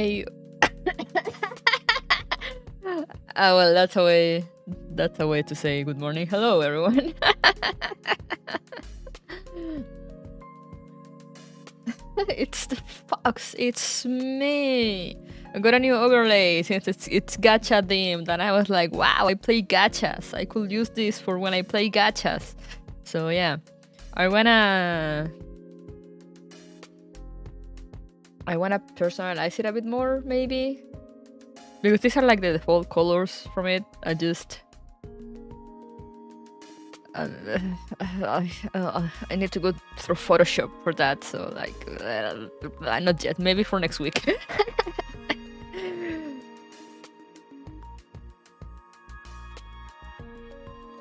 Hey. Well, that's a way. That's a way to say good morning. Hello, everyone. It's the fox. It's me. I got a new overlay since it's gacha themed, and I was like, wow, I play gachas. I could use this for when I play gachas. So yeah, I wanna personalize it a bit more, maybe, because these are like the default colors from it. I just I need to go through Photoshop for that. So like, not yet. Maybe for next week.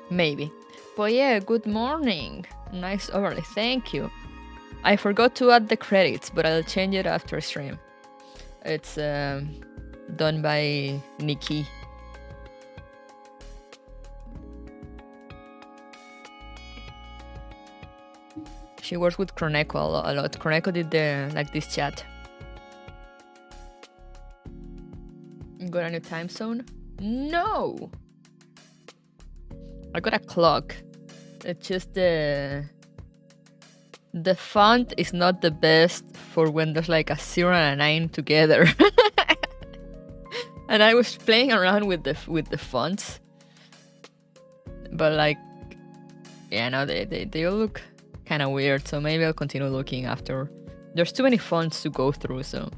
Maybe. But yeah, good morning. Nice overlay. Thank you. I forgot to add the credits, but I'll change it after stream. It's done by Nikki. She works with Kroneko a lot. Kroneko did this chat. Got a new time zone? No! I got a clock. It's just the font is not the best for when there's like a 0 and a 9 together. And I was playing around with the fonts, but like, yeah, no, they all look kind of weird. So maybe I'll continue looking after. There's too many fonts to go through, so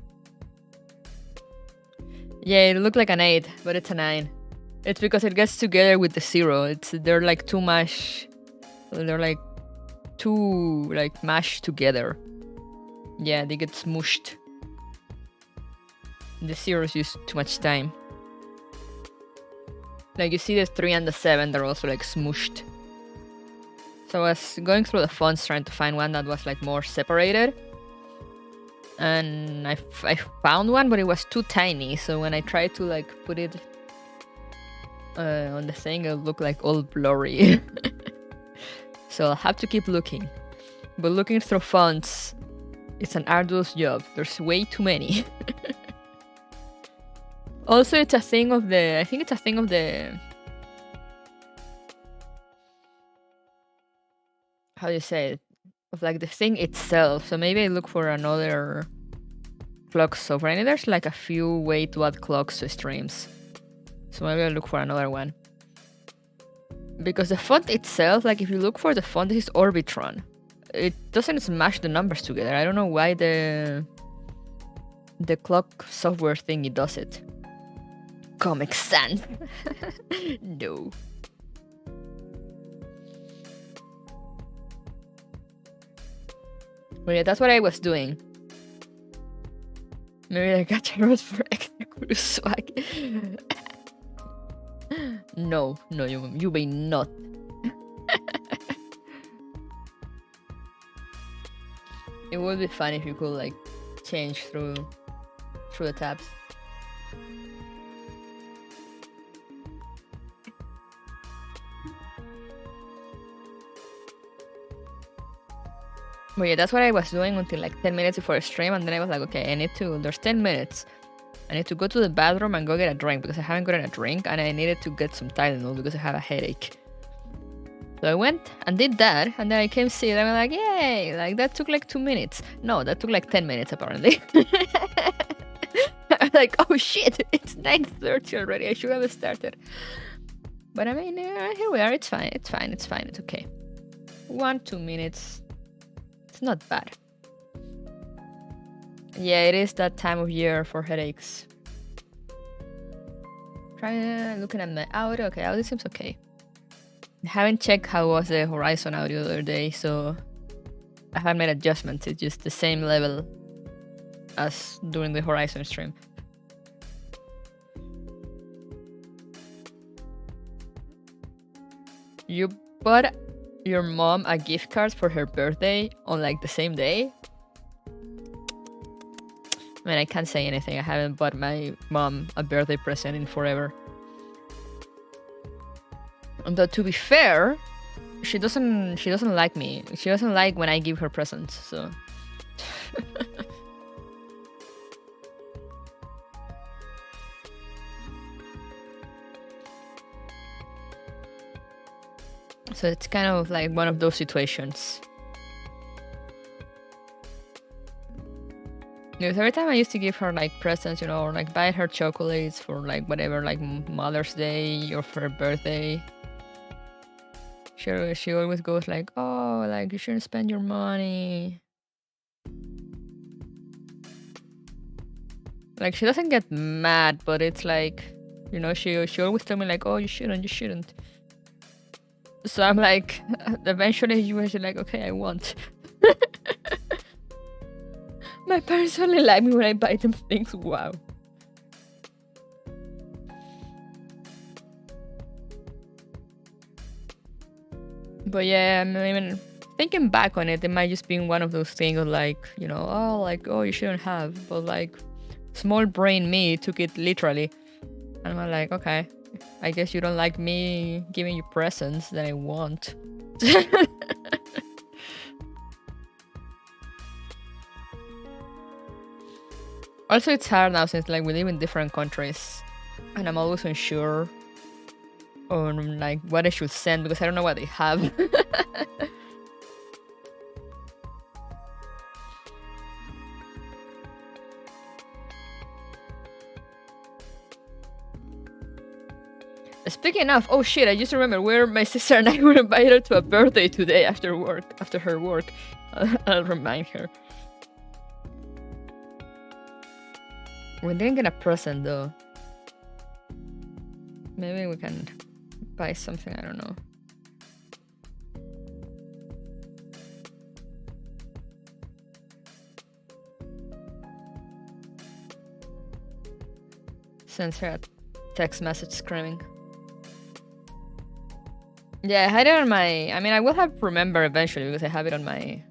yeah, it looked like an 8, but it's a 9. It's because it gets together with the 0. They're like too much. They're like too like mashed together. Yeah, they get smooshed. The 0s use too much time. Like you see the 3 and the 7, they're also like smooshed. So I was going through the fonts trying to find one that was like more separated. And I found one, but it was too tiny. So when I tried to like put it on the thing, it looked like all blurry. So I'll have to keep looking. But looking through fonts, it's an arduous job. There's way too many. Also, it's a thing of the... I think it's a thing of the... How do you say it? Of like the thing itself. So maybe I look for another clock software. I know there's like a few ways to add clocks to streams. So maybe I'll look for another one. Because the font itself, like if you look for the font, this is Orbitron. It doesn't smash the numbers together. I don't know why the clock software thingy does it. Comic Sans. No. But yeah, that's what I was doing. Maybe I got charged for extra cruise swag. No, you may not. It would be fun if you could like change through the tabs. But yeah, that's what I was doing until like 10 minutes before the stream, and then I was like, okay, there's 10 minutes. I need to go to the bathroom and go get a drink because I haven't gotten a drink, and I needed to get some Tylenol because I have a headache. So I went and did that, and then I came see it, and I'm like, yay! Like, that took like 2 minutes. No, that took like 10 minutes, apparently. I'm like, oh shit, it's 9:30 already. I should have started. But I mean, here we are. It's fine. It's okay. 1-2 minutes. It's not bad. Yeah, it is that time of year for headaches. Try looking at my audio. Okay, audio seems okay. I haven't checked how was the Horizon audio the other day, so I haven't made adjustments. It's just the same level as during the Horizon stream. You bought your mom a gift card for her birthday on like the same day? I mean, I can't say anything. I haven't bought my mom a birthday present in forever. Though to be fair, she doesn't like me. She doesn't like when I give her presents, so So it's kind of like one of those situations. Because every time I used to give her like presents, you know, or like buy her chocolates for like whatever, like Mother's Day or for her birthday, she always goes like, oh, like you shouldn't spend your money. Like she doesn't get mad, but it's like, you know, she always tell me like, oh, you shouldn't. So I'm like, eventually you were like, okay, I won't. My parents only like me when I buy them things. Wow. But yeah, I mean, thinking back on it, it might just be one of those things of like, you know, oh, like, oh, you shouldn't have. But like, small brain me took it literally. And I'm like, okay, I guess you don't like me giving you presents that I want. Also, it's hard now since like we live in different countries, and I'm always unsure on like what I should send because I don't know what they have. Speaking of, oh shit, I just remember where my sister and I were invited to a birthday today after her work. I'll remind her. We didn't get a present though. Maybe we can buy something, I don't know. Sends her a text message screaming. Yeah, I had it on my... I mean, I will have to remember eventually because I have it on my...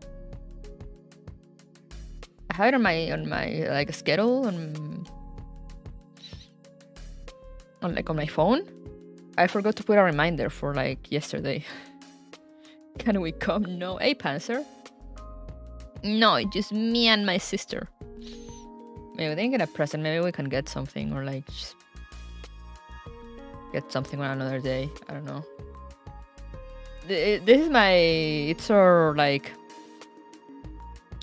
I have it on my like schedule on my phone. I forgot to put a reminder for like yesterday. Can we come? No. Hey, Panzer. No, just me and my sister. Maybe we didn't get a present. Maybe we can get something or like just get something on another day. I don't know. This is it's our like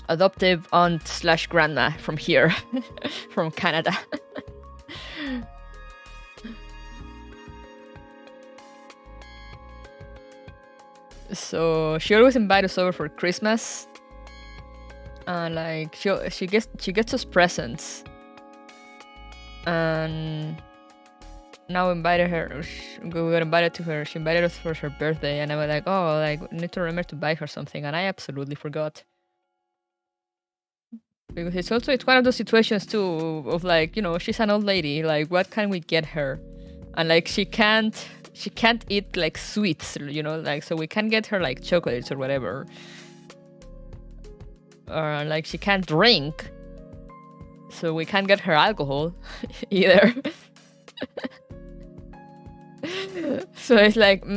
adoptive aunt / grandma from here, from Canada. So she always invites us over for Christmas, and like she gets us presents, and now we invited her. We got invited to her. She invited us for her birthday, and I was like, oh, like need to remember to buy her something, and I absolutely forgot. Because it's one of those situations too of like, you know, she's an old lady. Like, what can we get her? And like she can't eat like sweets, you know, like so we can't get her like chocolates or whatever. Or like she can't drink, so we can't get her alcohol either. So it's like, you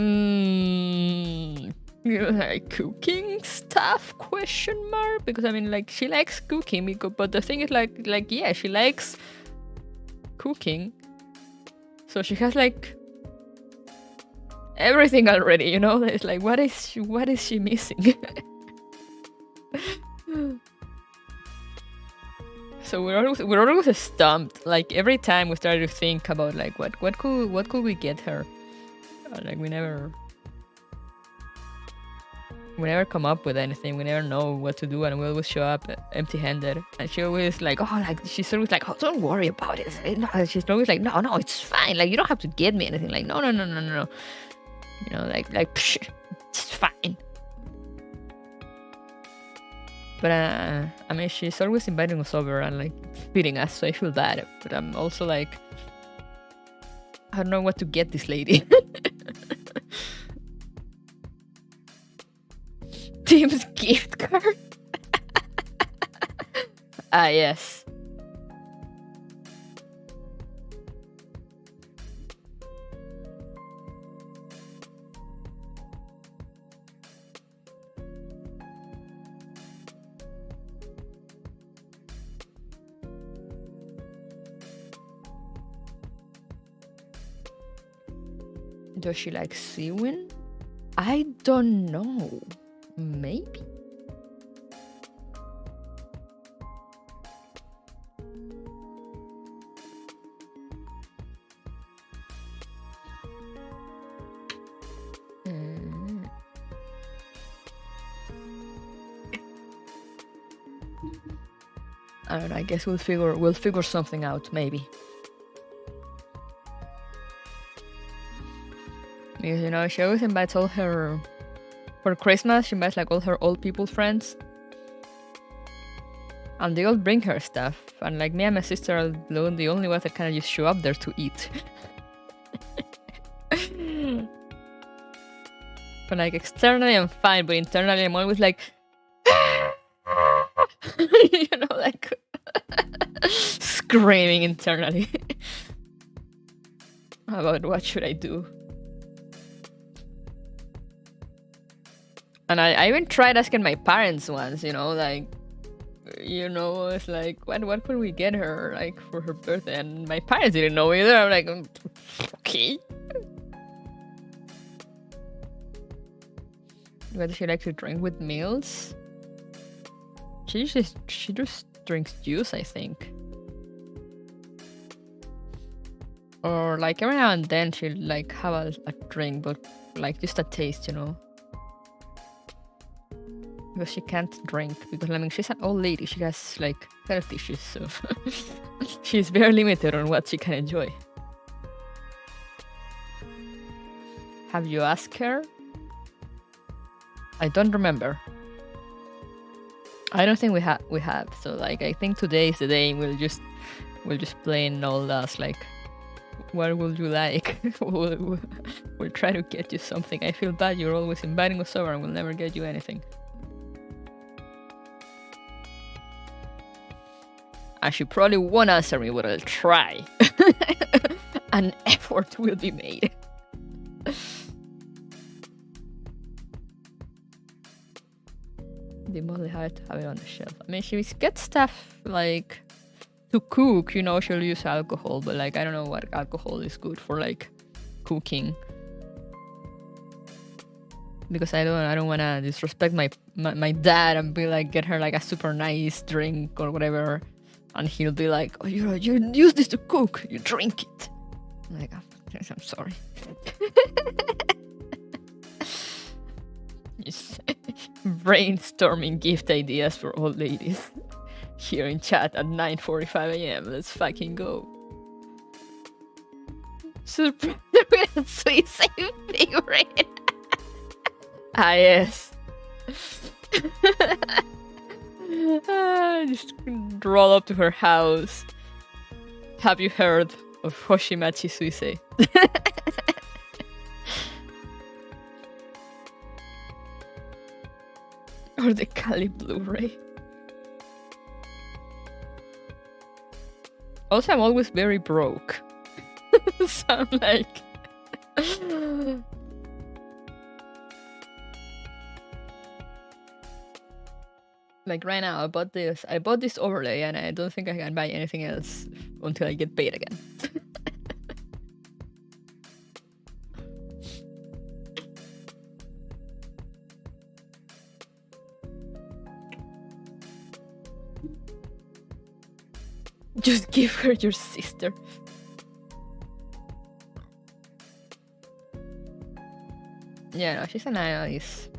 know, like cooking stuff ? Because I mean, like she likes cooking, but the thing is, like yeah, she likes cooking, so she has like everything already, you know. It's like, what is she missing? So we're always stumped. Like every time we started to think about like what could we get her, like we never come up with anything. We never know what to do, and we always show up empty-handed. And she always like, oh, like she's always like, oh, don't worry about it. No, she's always like, no, it's fine. Like you don't have to get me anything. Like no. You know, like psh, it's fine. But I mean, she's always inviting us over and like feeding us, so I feel bad. But I'm also like, I don't know what to get this lady. Tim's gift card. Ah, yes. Does she like sewing? I don't know. Maybe? I don't know, I guess we'll figure something out, maybe. Because, you know, she always invites all her... For Christmas, she invites, like, all her old people friends. And they all bring her stuff. And, like, me and my sister are the only ones that kind of just show up there to eat. But, like, externally I'm fine, but internally I'm always like... you know, like... screaming internally. About what should I do. And I even tried asking my parents once, you know, like, you know, it's like, what could we get her, like, for her birthday? And my parents didn't know either. I'm like, okay. What does she like to drink with meals? She just drinks juice, I think. Or, like, every now and then she'll, like, have a drink, but, like, just a taste, you know. Because she can't drink, because I mean she's an old lady, she has like health issues, so she's very limited on what she can enjoy. Have you asked her? I don't remember. I don't think we have. So like I think today is the day we'll just plain all us like, what would you like? we'll try to get you something. I feel bad, you're always inviting us over and we'll never get you anything. And she probably won't answer me, but I'll try. An effort will be made. They mostly have to have it on the shelf. I mean, she gets stuff like to cook, you know, she'll use alcohol, but like I don't know what alcohol is good for like cooking. Because I don't wanna disrespect my dad and be like get her like a super nice drink or whatever. And he'll be like, oh, you use this to cook, you drink it. I'm like, oh, I'm sorry. Just brainstorming gift ideas for old ladies here in chat at 9:45 a.m. Let's fucking go. Surprise with a sweet save favorite. Ah, yes. Just roll up to her house. Have you heard of Hoshimachi Suisei? Or the Kali Blu-ray. Also, I'm always very broke. So I'm like... Like right now, I bought this overlay and I don't think I can buy anything else until I get paid again. Just give her your sister. Yeah, no, she's a nice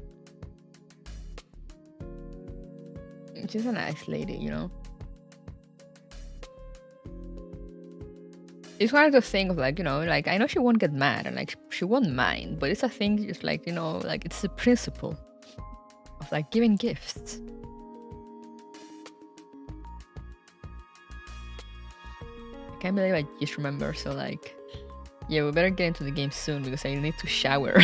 lady, you know. It's one of those things like, you know, like I know she won't get mad and like she won't mind, but it's a thing just like, you know, like it's the principle of like giving gifts. I can't believe I just remember, so like, yeah, we better get into the game soon because I need to shower.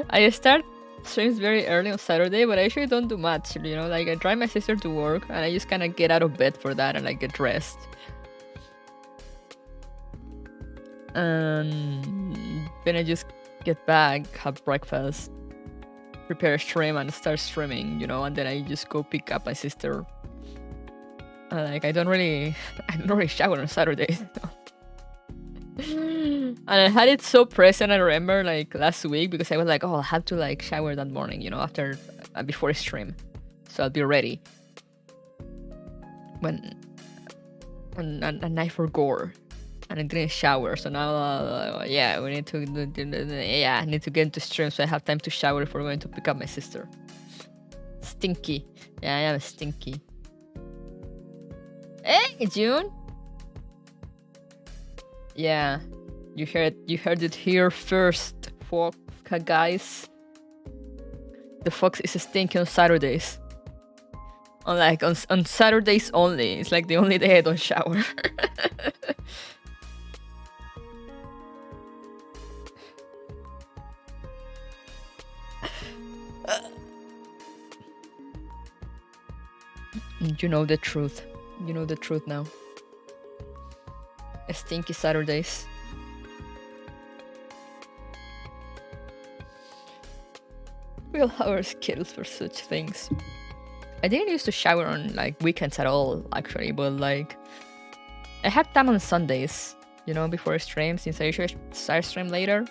I start streams very early on Saturday, but I usually don't do much, you know, like I drive my sister to work and I just kind of get out of bed for that and like get dressed. And then I just get back, have breakfast, prepare a stream and start streaming, you know, and then I just go pick up my sister. Like I don't really shower on Saturdays. And I had it so present, I remember, like, last week, because I was like, oh, I'll have to, like, shower that morning, you know, after, before stream. So I'll be ready. And I forgot. And I didn't shower, so now, yeah, we need to, I need to get into stream so I have time to shower if we're going to pick up my sister. Stinky. Yeah, I am stinky. Hey, June! Yeah. You heard it here first, guys. The fox is stinky on Saturdays. On Saturdays only. It's like the only day I don't shower. You know the truth. You know the truth now. Stinky Saturdays. We'll have our schedules for such things. I didn't used to shower on like weekends at all, actually, but like I had time on Sundays, you know, before stream, since I usually start stream later.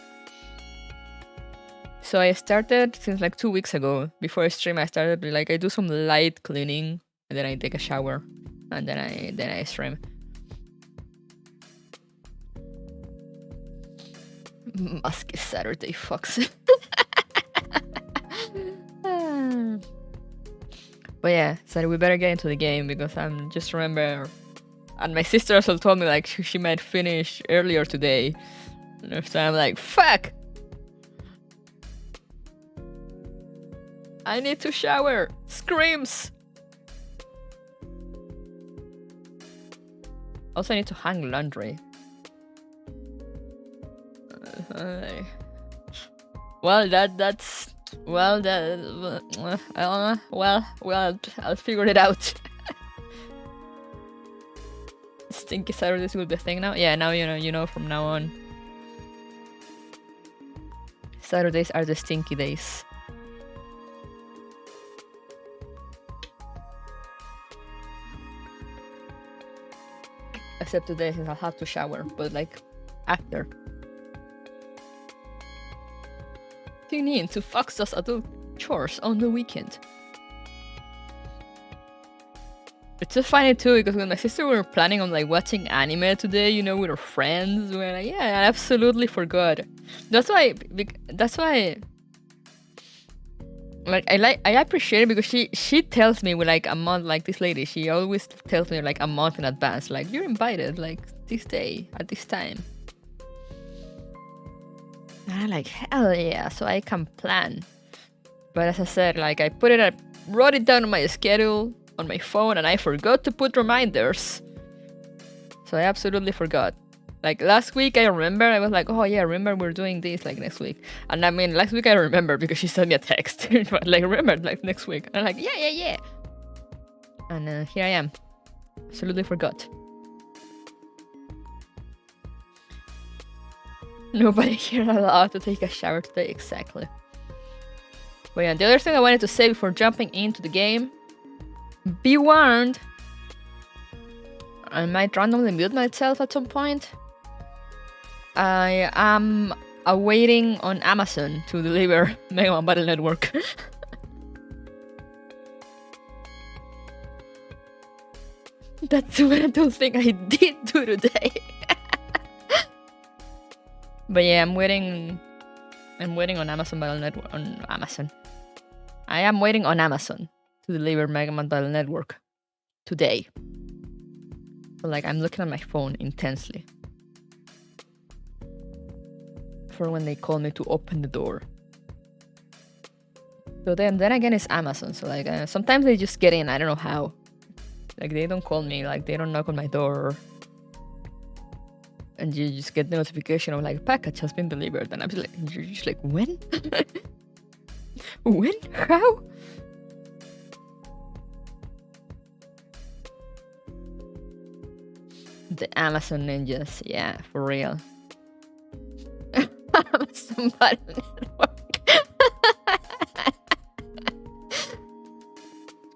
So I started since like 2 weeks ago. Before I stream, I started like I do some light cleaning and then I take a shower and then I stream. Musky Saturday fox. But yeah, so we better get into the game because I'm just remember, and my sister also told me like she might finish earlier today, so I'm like, fuck! I need to shower! Screams! Also, I need to hang laundry. Well, that's... Well, I don't know. Well, I'll figure it out. Stinky Saturdays will be a thing now? Yeah, now you know from now on. Saturdays are the stinky days. Except today since I'll have to shower, but like after. Tune in to Fox Does Adult Chores on the weekend. It's so funny too because when my sister were planning on like watching anime today, you know, with her friends, we were like, yeah, I absolutely forgot. That's why like I appreciate it because she tells me with like a month, like this lady, she always tells me like a month in advance, like you're invited like this day at this time. And I'm like, hell yeah, so I can plan. But as I said, like I wrote it down on my schedule on my phone and I forgot to put reminders. So I absolutely forgot. Like last week I remember, I was like, oh yeah, remember we're doing this like next week. And I mean, last week I remember because she sent me a text. Like, remember, like next week. And I'm like, yeah. And here I am. Absolutely forgot. Nobody here allowed to take a shower today, exactly. But yeah, the other thing I wanted to say before jumping into the game, be warned, I might randomly mute myself at some point. I am awaiting on Amazon to deliver Mega Man Battle Network. That's what I don't think I did do today. But yeah, I'm waiting on Amazon Battle Network on Amazon. I am waiting on Amazon to deliver Mega Man Battle Network today. So like I'm looking at my phone intensely for when they call me to open the door. So then again it's Amazon. So like sometimes they just get in. I don't know how. Like they don't call me. Like they don't knock on my door. And you just get the notification of like package has been delivered, and I'm just like, you're just like, when? When? How? The Amazon ninjas, yeah, for real. Amazon Battle Network.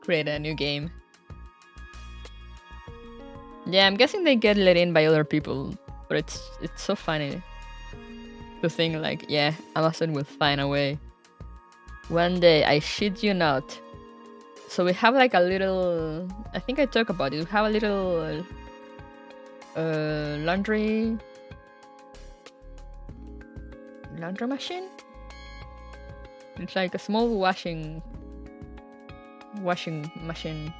Create a new game. Yeah, I'm guessing they get let in by other people. But it's so funny. to think like, yeah, Amazon will find a way. One day, I shit you not. So we have like a little, I think I talked about it. We have a little laundry machine. It's like a small washing machine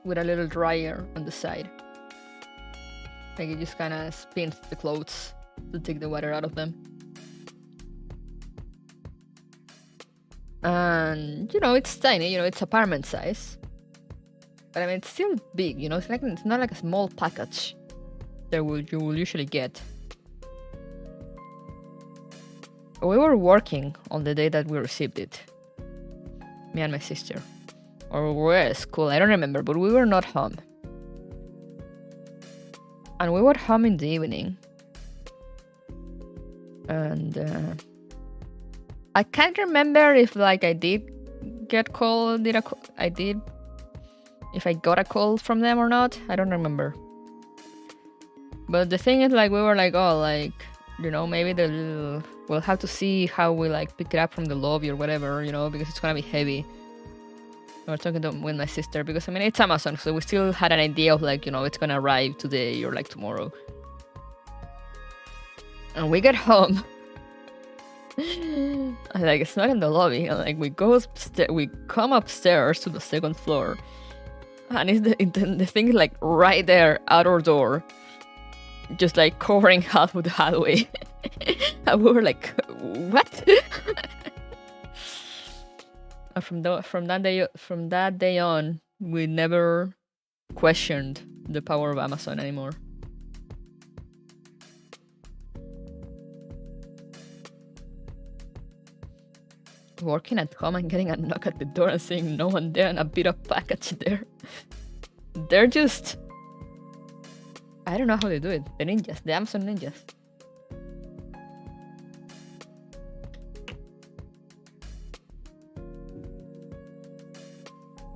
with a little dryer on the side. Like it just kind of spins the clothes to take the water out of them. And it's tiny. It's apartment size. But I mean, it's still big. It's not like a small package that you will usually get. We were working on the day that we received it. Me and my sister. Or we were at school, I don't remember, but we were not home. And we were home in the evening. And I can't remember if I did get called, if I got a call from them or not. I don't remember. But the thing is, we were maybe we'll have to see how we pick it up from the lobby or whatever, because it's gonna be heavy. I was talking with my sister because it's Amazon, so we still had an idea of it's gonna arrive today or tomorrow. And we get home. It's not in the lobby. And we come upstairs to the second floor, and the thing is right there at our door, just covering half of the hallway. And we were like, what? And from that day on, we never questioned the power of Amazon anymore. Working at home and getting a knock at the door and seeing no one there and a bit of package there. They're just... I don't know how they do it. The ninjas. The Amazon ninjas.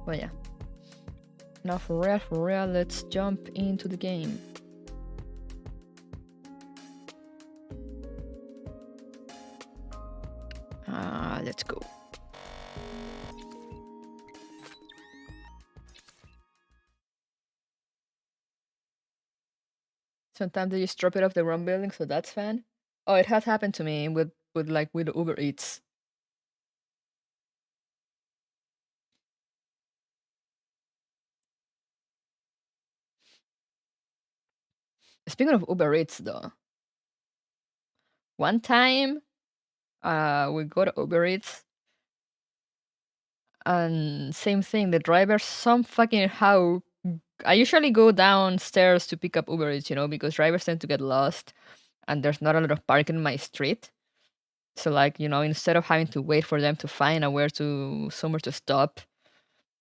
But yeah. Now for real, let's jump into the game. Let's go. Sometimes they just drop it off the wrong building, so that's fine. Oh, it has happened to me with Uber Eats. Speaking of Uber Eats, though, one time, we go to Uber Eats, and same thing. The driver, some fucking how. I usually go downstairs to pick up Uber Eats, because drivers tend to get lost, and there's not a lot of parking in my street. So instead of having to wait for them to find somewhere to stop,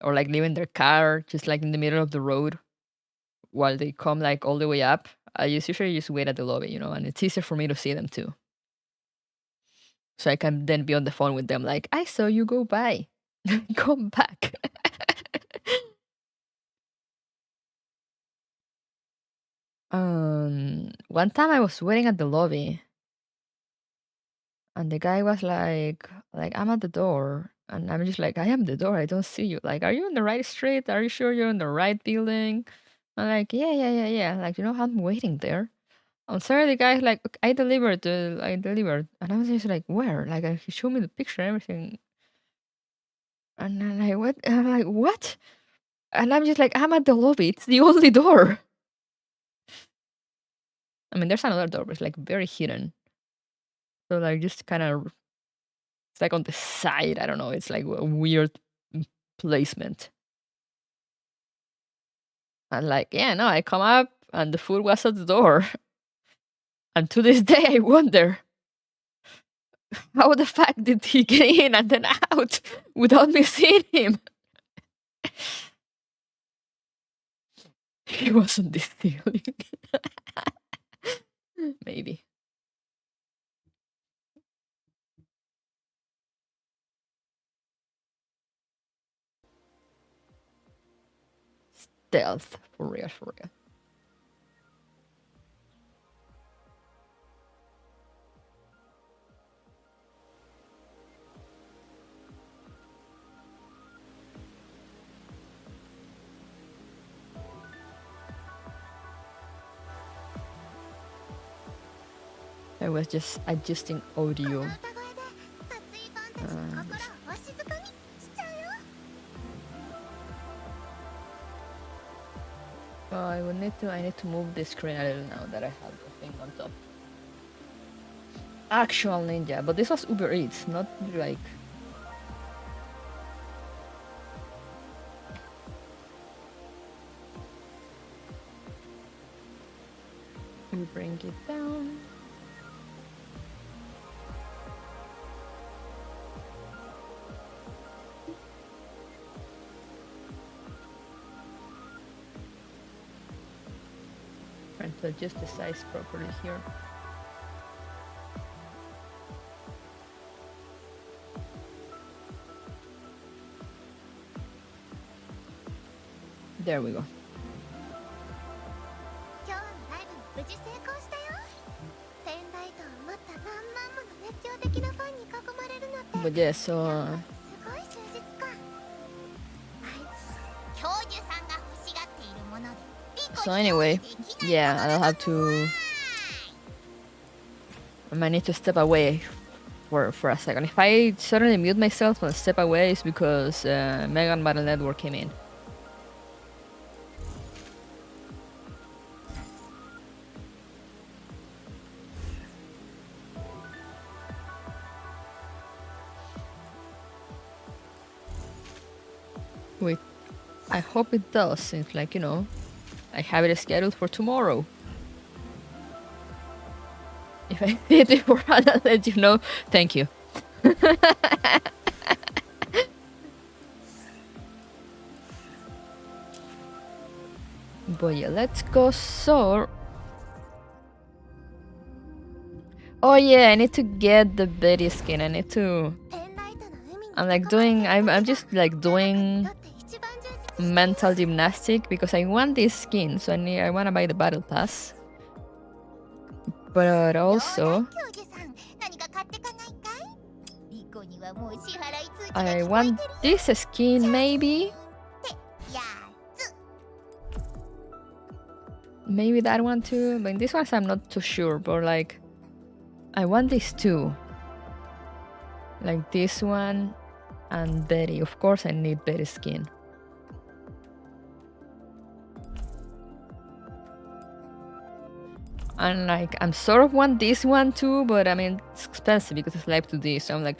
or leaving their car just in the middle of the road while they come all the way up, I usually just wait at the lobby, and it's easier for me to see them too. So I can then be on the phone with them I saw you go by. Come back. One time I was waiting at the lobby, and the guy was like I'm at the door, and I'm just I am the door, I don't see you. Are you in the right street? Are you sure you're in the right building? I'm yeah. I'm waiting there. I'm sorry, the guy's I delivered, and I was just where? He showed me the picture and everything. And I'm what? And I'm what? And I'm just I'm at the lobby. It's the only door. I mean, there's another door, but it's very hidden. So just kind of, it's on the side. I don't know. It's a weird placement. And yeah, no, I come up and the food was at the door. And to this day, I wonder how the fuck did he get in and then out without me seeing him? He wasn't this stealing. Maybe. Stealth, for real. I was just adjusting audio. Oh, I need to move the screen a little now that I have the thing on top. Actual ninja, but this was Uber Eats, not like. We bring it down. Trying to adjust the size properly here. There we go. But yeah, so anyway, yeah, I'll have to. I might need to step away for a second. If I suddenly mute myself and step away, it's because Megan Battle Network came in. Wait, I hope it does, since, like, you know, I have it scheduled for tomorrow. If I see it before, I'll let you know. Thank you. But yeah, let's go. So, oh yeah, I need to get the Betty skin. I need to. I'm just like doing mental gymnastic because I want this skin, so I want to buy the battle pass. But also I want this skin, maybe that one too, but this ones I'm not too sure, but like I want these two, like this one and Betty. Of course I need Betty skin. And like I'm sort of want this one too, but I mean it's expensive because it's live to this, so I'm like,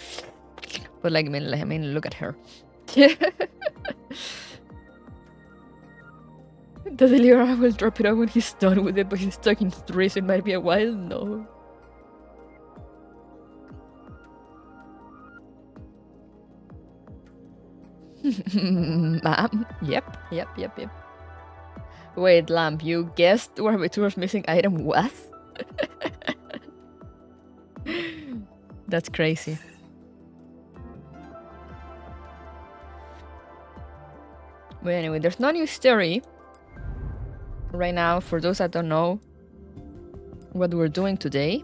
but like I mean look at her. The deliverer will drop it off when he's done with it, but he's stuck in 3, so it might be a while. No. Ma'am? Yep. Wait, Lamp, you guessed where Vitura's missing item was? That's crazy. But anyway, there's no new story right now. For those that don't know, what we're doing today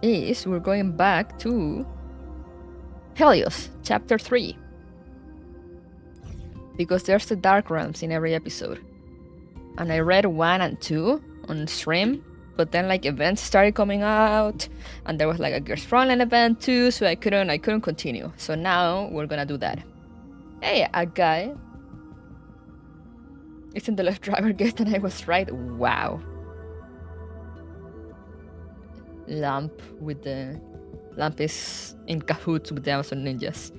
is we're going back to Helios, chapter 3. Because there's the Dark Realms in every episode. And I read 1 and 2 on stream, but then like events started coming out, and there was like a Girls Frontline event too, so I couldn't continue. So now we're gonna do that. Hey, a guy. Isn't the left driver guest and I was right? Wow. Lamp is in cahoots with the Amazon ninjas.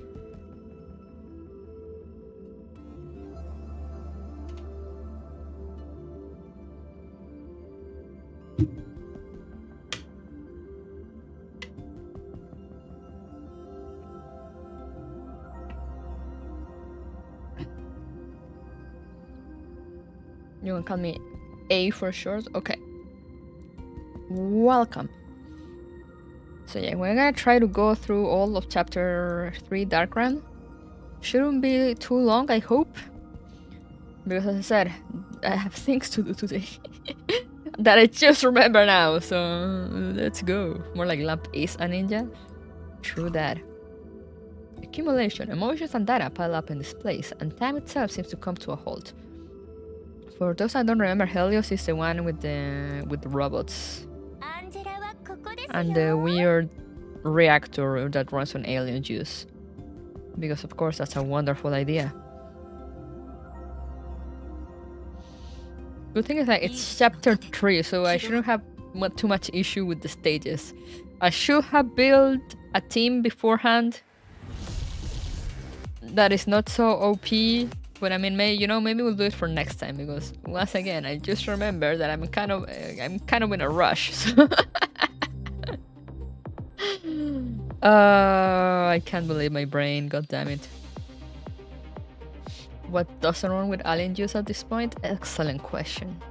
You can call me A for short? Okay. Welcome. So yeah, we're gonna try to go through all of chapter 3 Dark Realm. Shouldn't be too long, I hope. Because as I said, I have things to do today. That I just remember now, so let's go. More like Lamp is a ninja. True that. Accumulation. Emotions and data pile up in this place, and time itself seems to come to a halt. For those I don't remember, Helios is the one with the robots. and the weird reactor that runs on alien juice. Because of course that's a wonderful idea. Good thing is that it's chapter 3, so I shouldn't have too much issue with the stages. I should have built a team beforehand that is not so OP, but I mean, maybe we'll do it for next time, because once again, I just remember that I'm kind of in a rush. So I can't believe my brain, god damn it. What doesn't run with alien juice at this point? Excellent question.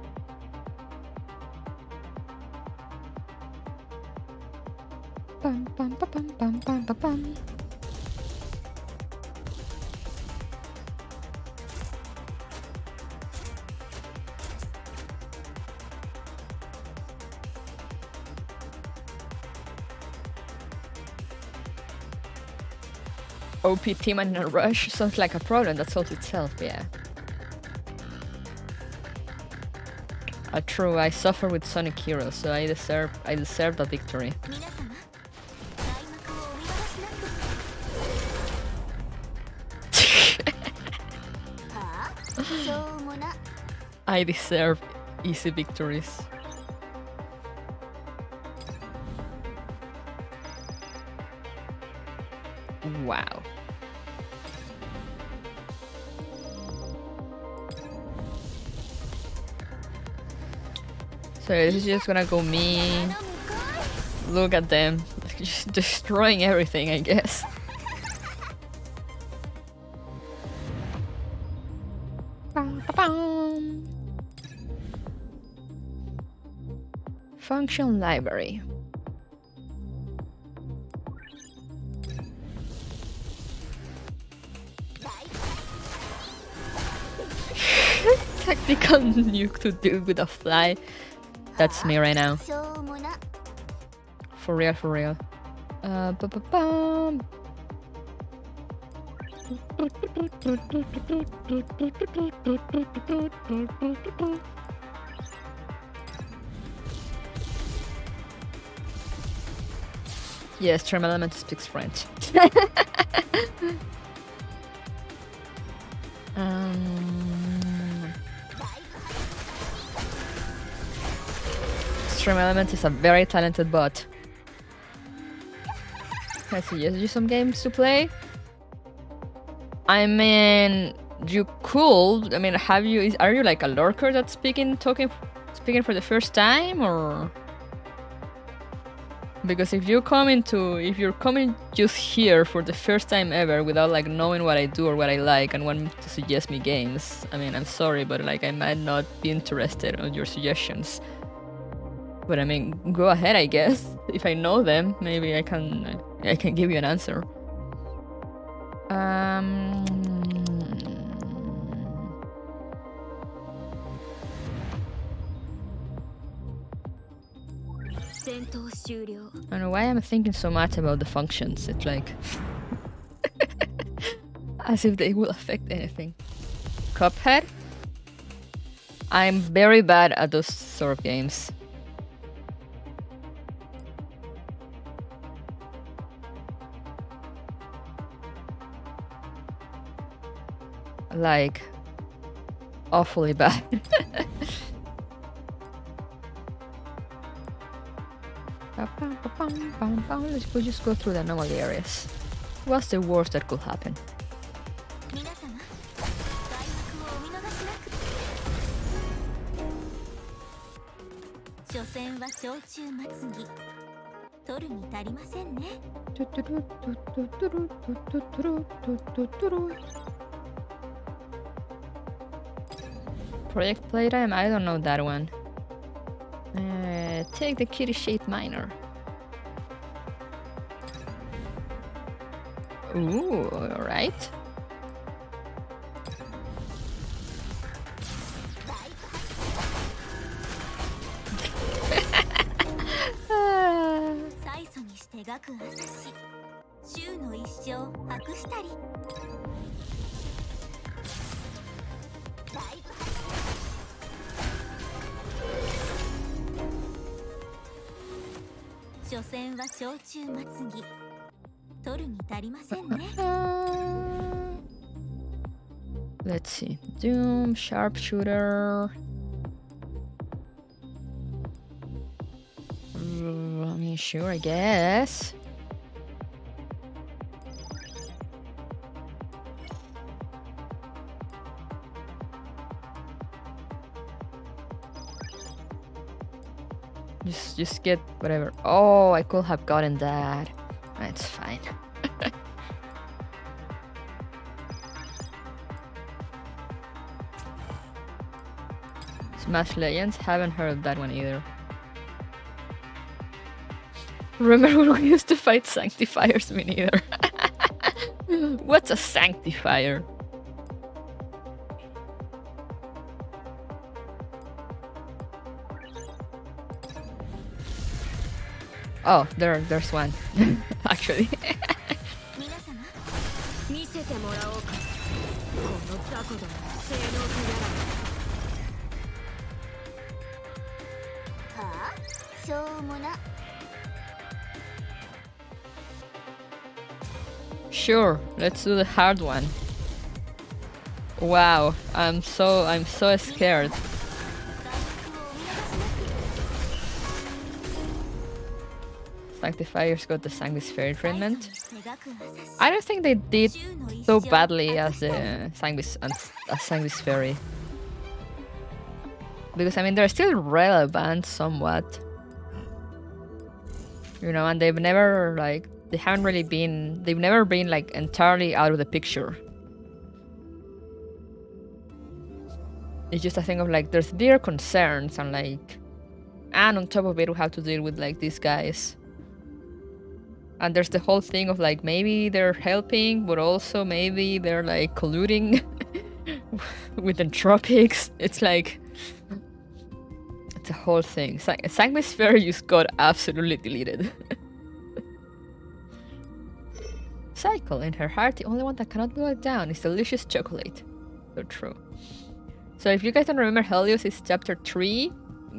Bum, bum, ba, bum, bum, bum, ba, bum. OP team and in a rush sounds like a problem that solves itself, yeah. True, I suffer with Sonic Heroes, so I deserve a victory. I deserve easy victories. Wow. So this is just gonna go me. Look at them, just destroying everything, I guess. Function library. Tactical nuke to deal with a fly. That's me right now. For real, for real. Yes, Trim Element speaks French. Stream Element is a very talented bot. I suggest you some games to play. I mean, you could. I mean, are you like a lurker that's speaking for the first time, or? Because if you're coming just here for the first time ever without like knowing what I do or what I like and want to suggest me games, I mean, I'm sorry, but like I might not be interested in your suggestions. But I mean, go ahead, I guess. If I know them, maybe I can give you an answer. I don't know why I'm thinking so much about the functions. It's like as if they will affect anything. Cuphead? I'm very bad at those sort of games. Like, awfully bad. We'll just go through the normal areas. What's the worst that could happen? Project Playtime? I don't know that one. Take the kitty shaped miner. Ooh, alright. Let's see. Doom, sharpshooter. I mean, sure, I guess. Just get whatever. Oh, I could have gotten that. That's fine. Smash Legends? Haven't heard of that one either. Remember when we used to fight Sanctifiers? Me neither. What's a Sanctifier? Oh, there's one. Actually. Sure, let's do the hard one. Wow, I'm so scared. Sanctifiers got the Sanguis Fairy treatment. I don't think they did so badly as the Sanguis Fairy. Because I mean they're still relevant somewhat. You know, and they've never never been like entirely out of the picture. It's just a thing of like there's bigger concerns and on top of it we have to deal with like these guys. And there's the whole thing of like maybe they're helping, but also maybe they're like colluding with entropics. It's like it's a whole thing. Sanguis Fairy just got absolutely deleted. Cycle in her heart, the only one that cannot be let down is delicious chocolate. So true. So if you guys don't remember, Helios is chapter 3,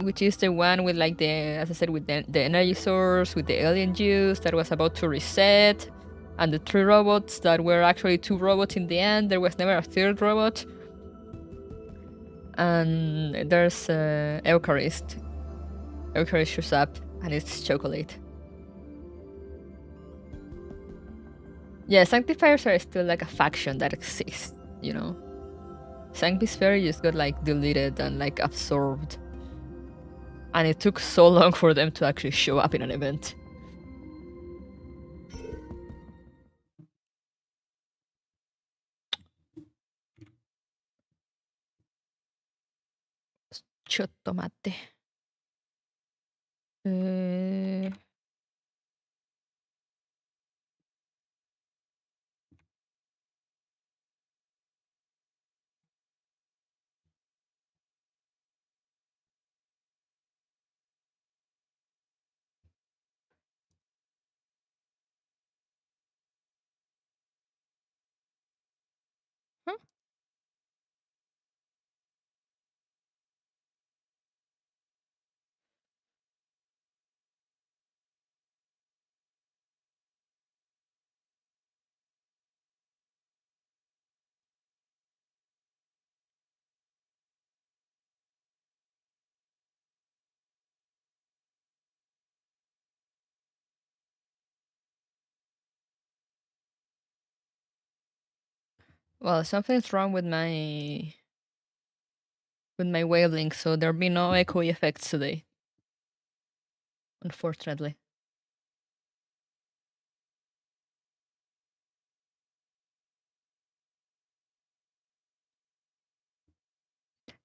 which is the one with like as I said, with the energy source, with the alien juice that was about to reset, and the 3 robots that were actually 2 robots in the end. There was never a 3rd robot. And there's Eucharist. Eucharist shows up, and it's chocolate. Yeah, Sanctifiers are still like a faction that exists, you know. Sanguis Fairy just got like deleted and like absorbed. And it took so long for them to actually show up in an event. Ciottomate. Huh? Well, something's wrong with my wavelength, so there'll be no echoey effects today. Unfortunately.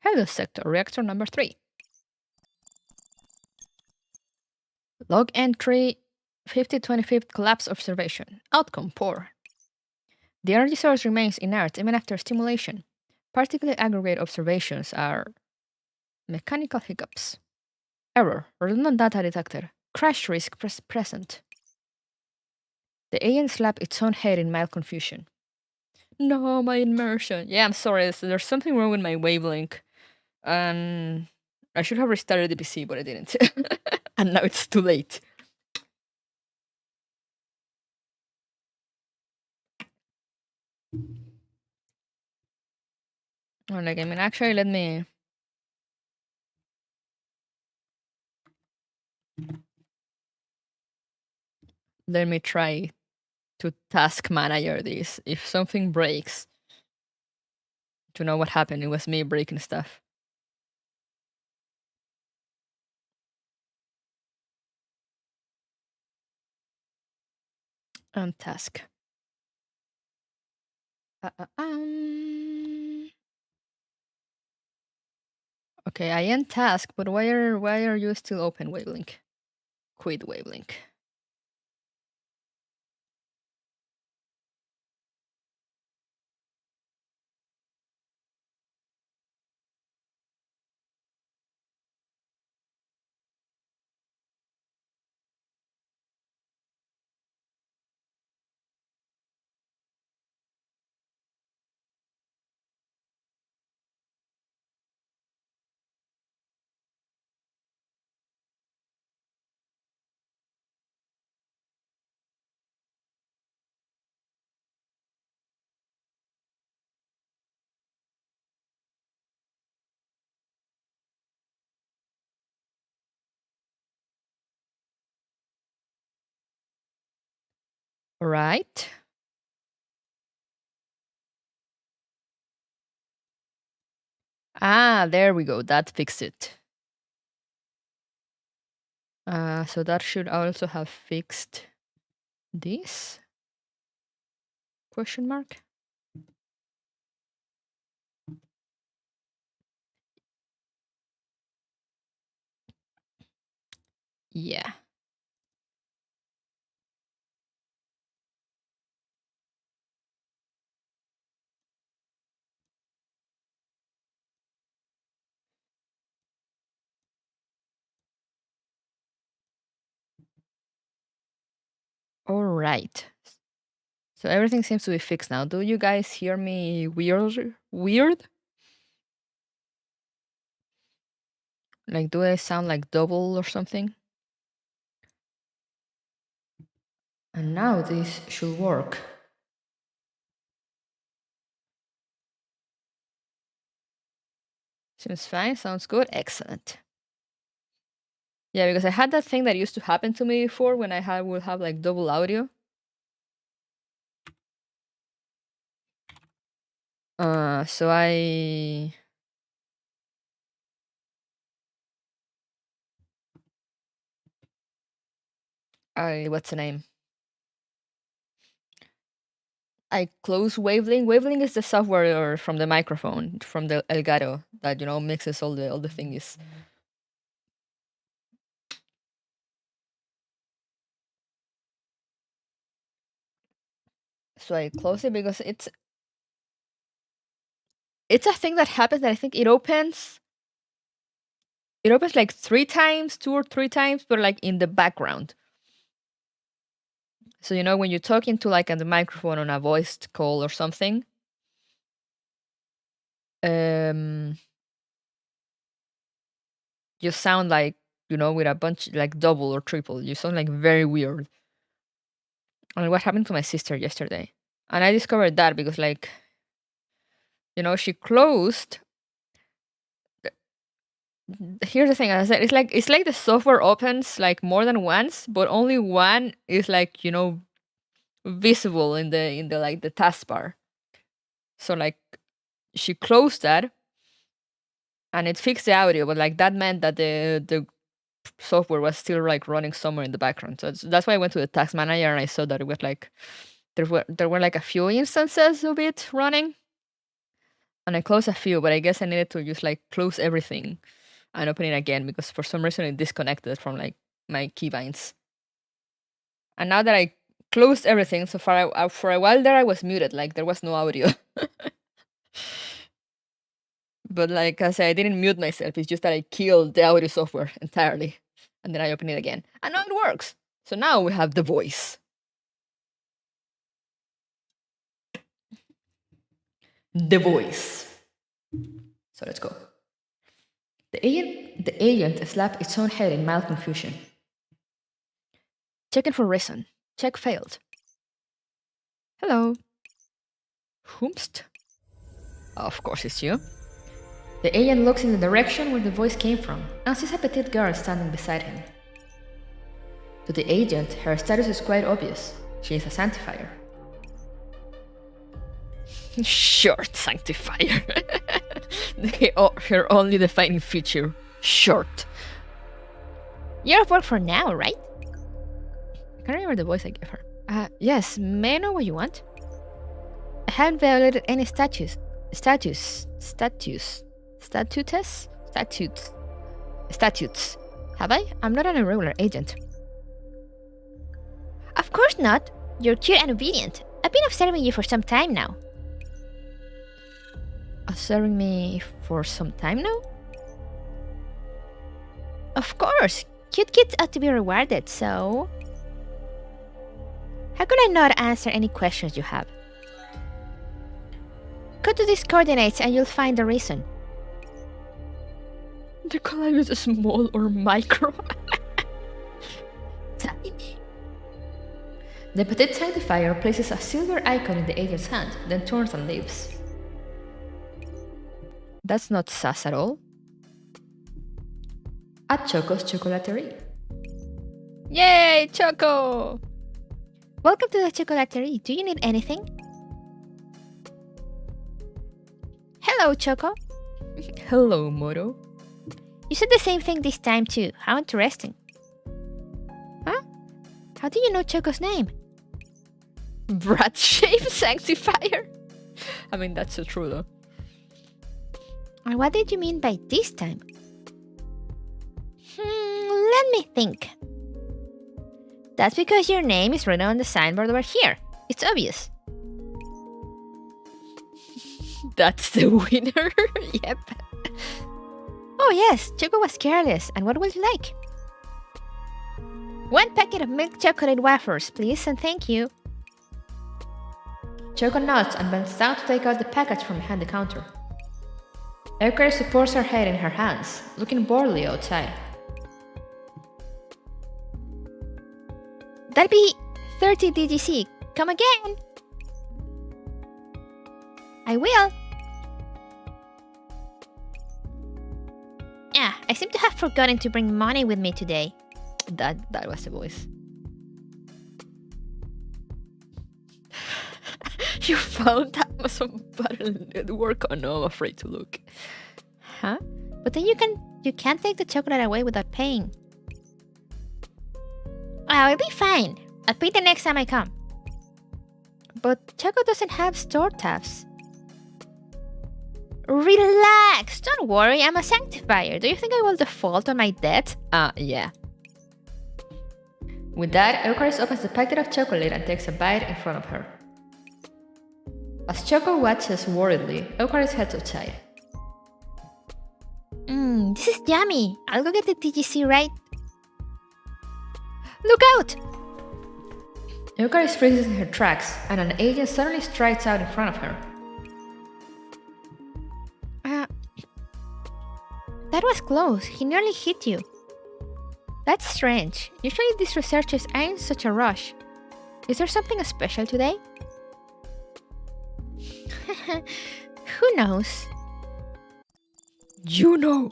Helios sector, reactor number 3. Log entry 5025th collapse observation. Outcome poor. The energy source remains inert even after stimulation. Particularly aggregate observations are mechanical hiccups. Error. Redundant data detected. Crash risk present. The alien slapped its own head in mild confusion. No, my immersion. Yeah, I'm sorry. There's something wrong with my wavelength. And I should have restarted the PC, but I didn't. And now it's too late. Or like, I mean, actually, let me try to task manager this. If something breaks, to know what happened. It was me breaking stuff. Task. Okay, I end task, but why are you still open, Wavelink? Quit Wavelink. Right. Ah, there we go. That fixed it. So that should also have fixed this? Question mark? Yeah. All right. So everything seems to be fixed now. Do you guys hear me weird? Weird? Like, do I sound like double or something? And now this should work. Seems fine. Sounds good. Excellent. Yeah, because I had that thing that used to happen to me before when would have like double audio. So I what's the name? I close Wavelink. Wavelink is the software from the microphone from the Elgato that mixes all the thingies. So I close it because it's a thing that happens that I think it opens. It opens like 3 times, 2 or 3 times, but like in the background. So when you're talking to like on the microphone on a voiced call or something, you sound like with a bunch like double or triple. You sound like very weird. And what happened to my sister yesterday? And I discovered that because like she closed. Here's the thing, as I said, it's like the software opens like more than once, but only one is like visible in the like the taskbar. So like she closed that and it fixed the audio, but like that meant that the software was still like running somewhere in the background. So that's why I went to the task manager and I saw that it was like there were like a few instances of it running. And I closed a few, but I guess I needed to just like close everything and open it again because for some reason it disconnected from like my keybinds. And now that I closed everything, so for a while there I was muted, like there was no audio. But like I said, I didn't mute myself. It's just that I killed the audio software entirely, and then I open it again, and now it works. So now we have the voice. The voice. So let's go. The agent slapped its own head in mild confusion. Checking for reason. Check failed. Hello. Whomst? Of course it's you. The agent looks in the direction where the voice came from and sees a petite girl standing beside him. To the agent, her status is quite obvious. She is a sanctifier. Short sanctifier. Her only defining feature. Short. You're off work for now, right? I can't remember the voice I gave her. Yes, may I know what you want? I haven't violated any statutes. Have I? I'm not an irregular agent. Of course not. You're cute and obedient. I've been observing you for some time now. Observing me for some time now? Of course. Cute kids ought to be rewarded, so... How could I not answer any questions you have? Go to these coordinates and you'll find the reason. The column is small or micro. Tiny. The petite sanctifier places a silver icon in the agent's hand, then turns and leaves. That's not sus at all. At Choco's Chocolaterie. Yay, Choco! Welcome to the Chocolaterie. Do you need anything? Hello, Choco. Hello, Moro. You said the same thing this time too. How interesting. Huh? How do you know Choco's name? Brat-shaped sanctifier. I mean, that's so true though. And what did you mean by this time? Let me think. That's because your name is written on the signboard over here. It's obvious. That's the winner. Yep. Oh yes, Choco was careless. And what would you like? 1 packet of milk chocolate wafers, please, and thank you. Choco nods and bends down to take out the package from behind the counter. Eucharist supports her head in her hands, looking boredly outside. That'll be 30 DGC. Come again. I will. I seem to have forgotten to bring money with me today. That was the voice. You found Amazon Battle Network? Oh no, I'm afraid to look. Huh? But then you can't take the chocolate away without paying. I'll be fine. I'll pay the next time I come. But Choco doesn't have store tabs. Relax! Don't worry, I'm a sanctifier. Do you think I will default on my debt? Yeah. With that, Eucharist opens the packet of chocolate and takes a bite in front of her. As Choco watches worriedly, Eucharist heads outside. This is yummy. I'll go get the TGC right. Look out! Eucharist freezes in her tracks, and an agent suddenly strides out in front of her. That was close. He nearly hit you. That's strange. Usually these researchers aren't in such a rush. Is there something special today? Who knows? You know!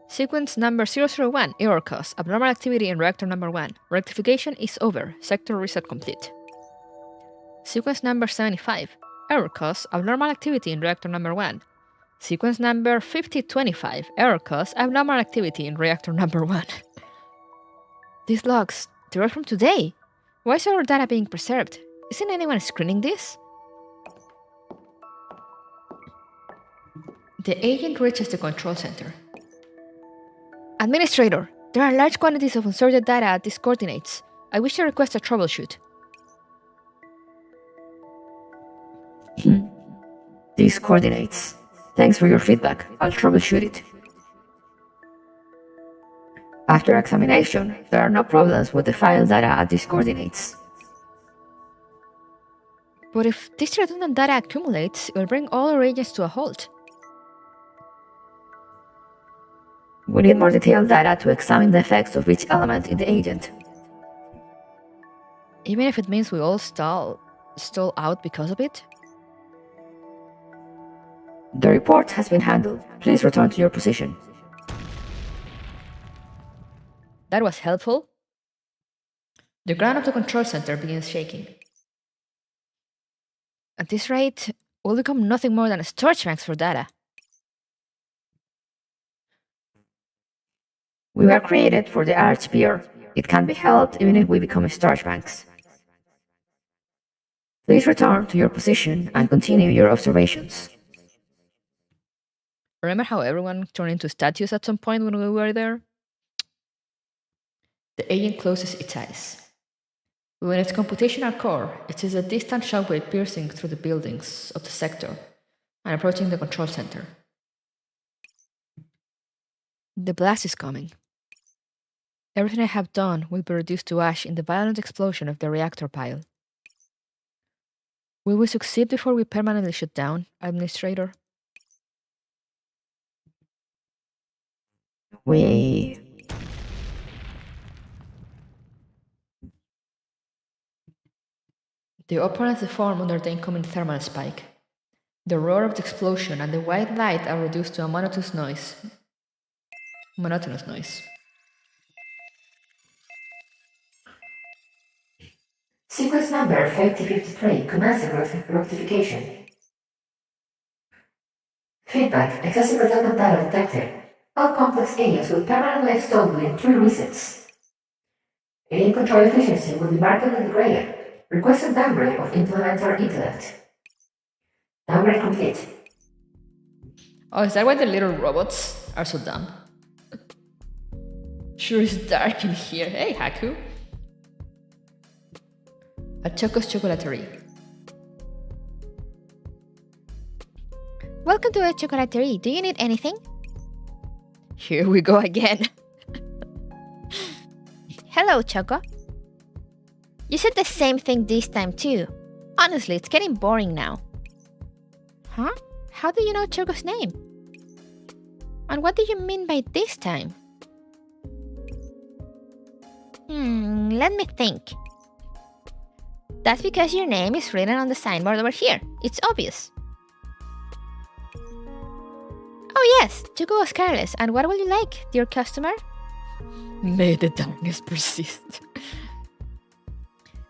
Sequence number 001, error cause, abnormal activity in reactor number 1. Rectification is over, sector reset complete. Sequence number 75, error cause, abnormal activity in reactor number 1. Sequence number 5025, error cause, abnormal activity in reactor number 1. These logs, they're from today. Why is our data being preserved? Isn't anyone screening this? The agent reaches the control center. Administrator, there are large quantities of unsorted data at these coordinates. I wish to request a troubleshoot. These coordinates. Thanks for your feedback. I'll troubleshoot it. After examination, there are no problems with the file data at these coordinates. But if this redundant data accumulates, it will bring all our agents to a halt. We need more detailed data to examine the effects of each element in the agent. Even if it means we all stall out because of it? The report has been handled. Please return to your position. That was helpful. The ground of the control center begins shaking. At this rate, we'll become nothing more than storage banks for data. We were created for the Archbeer. It can be held even if we become storage banks. Please return to your position and continue your observations. Remember how everyone turned into statues at some point when we were there? The agent closes its eyes. Within its computational core, it sees a distant shockwave piercing through the buildings of the sector and approaching the control center. The blast is coming. Everything I have done will be reduced to ash in the violent explosion of the reactor pile. Will we succeed before we permanently shut down, Administrator? The opponents deform under the incoming thermal spike. The roar of the explosion and the white light are reduced to a monotonous noise. Sequence number 5053 commencing rectification. Feedback, excessive redundant data detected. All complex areas will permanently explode within 3 resets. Alien control efficiency will be markedly degraded. Requested downgrade of implementar intellect. Downgrade complete. Oh, is that why the little robots are so dumb? Sure is dark in here. Hey, Haku. A Choco's Chocolaterie. Welcome to a chocolaterie. Do you need anything? Here we go again. Hello, Choco. You said the same thing this time too. Honestly, it's getting boring now. Huh? How do you know Choco's name? And what do you mean by this time? Let me think. That's because your name is written on the signboard over here. It's obvious. Oh yes, Choco was careless. And what will you like, dear customer? May the darkness persist.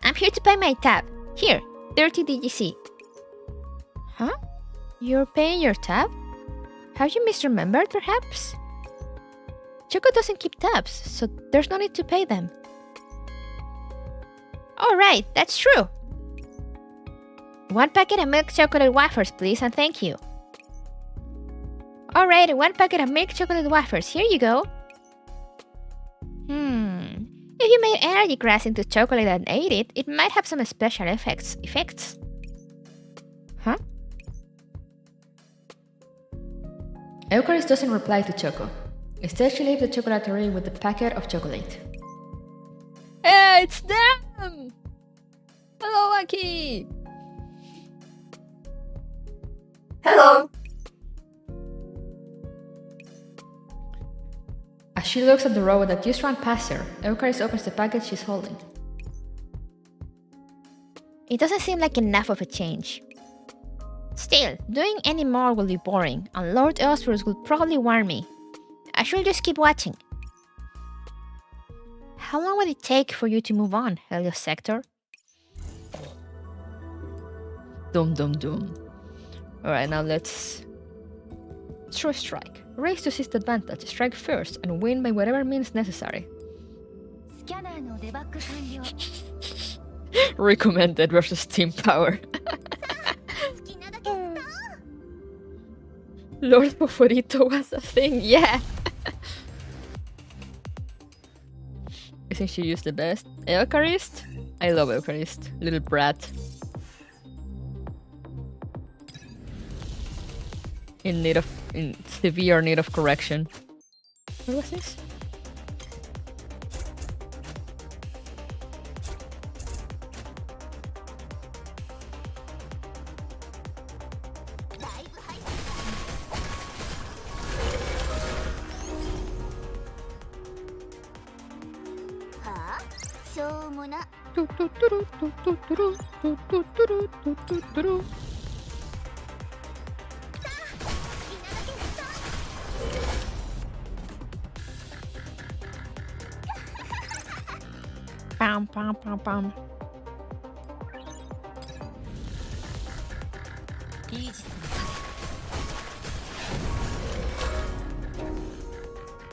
I'm here to pay my tab. Here, 30 DGC. Huh? You're paying your tab? Have you misremembered, perhaps? Choco doesn't keep tabs, so there's no need to pay them. Alright, that's true. 1 packet of milk chocolate wafers, please, and thank you. Alright, 1 packet of milk chocolate wafers. Here you go. If you made energy grass into chocolate and ate it, it might have some special effects. Huh? Eucharist doesn't reply to Choco. Instead, she leaves the chocolaterie with the packet of chocolate. Hey, it's them! Hello, Aki! Hello! As she looks at the robot that just ran past her, Eucharist opens the package she's holding. It doesn't seem like enough of a change. Still, doing any more will be boring, and Lord Osprus will probably warn me. I should just keep watching. How long will it take for you to move on, Helios Sector? Dum. Alright, now let's throw a strike. Race to assist advantage, strike first, and win by whatever means necessary. Recommended versus team power. Lord Poforito was a thing, yeah! I think she used the best. Eucharist? I love Eucharist. Little brat. In severe need of correction. What was this? Bam, bam, bam, bam.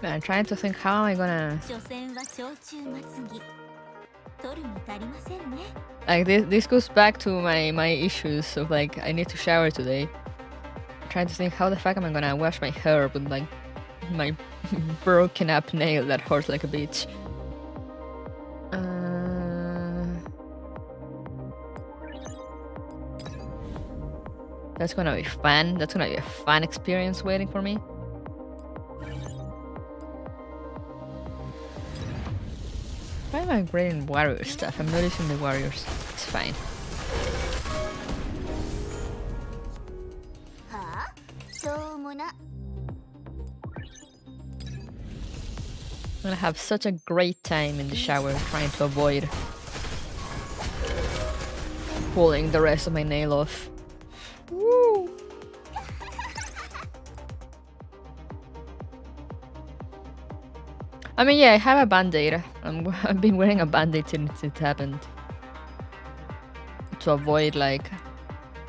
Man, I'm trying to think how am I gonna... Like this goes back to my issues of like I need to shower today. I'm trying to think how the fuck am I gonna wash my hair with like my broken up nail that hurts like a bitch. That's gonna be fun. That's gonna be a fun experience waiting for me. Why am I grading warrior stuff? I'm not using the warriors. It's fine. I'm gonna have such a great time in the shower trying to avoid pulling the rest of my nail off. Woo! I mean, yeah, I have a band-aid. I've been wearing a band-aid since it happened. To avoid, like,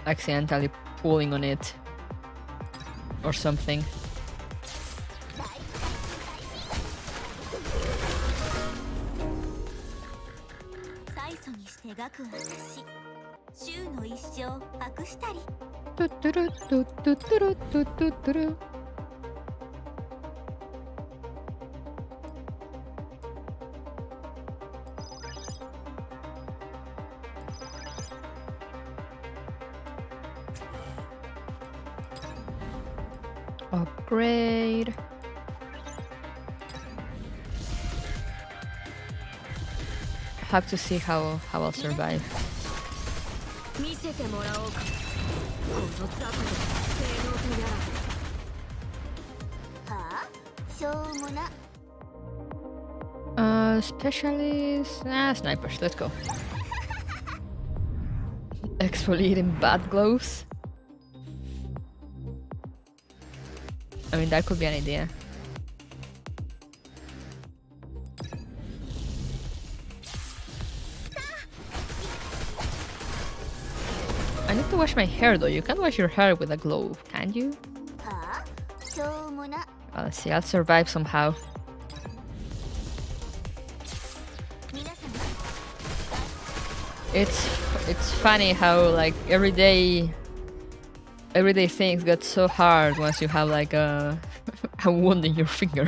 accidentally pulling on it. Or something. Upgrade. Have to see how I'll survive. Specialist. Snipers. Let's go. Exfoliating bat gloves. I mean, that could be an idea. I need to wash my hair though. You can't wash your hair with a glove, can you? Let's see, I'll survive somehow. It's funny how like everyday things get so hard once you have like a wound in your finger.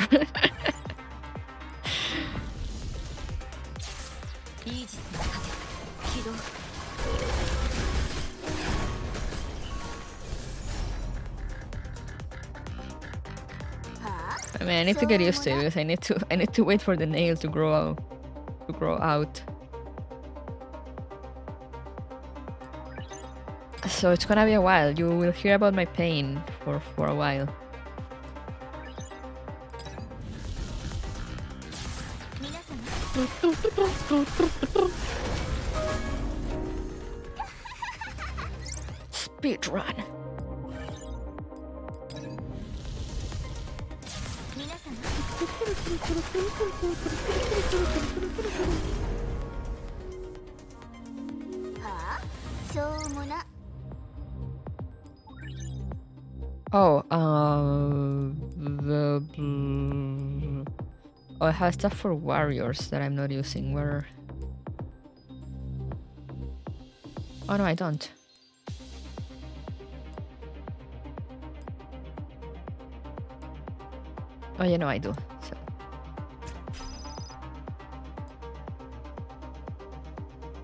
I mean, I need to get used to it because I need to wait for the nail to grow out. So it's gonna be a while. You will hear about my pain for a while. Speed run. Oh, I have stuff for warriors that I'm not using. Where? Oh no, I don't. Oh, yeah, no, I do. So.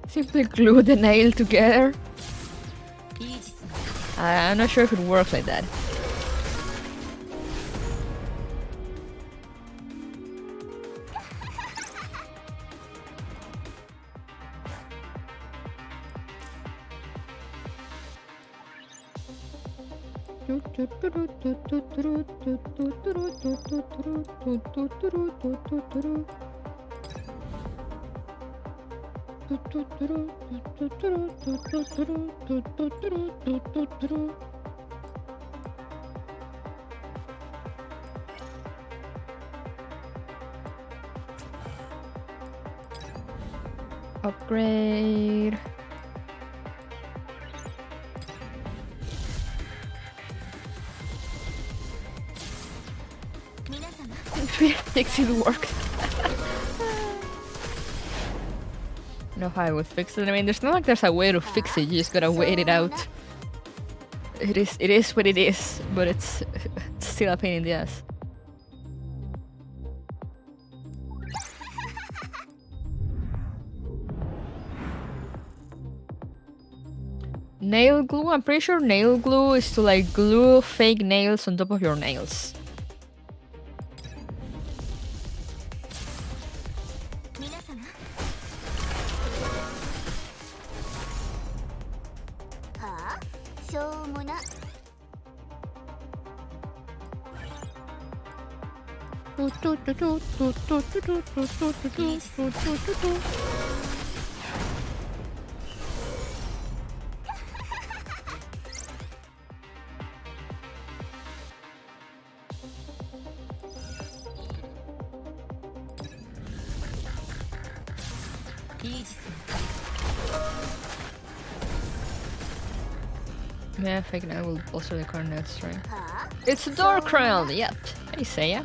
Simply glue the nail together. I'm not sure if it works like that. Upgrade. Fix it worked. Know how I would fix it. I mean, there's not like there's a way to fix it. You just gotta wait it out. It is what it is, but it's still a pain in the ass. Nail glue? I'm pretty sure nail glue is to like glue fake nails on top of your nails. Yeah, fake nail will bolster the current net strength. It's a door crown. Yep. I say yeah.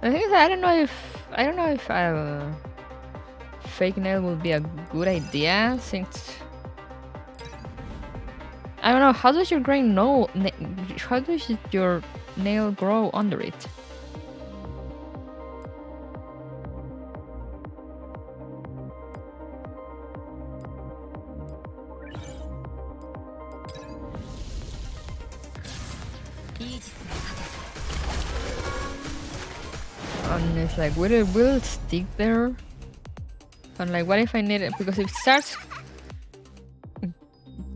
The thing is, I don't know if fake nail would be a good idea since I don't know. How does your grain know? How does your nail grow under it? And it's like, will it stick there? And like, what if I need it? Because if it starts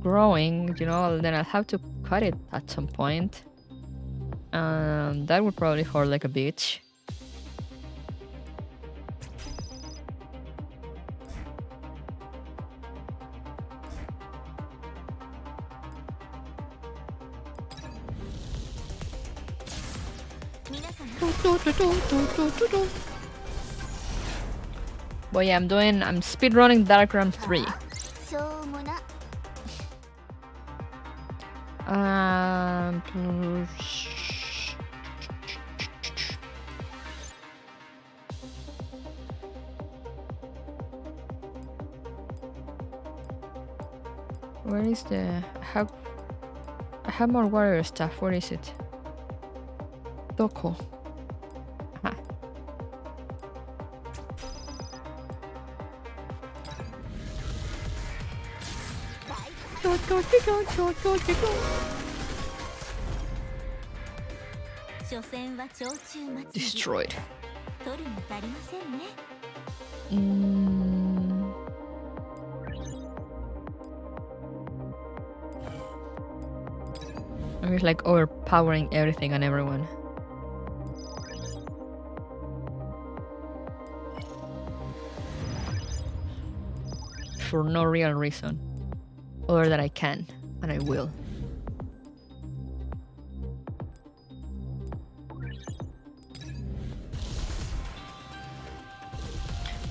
growing, you know, then I'll have to cut it at some point. That would probably hurt like a bitch. But yeah, I'm speedrunning Darkram 3. Where is the... I have more warrior stuff. Where is it? Doko. Aha. Destroyed. I'm just like overpowering everything and everyone. For no real reason. Other than I can, and I will.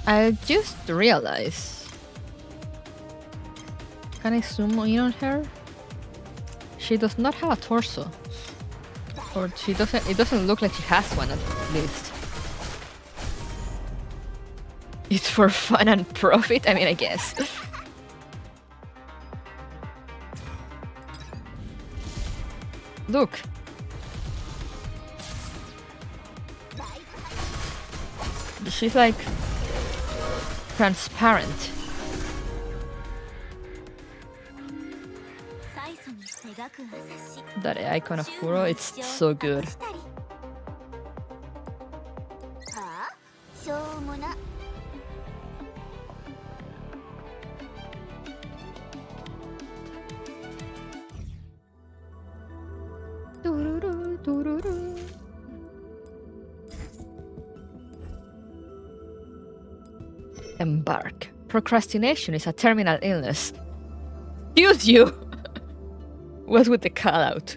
I just realized. Can I zoom in on her? She does not have a torso. Or it doesn't look like she has one at least. It's for fun and profit? I mean, I guess. Look. She's like transparent. That icon of Kuro, it's so good. Embark. Procrastination is a terminal illness. Excuse you! What's with the call out?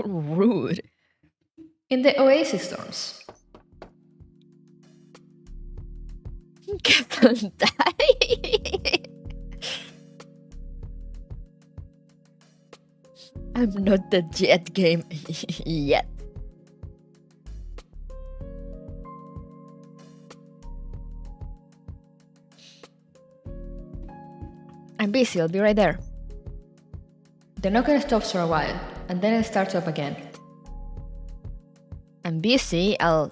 Rude. In the Oasis storms. Que die. I'm not the jet game yet. I'm busy, I'll be right there. The knocking stops for a while, and then it starts up again. I'm busy, I'll...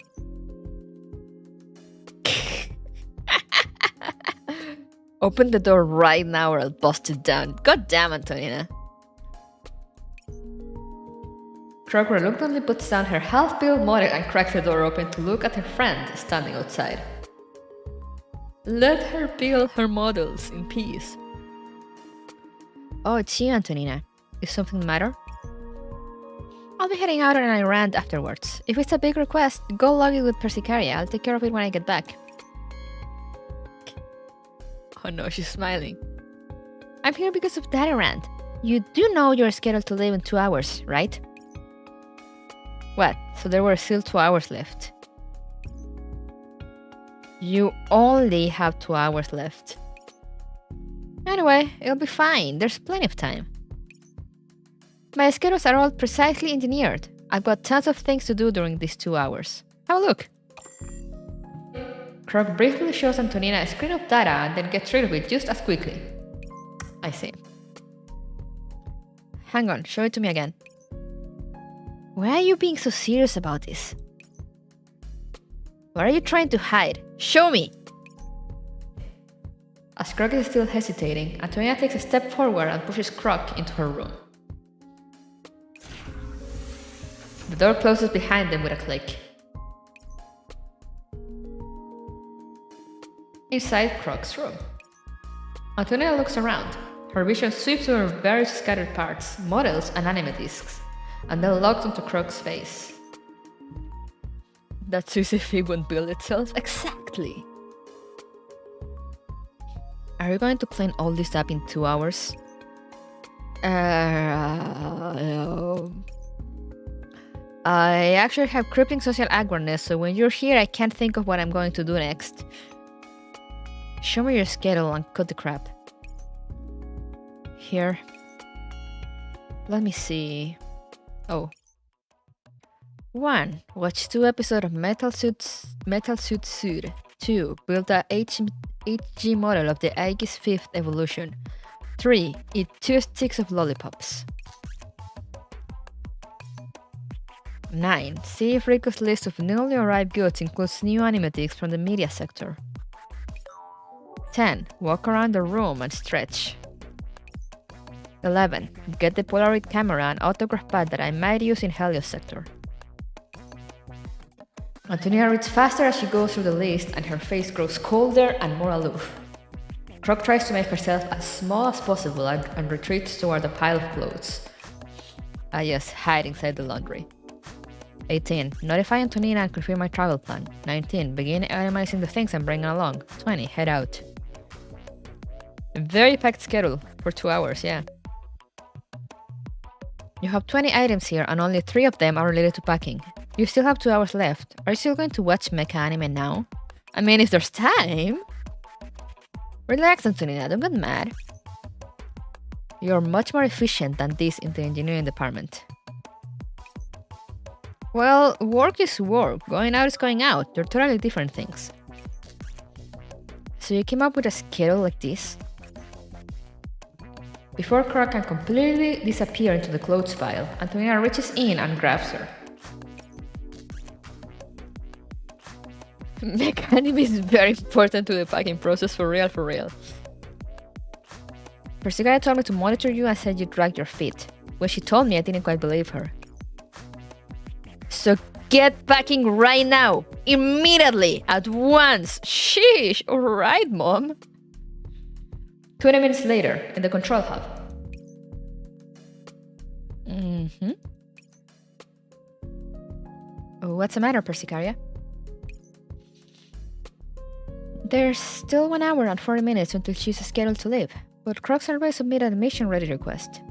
Open the door right now or I'll bust it down. God damn, Antonina. Croc reluctantly puts down her half-built model and cracks the door open to look at her friend standing outside. Let her build her models in peace. Oh, it's you, Antonina. Is something the matter? I'll be heading out on an errand afterwards. If it's a big request, go log it with Persicaria. I'll take care of it when I get back. Oh no, she's smiling. I'm here because of that errand. You do know you're scheduled to leave in 2 hours, right? What? So there were still 2 hours left. You only have 2 hours left. Anyway, it'll be fine. There's plenty of time. My schedules are all precisely engineered. I've got tons of things to do during these 2 hours. Have a look. Croc briefly shows Antonina a screen of data and then gets rid of it just as quickly. I see. Hang on, show it to me again. Why are you being so serious about this? What are you trying to hide? Show me! As Croc is still hesitating, Antonina takes a step forward and pushes Croc into her room. The door closes behind them with a click. Inside Croc's room, Antonina looks around. Her vision sweeps over various scattered parts, models, and anime discs, and then locks onto Croc's face. That Susie Fig won't build itself? Exactly! Are you going to clean all this up in 2 hours? I actually have crippling social awkwardness, so when you're here I can't think of what I'm going to do next. Show me your schedule and cut the crap. Here. Let me see. Oh. 1. Watch 2 episodes of Metal Suit Suit. 2. Build a HG model of the Aegis 5th evolution. 3. Eat 2 sticks of lollipops. 9. See if Rico's list of newly arrived goods includes new animatics from the media sector. 10. Walk around the room and stretch. 11. Get the Polaroid camera and autograph pad that I might use in Helios sector. Antonina reads faster as she goes through the list and her face grows colder and more aloof. Croc tries to make herself as small as possible and retreats toward a pile of clothes. Yes, hide inside the laundry. 18. Notify Antonina and confirm my travel plan. 19. Begin itemizing the things I'm bringing along. 20. Head out. A very packed schedule for 2 hours, yeah. You have 20 items here and only 3 of them are related to packing. You still have 2 hours left. Are you still going to watch mecha anime now? I mean, if there's time. Relax, Antonina, don't get mad. You're much more efficient than this in the engineering department. Well, work is work, going out is going out. They're totally different things. So you came up with a schedule like this? Before Croc can completely disappear into the clothes pile, Antonina reaches in and grabs her. Mechanism is very important to the packing process, for real, for real. Persicaria told me to monitor you and said you dragged your feet. When she told me, I didn't quite believe her. So get packing right now! Immediately! At once! Sheesh! Alright, Mom! 20 minutes later, in the control hub. What's the matter, Persicaria? There's still 1 hour and 40 minutes until she's scheduled to leave, but Croc's already submitted a mission-ready request.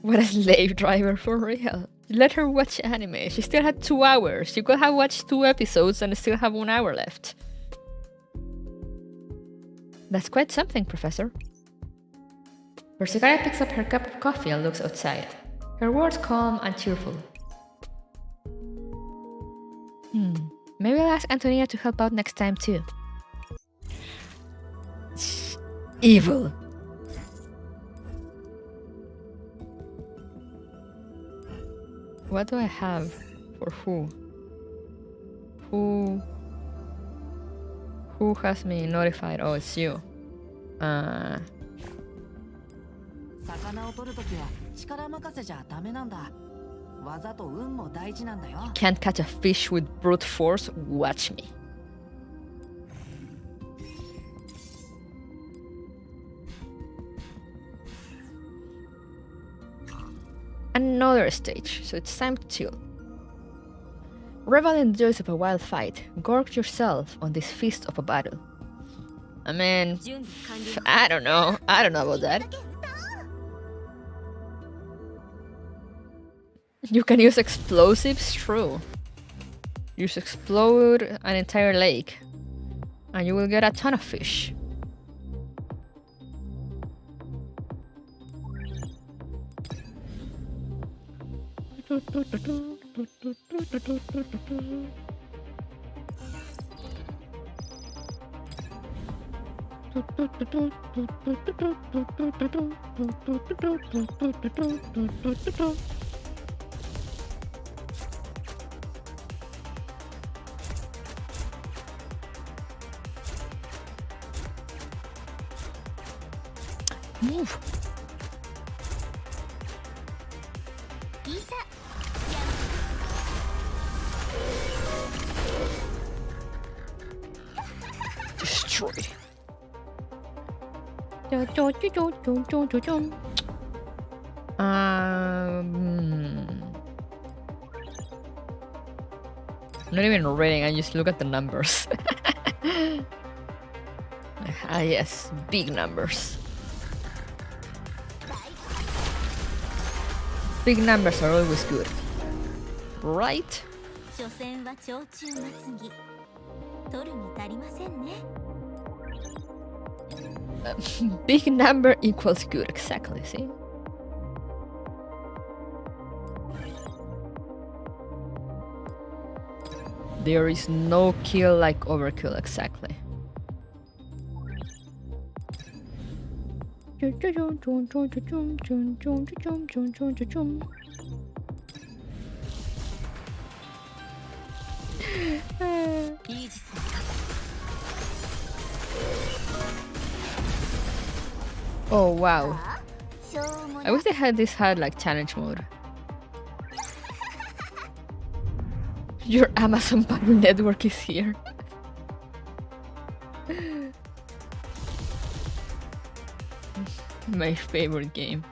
What a slave driver, for real. Let her watch anime. She still had 2 hours. She could have watched 2 episodes and still have 1 hour left. That's quite something, Professor. Persicaria picks up her cup of coffee and looks outside. Her words calm and cheerful. Maybe I'll ask Antonia to help out next time too. Evil. What do I have for who? Who has me notified? Oh, it's you. Can't catch a fish with brute force? Watch me. Another stage, so it's time to chill. Revel in the joys of a wild fight. Gorge yourself on this feast of a battle. I mean, I don't know. I don't know about that. You can use explosives? True. Use explode an entire lake, and you will get a ton of fish. Move. Destroyed. I'm not even reading, I just look at the numbers. Ah yes, big numbers. Big numbers are always good, right? Big number equals good, exactly, see? There is no kill like overkill, exactly. Oh wow. I wish they had this like challenge mode. Your Amazon Prime network is here. My favorite game.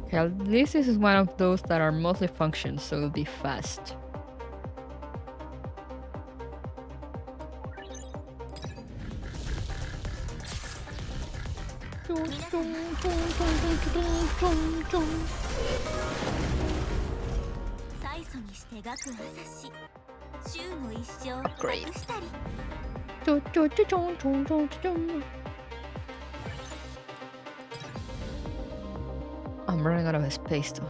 Okay, at least this is one of those that are mostly functions, so it'll be fast. Upgrade. I'm running out of space though.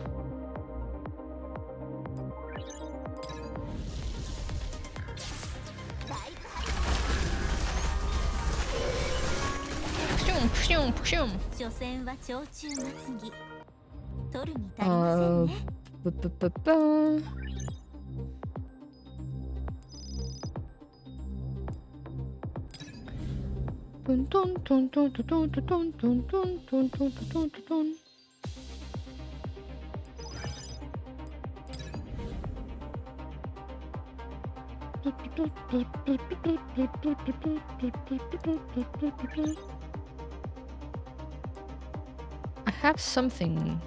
I have something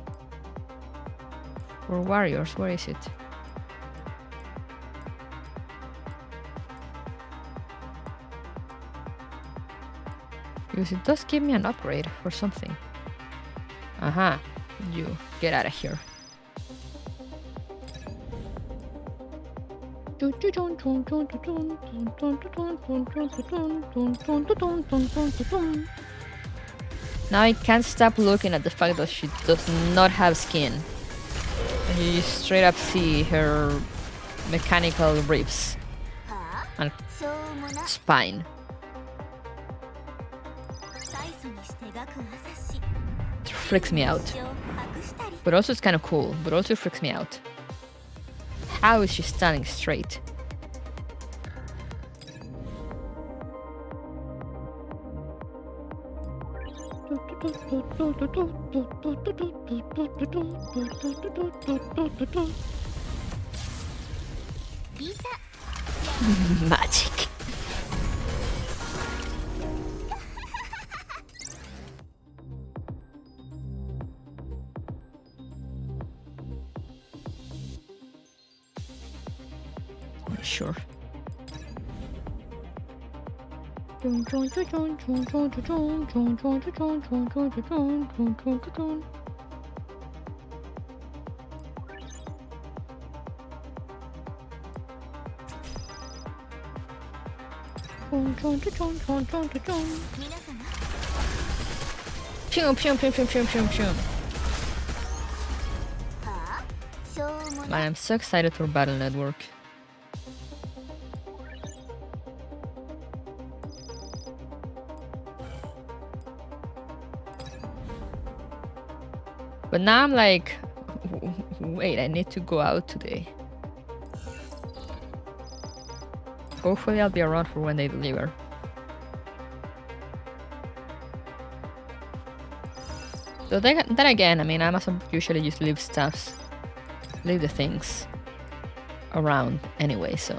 for warriors. Where is it? Because it does give me an upgrade for something. Uh-huh. You get out of here. Now I can't stop looking at the fact that she does not have skin. And you straight up see her mechanical ribs and spine. It freaks me out. But also it's kind of cool, but also it freaks me out. How is she standing straight? Magic. Sure. Pew, pew, pew, pew, pew, pew, pew. Man, I'm so excited for Battle Network. But now I'm like, wait, I need to go out today. Hopefully I'll be around for when they deliver. So then again, I mean, Amazon usually just leave the things around anyway, so.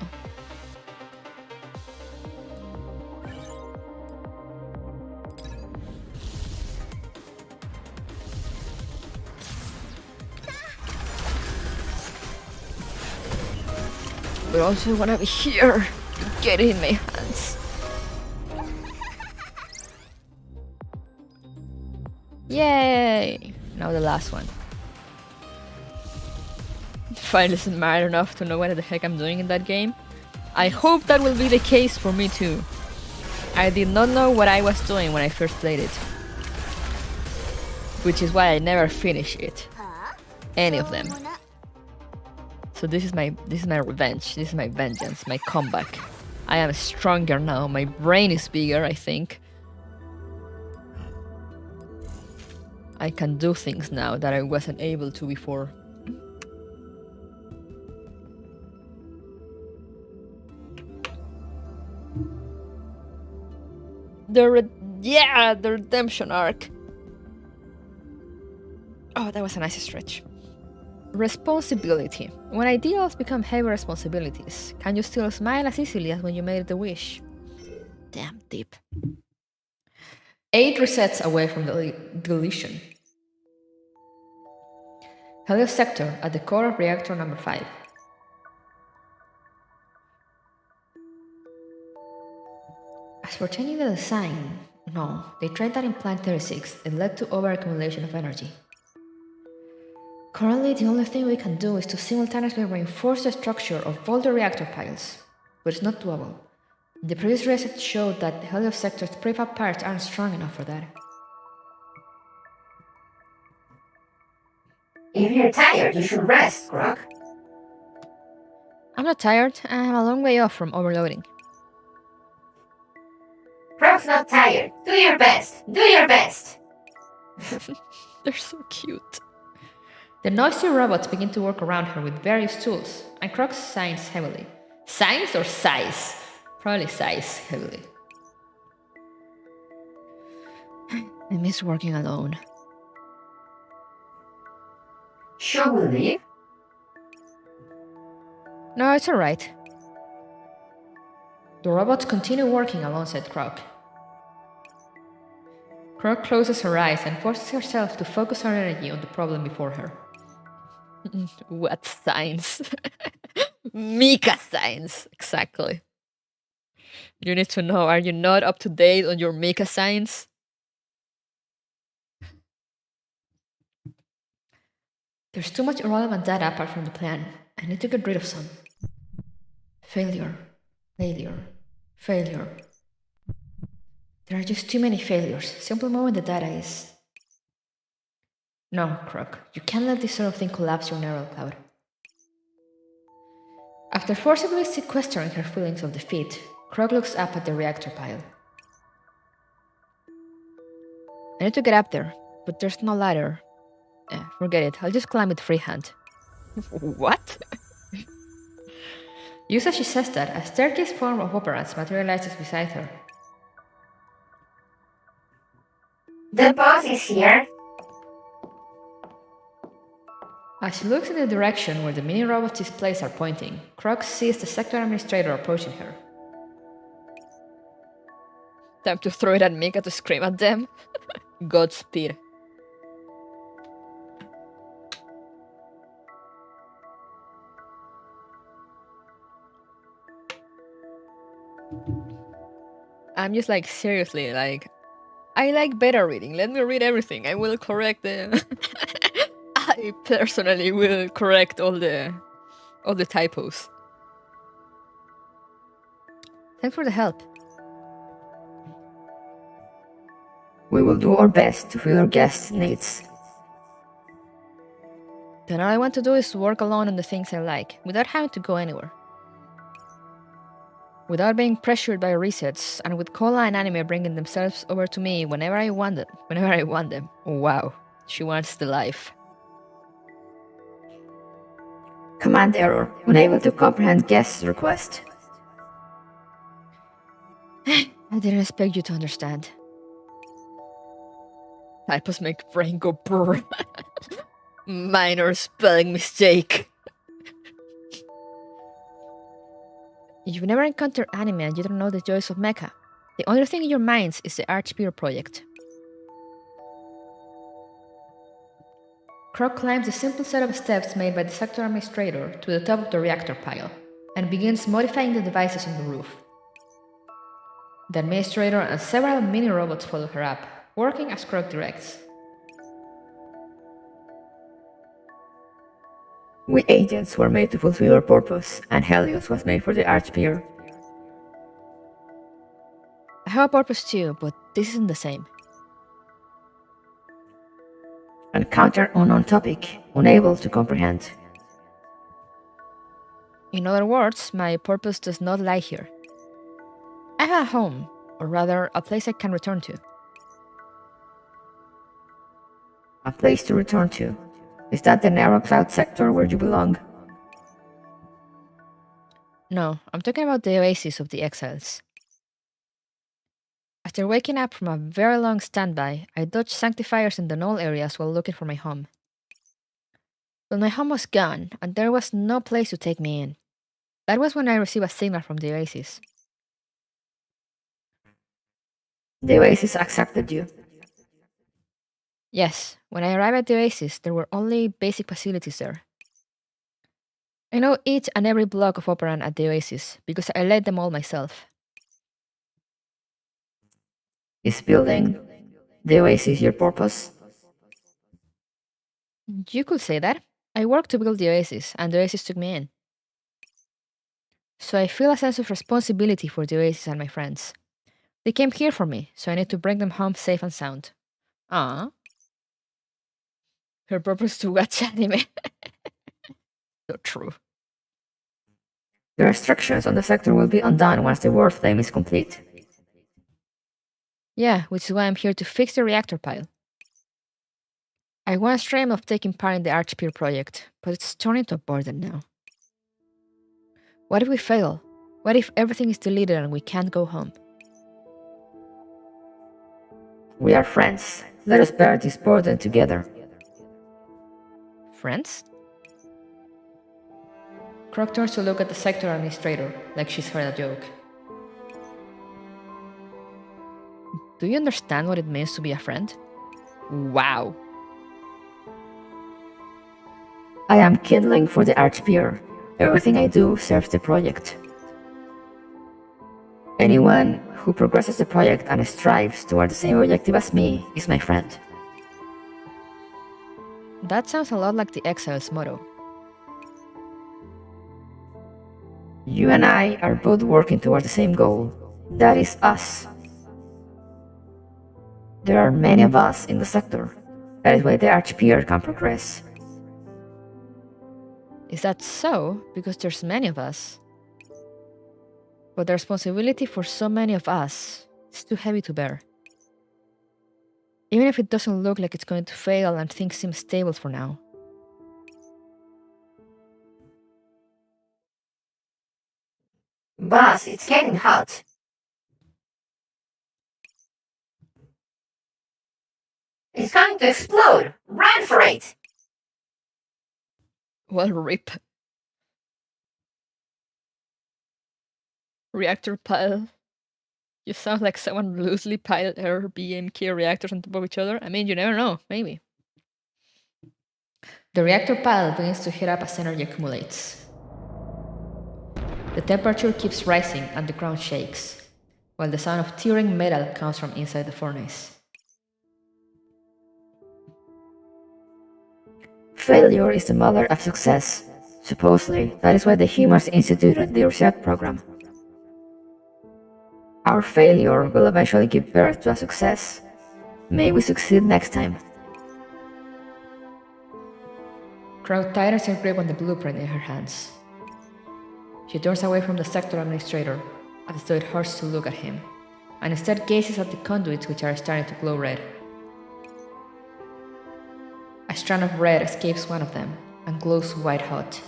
But also wanna be here to get it in my hands. Yay! Now the last one. Finally smart enough to know what the heck I'm doing in that game. I hope that will be the case for me too. I did not know what I was doing when I first played it. Which is why I never finished it. Any of them. So this is my revenge, this is my vengeance, my comeback. I am stronger now, my brain is bigger, I think. I can do things now that I wasn't able to before. The redemption arc. Oh, that was a nice stretch. Responsibility. When ideals become heavy responsibilities, can you still smile as easily as when you made the wish? Damn deep. 8 resets away from the deletion. Helios sector at the core of reactor number 5. As for changing the design, no, they tried that in Plant 36. It led to overaccumulation of energy. Currently, the only thing we can do is to simultaneously reinforce the structure of all the reactor piles, but it's not doable. The previous reset showed that the Helios sector's prefab parts aren't strong enough for that. If you're tired, you should rest, Grog. I'm not tired, I'm a long way off from overloading. Grog's not tired. Do your best. Do your best. They're so cute. The noisy robots begin to work around her with various tools, and Croc sighs heavily. Sighs or sighs? Probably sighs heavily. I miss working alone. Shall we leave? No, it's alright. The robots continue working alongside Croc. Croc closes her eyes and forces herself to focus her energy on the problem before her. What science? Mika science, exactly. You need to know, are you not up to date on your Mika signs? There's too much irrelevant data apart from the plan. I need to get rid of some. Failure. Failure. Failure. There are just too many failures. Simply moving the data is... No, Croc. You can't let this sort of thing collapse your neural cloud. After forcibly sequestering her feelings of defeat, Croc looks up at the reactor pile. I need to get up there, but there's no ladder. Forget it. I'll just climb it freehand. What? Just as she says that, a staircase form of operants materializes beside her. The boss is here. As she looks in the direction where the mini-robot's displays are pointing, Croc sees the sector administrator approaching her. Time to throw it at Mika to scream at them. Godspeed. I'm just like, seriously, like, I like beta reading. Let me read everything. I will correct the... I personally will correct all the typos. Thanks for the help. We will do our best to fill our guests' needs. Then all I want to do is work alone on the things I like, without having to go anywhere. Without being pressured by resets, and with Cola and Anime bringing themselves over to me whenever I want them. Wow, she wants the life. Command error. Unable to comprehend guest's request. I didn't expect you to understand. Typos make brain go brr. Minor spelling mistake. You've never encountered anime and you don't know the joys of mecha. The only thing in your minds is the Archpeer project. Croc climbs the simple set of steps made by the sector administrator to the top of the reactor pile, and begins modifying the devices on the roof. The administrator and several mini-robots follow her up, working as Croc directs. We agents were made to fulfill our purpose, and Helios was made for the Archpeer. I have a purpose too, but this isn't the same. Encounter unknown topic, unable to comprehend. In other words, my purpose does not lie here. I have a home, or rather, a place I can return to. A place to return to. Is that the narrow cloud sector where you belong? No, I'm talking about the oasis of the exiles. After waking up from a very long standby, I dodged sanctifiers in the null areas while looking for my home. But my home was gone, and there was no place to take me in. That was when I received a signal from the oasis. The oasis accepted you. Yes, when I arrived at the oasis, there were only basic facilities there. I know each and every block of operand at the oasis, because I led them all myself. Is building the oasis your purpose? You could say that. I worked to build the oasis, and the oasis took me in. So I feel a sense of responsibility for the oasis and my friends. They came here for me, so I need to bring them home safe and sound. Ah. Her purpose to watch anime. So true. The restrictions on the sector will be undone once the world flame is complete. Yeah, which is why I'm here to fix the reactor pile. I once dreamed of taking part in the Archpeer project, but it's turned into a burden now. What if we fail? What if everything is deleted and we can't go home? We are friends. Let us bear this burden together. Friends? Croc turns to look at the sector administrator, like she's heard a joke. Do you understand what it means to be a friend? Wow. I am kindling for the Archpeer. Everything I do serves the project. Anyone who progresses the project and strives toward the same objective as me is my friend. That sounds a lot like the Exile's motto. You and I are both working toward the same goal. That is us. There are many of us in the sector. That is why the Archpeer can progress. Is that so? Because there's many of us. But the responsibility for so many of us is too heavy to bear. Even if it doesn't look like it's going to fail and things seem stable for now. Boss, it's getting hot. It's going to explode! Run for it! Well, rip. Reactor pile. You sound like someone loosely piled her BMK reactors on top of each other. I mean, you never know, maybe. The reactor pile begins to heat up as energy accumulates. The temperature keeps rising and the ground shakes, while the sound of tearing metal comes from inside the furnace. Failure is the mother of success. Supposedly, that is why the humans instituted the research program. Our failure will eventually give birth to a success. May we succeed next time. Crowd tightens her grip on the blueprint in her hands. She turns away from the sector administrator, as though it hurts to look at him, and instead gazes at the conduits which are starting to glow red. A strand of red escapes one of them and glows white hot.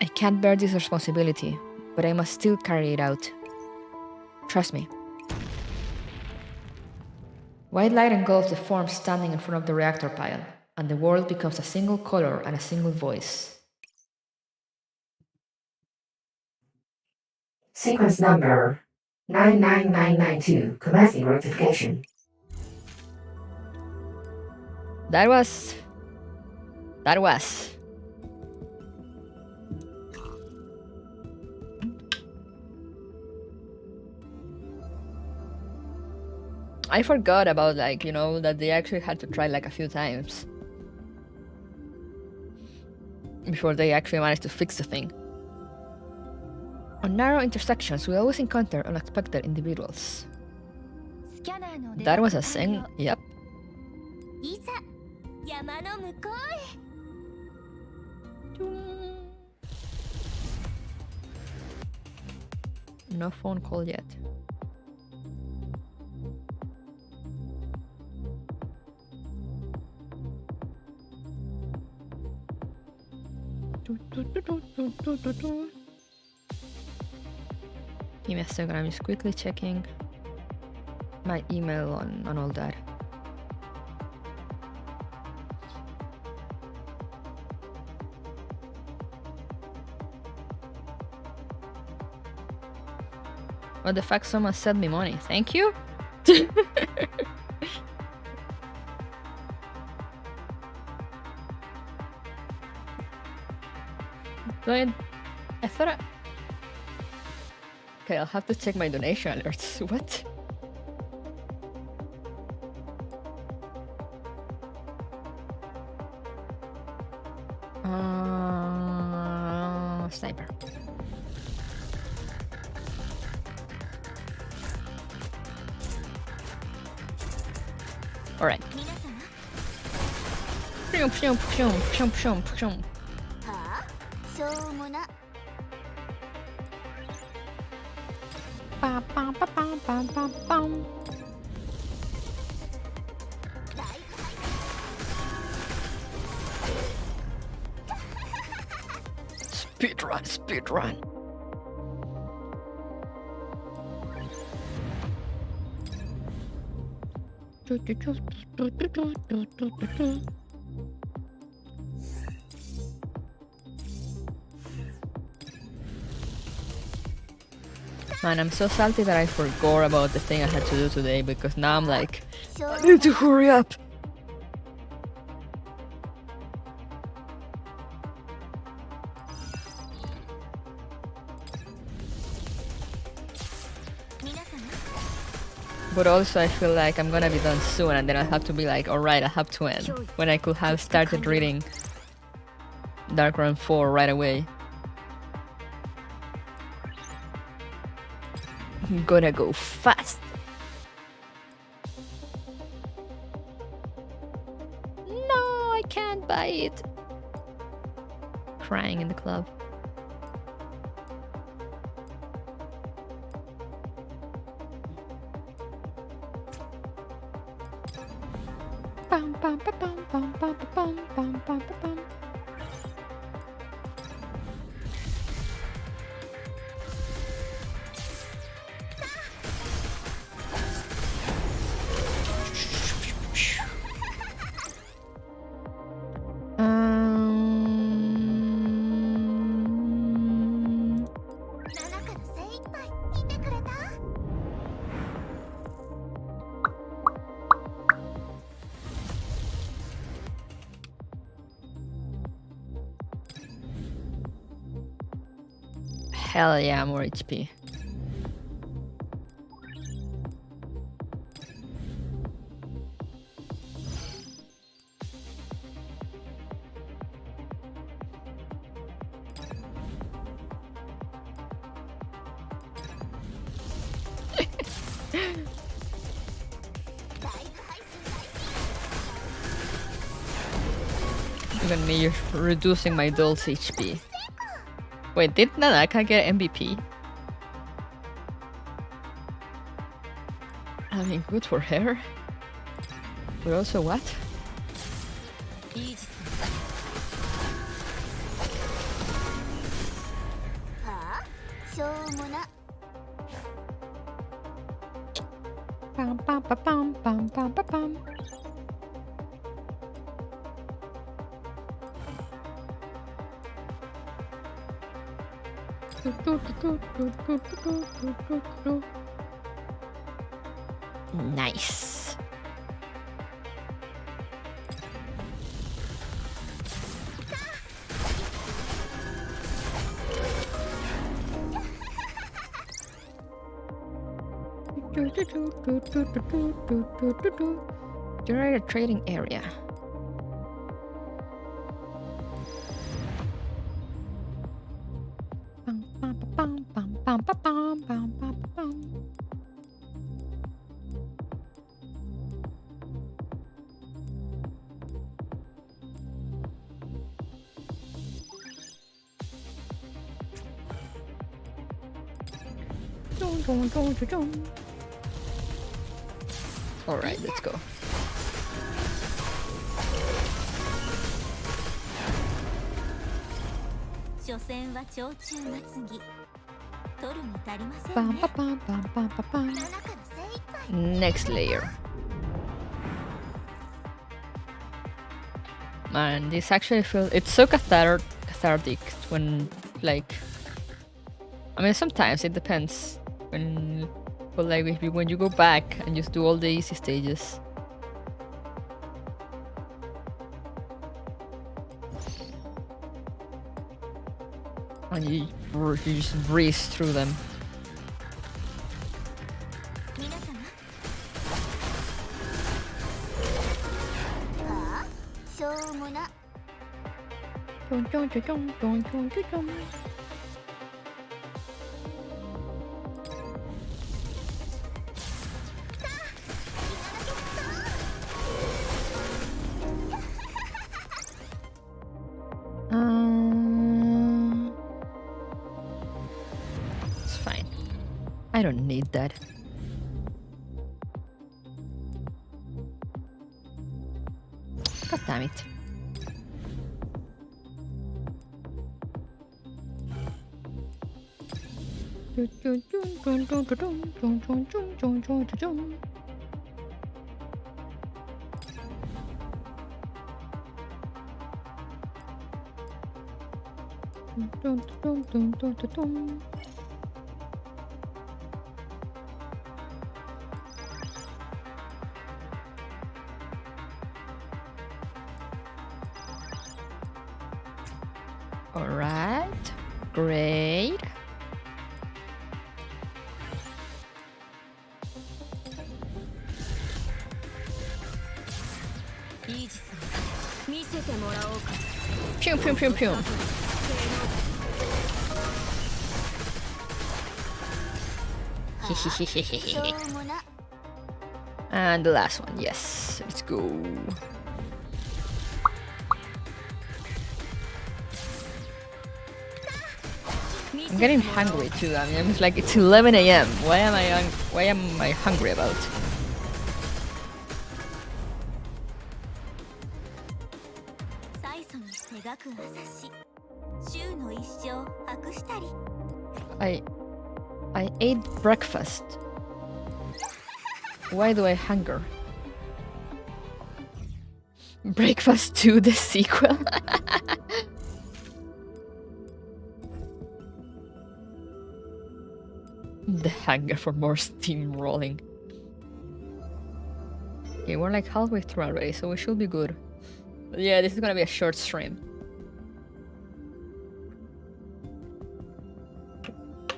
I can't bear this responsibility, but I must still carry it out. Trust me. White light engulfs the form standing in front of the reactor pile, and the world becomes a single color and a single voice. Sequence number 99992, commencing rectification. That was. I forgot about, that they actually had to try a few times before they actually managed to fix the thing. On narrow intersections, we always encounter unexpected individuals. That was a thing, yep. No phone call yet. Give me a second, I'm just quickly checking my email on all that. What the fuck, someone sent me money. Thank you? I thought I... Okay, I'll have to check my donation alerts. What? Sniper. Alright. Speedrun. Man, I'm so salty that I forgot about the thing I had to do today because now I'm like, I need to hurry up. But also I feel like I'm gonna be done soon and then I'll have to be like, alright, I have to end. When I could have started reading Dark Run 4 right away. I'm gonna go fast. No, I can't buy it. Crying in the club. Bum, bum, ba, bum, bum, bum, ba, bum, bum, bum, ba, bum. Um, Hell yeah, more HP. Even me reducing my doll's HP. Wait, did Nanaka get MVP? I mean, good for her. But also what? Bum, bum, ba, bum, bum, bum, ba, bum. Nice. Generate a trading area. All right, let's go. Bum, ba, bum, bum, bum, ba, bum. Next layer. Man, this actually feels... It's so cathartic when, like... I mean, sometimes it depends. But like, when you go back and just do all the easy stages. And you just breeze through them. It's fine. I don't need that. God damn it. All right, great. Pew pew pew pew. And the last one, yes. Let's go. I'm getting hungry too. I mean, it's like it's 11 a.m. Why am I hungry about? I ate breakfast. Why do I hunger? Breakfast 2, the sequel. The hunger for more steamrolling. Okay, we're like halfway through already, so we should be good. But yeah, this is gonna be a short stream.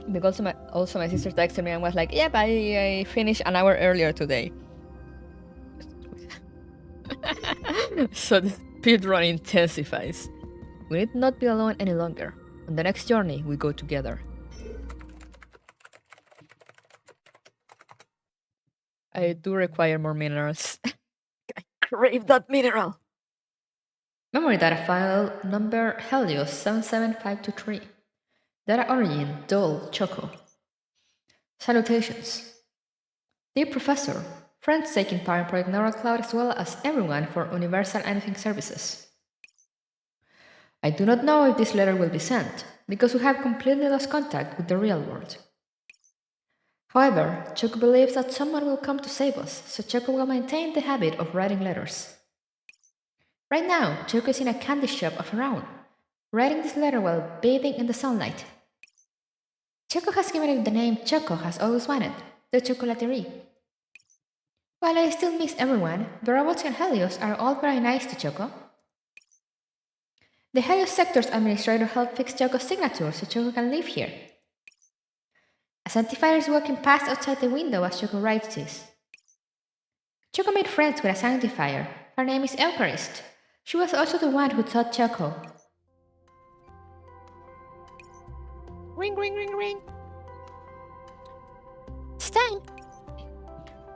Because also my sister texted me and was like, yep, I finished an hour earlier today. So the speedrun intensifies. We need not be alone any longer. On the next journey, we go together. I do require more minerals. I crave that mineral. Memory data file number Helios 77523. Data origin Dole Choco. Salutations. Dear Professor, friends taking part in Project Neural Cloud as well as everyone for Universal Anything Services. I do not know if this letter will be sent, because we have completely lost contact with the real world. However, Choco believes that someone will come to save us, so Choco will maintain the habit of writing letters. Right now, Choco is in a candy shop of her own, writing this letter while bathing in the sunlight. Choco has given it the name Choco has always wanted, the Chocolaterie. While I still miss everyone, the robots and Helios are all very nice to Choco. The Helios sector's administrator helped fix Choco's signature so Choco can live here. A sanctifier is walking past outside the window as Choco writes this. Choco made friends with a sanctifier. Her name is Eucharist. She was also the one who taught Choco. Ring, ring, ring, ring. It's time.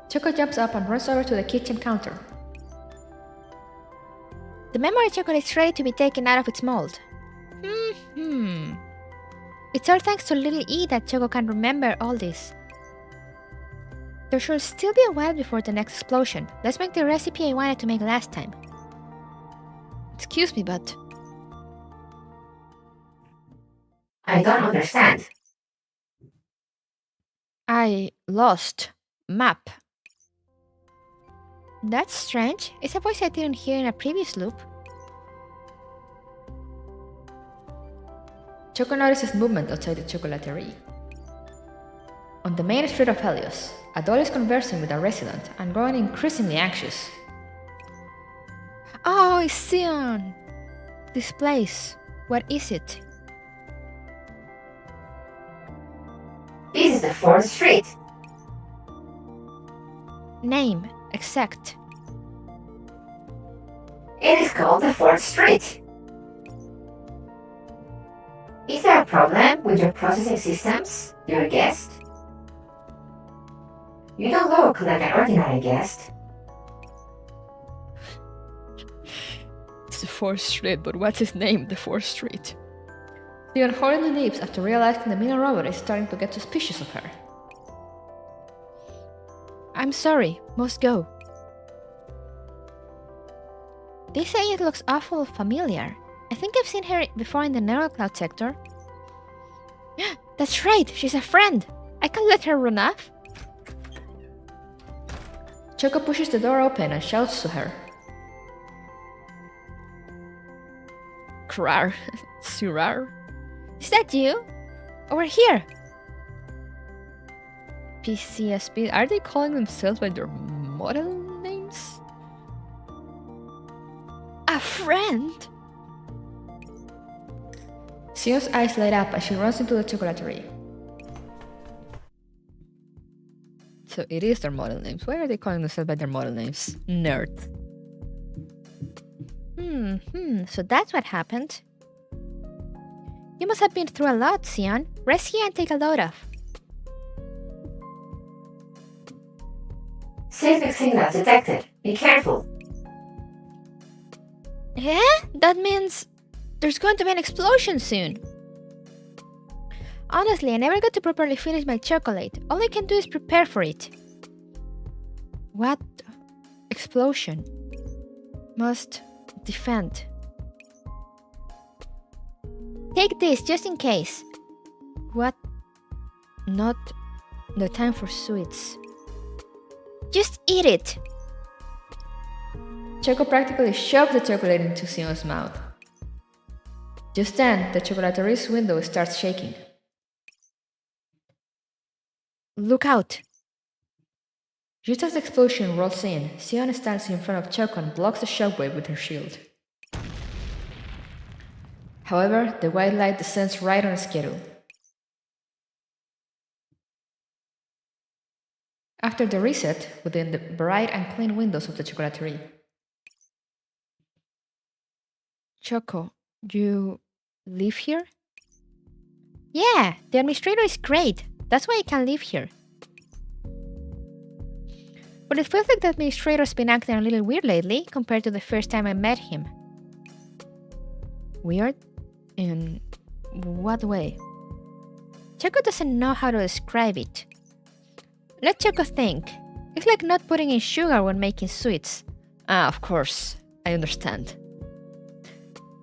Choco jumps up and runs over to the kitchen counter. The memory chocolate is ready to be taken out of its mold. It's all thanks to Little E that Choco can remember all this. There should still be a while before the next explosion. Let's make the recipe I wanted to make last time. Excuse me, but... I don't understand. I lost map. That's strange. It's a voice I didn't hear in a previous loop. Choco notices movement outside the Chocolaterie. On the main street of Helios, a doll is conversing with a resident and growing increasingly anxious. Oh, it's Sion! This place. What is it? This is the 4th Street. Name. Exact. It is called the 4th Street. Is there a problem with your processing systems, dear guest? You don't look like an ordinary guest. It's the 4th Street, but what's his name, the 4th Street? Theon hurriedly leaves after realizing the middle robot is starting to get suspicious of her. I'm sorry, must go. This agent looks awful familiar. I think I've seen her before in the Neural Cloud sector. That's right, she's a friend. I can't let her run off. Choco pushes the door open and shouts to her. Krar, Surar. Is that you? Over here. PCSP, are they calling themselves by their model names? A friend? Sion's eyes light up as she runs into the Chocolaterie. So it is their model names. Why are they calling themselves by their model names? Nerd. So that's what happened. You must have been through a lot, Sion. Rest here and take a load off. Seismic signal detected. Be careful. Eh? That means there's going to be an explosion soon. Honestly, I never got to properly finish my chocolate. All I can do is prepare for it. What? Explosion. Must defend. Take this just in case. What? Not the time for sweets. Just eat it. Choco practically shoved the chocolate into Sion's mouth. Just then, the chocolaterie's window starts shaking. Look out. Just as the explosion rolls in, Sion stands in front of Choco and blocks the shockwave with her shield. However, the white light descends right on schedule. After the reset, within the bright and clean windows of the chocolaterie. Choco, you live here? Yeah, the administrator is great. That's why I can live here. But it feels like the administrator's been acting a little weird lately compared to the first time I met him. Weird? In what way? Choco doesn't know how to describe it. Let Choco think. It's like not putting in sugar when making sweets. Ah, of course. I understand.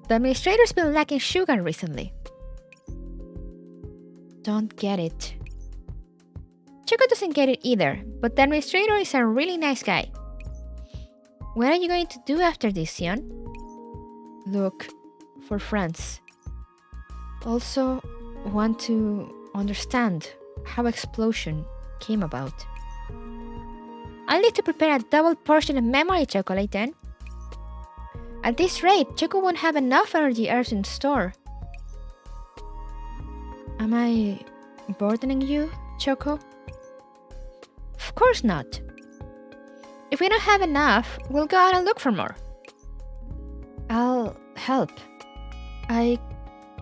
The administrator's been lacking sugar recently. Don't get it. Choco doesn't get it either, but the administrator is a really nice guy. What are you going to do after this, Sion? Look for friends. Also, want to understand how explosion came about. I'll need to prepare a double portion of memory chocolate then. At this rate, Choco won't have enough energy herbs in store. Am I burdening you, Choco? Of course not. If we don't have enough, we'll go out and look for more. I'll help. I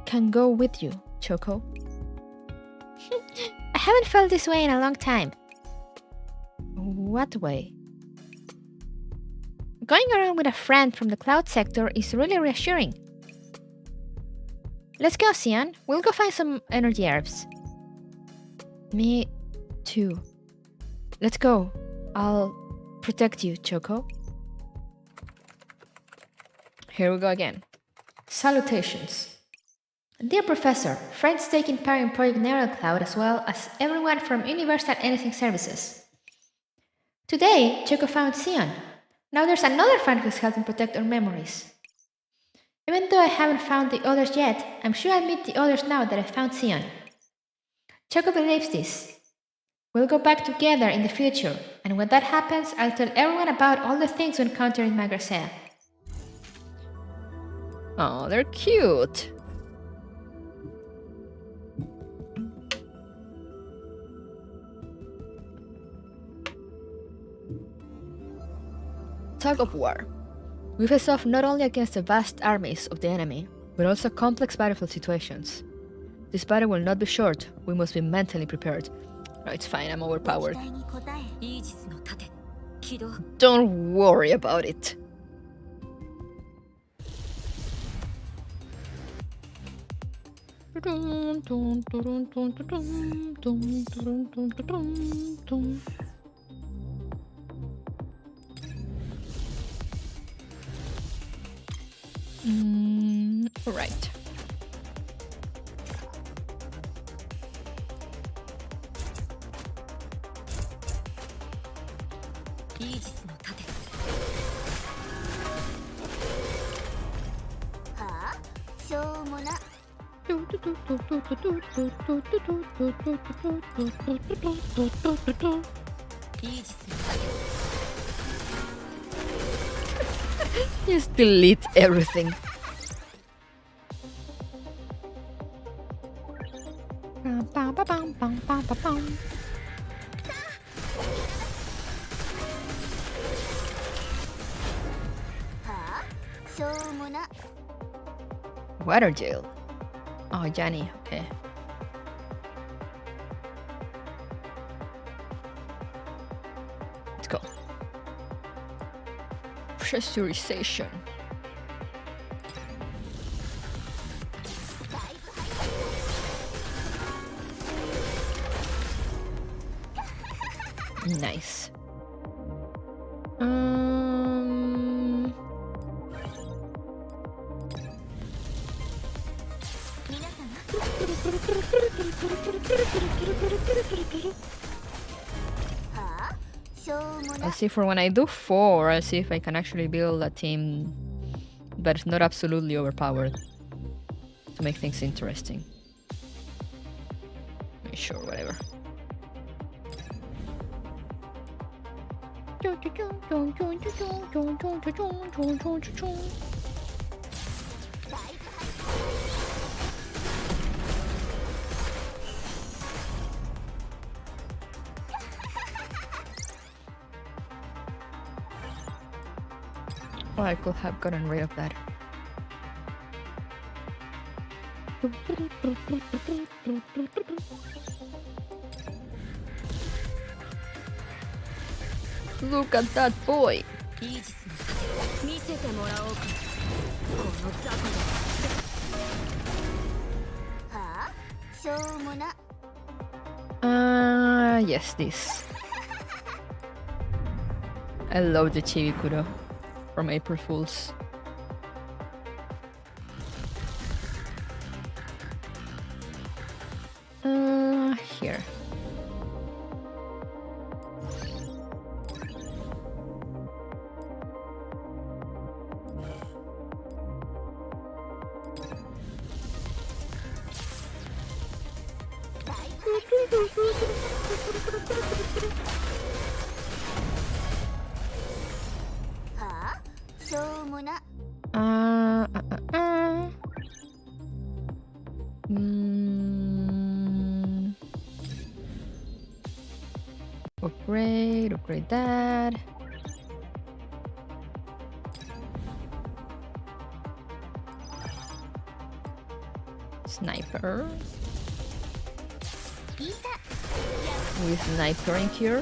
can go with you, Choco. I haven't felt this way in a long time. What way? Going around with a friend from the cloud sector is really reassuring. Let's go, Sion. We'll go find some energy herbs. Me too. Let's go. I'll protect you, Choco. Here we go again. Salutations. Dear Professor, friends taking part in Project Neural Cloud as well as everyone from Universal Anything Services. Today, Choco found Sion. Now there's another friend who's helping protect our memories. Even though I haven't found the others yet, I'm sure I'll meet the others now that I found Sion. Choco believes this. We'll go back together in the future, and when that happens, I'll tell everyone about all the things we encountered in Magrasea. Oh, they're cute. Tug of War. We face off not only against the vast armies of the enemy, but also complex battlefield situations. This battle will not be short, we must be mentally prepared. No, it's fine, I'm overpowered. Don't worry about it. Right. Just delete everything. Water jail. Oh, Johnny. Okay. Let's go. Pressurization. Nice. I'll see for when I do 4, I'll see if I can actually build a team but not absolutely overpowered to make things interesting. Sure, whatever. Oh, I could have gotten rid of that. Look at that boy! Yes, this. I love the Chibikuro from April Fools. Here. Upgrade that. Sniper. With sniper in here.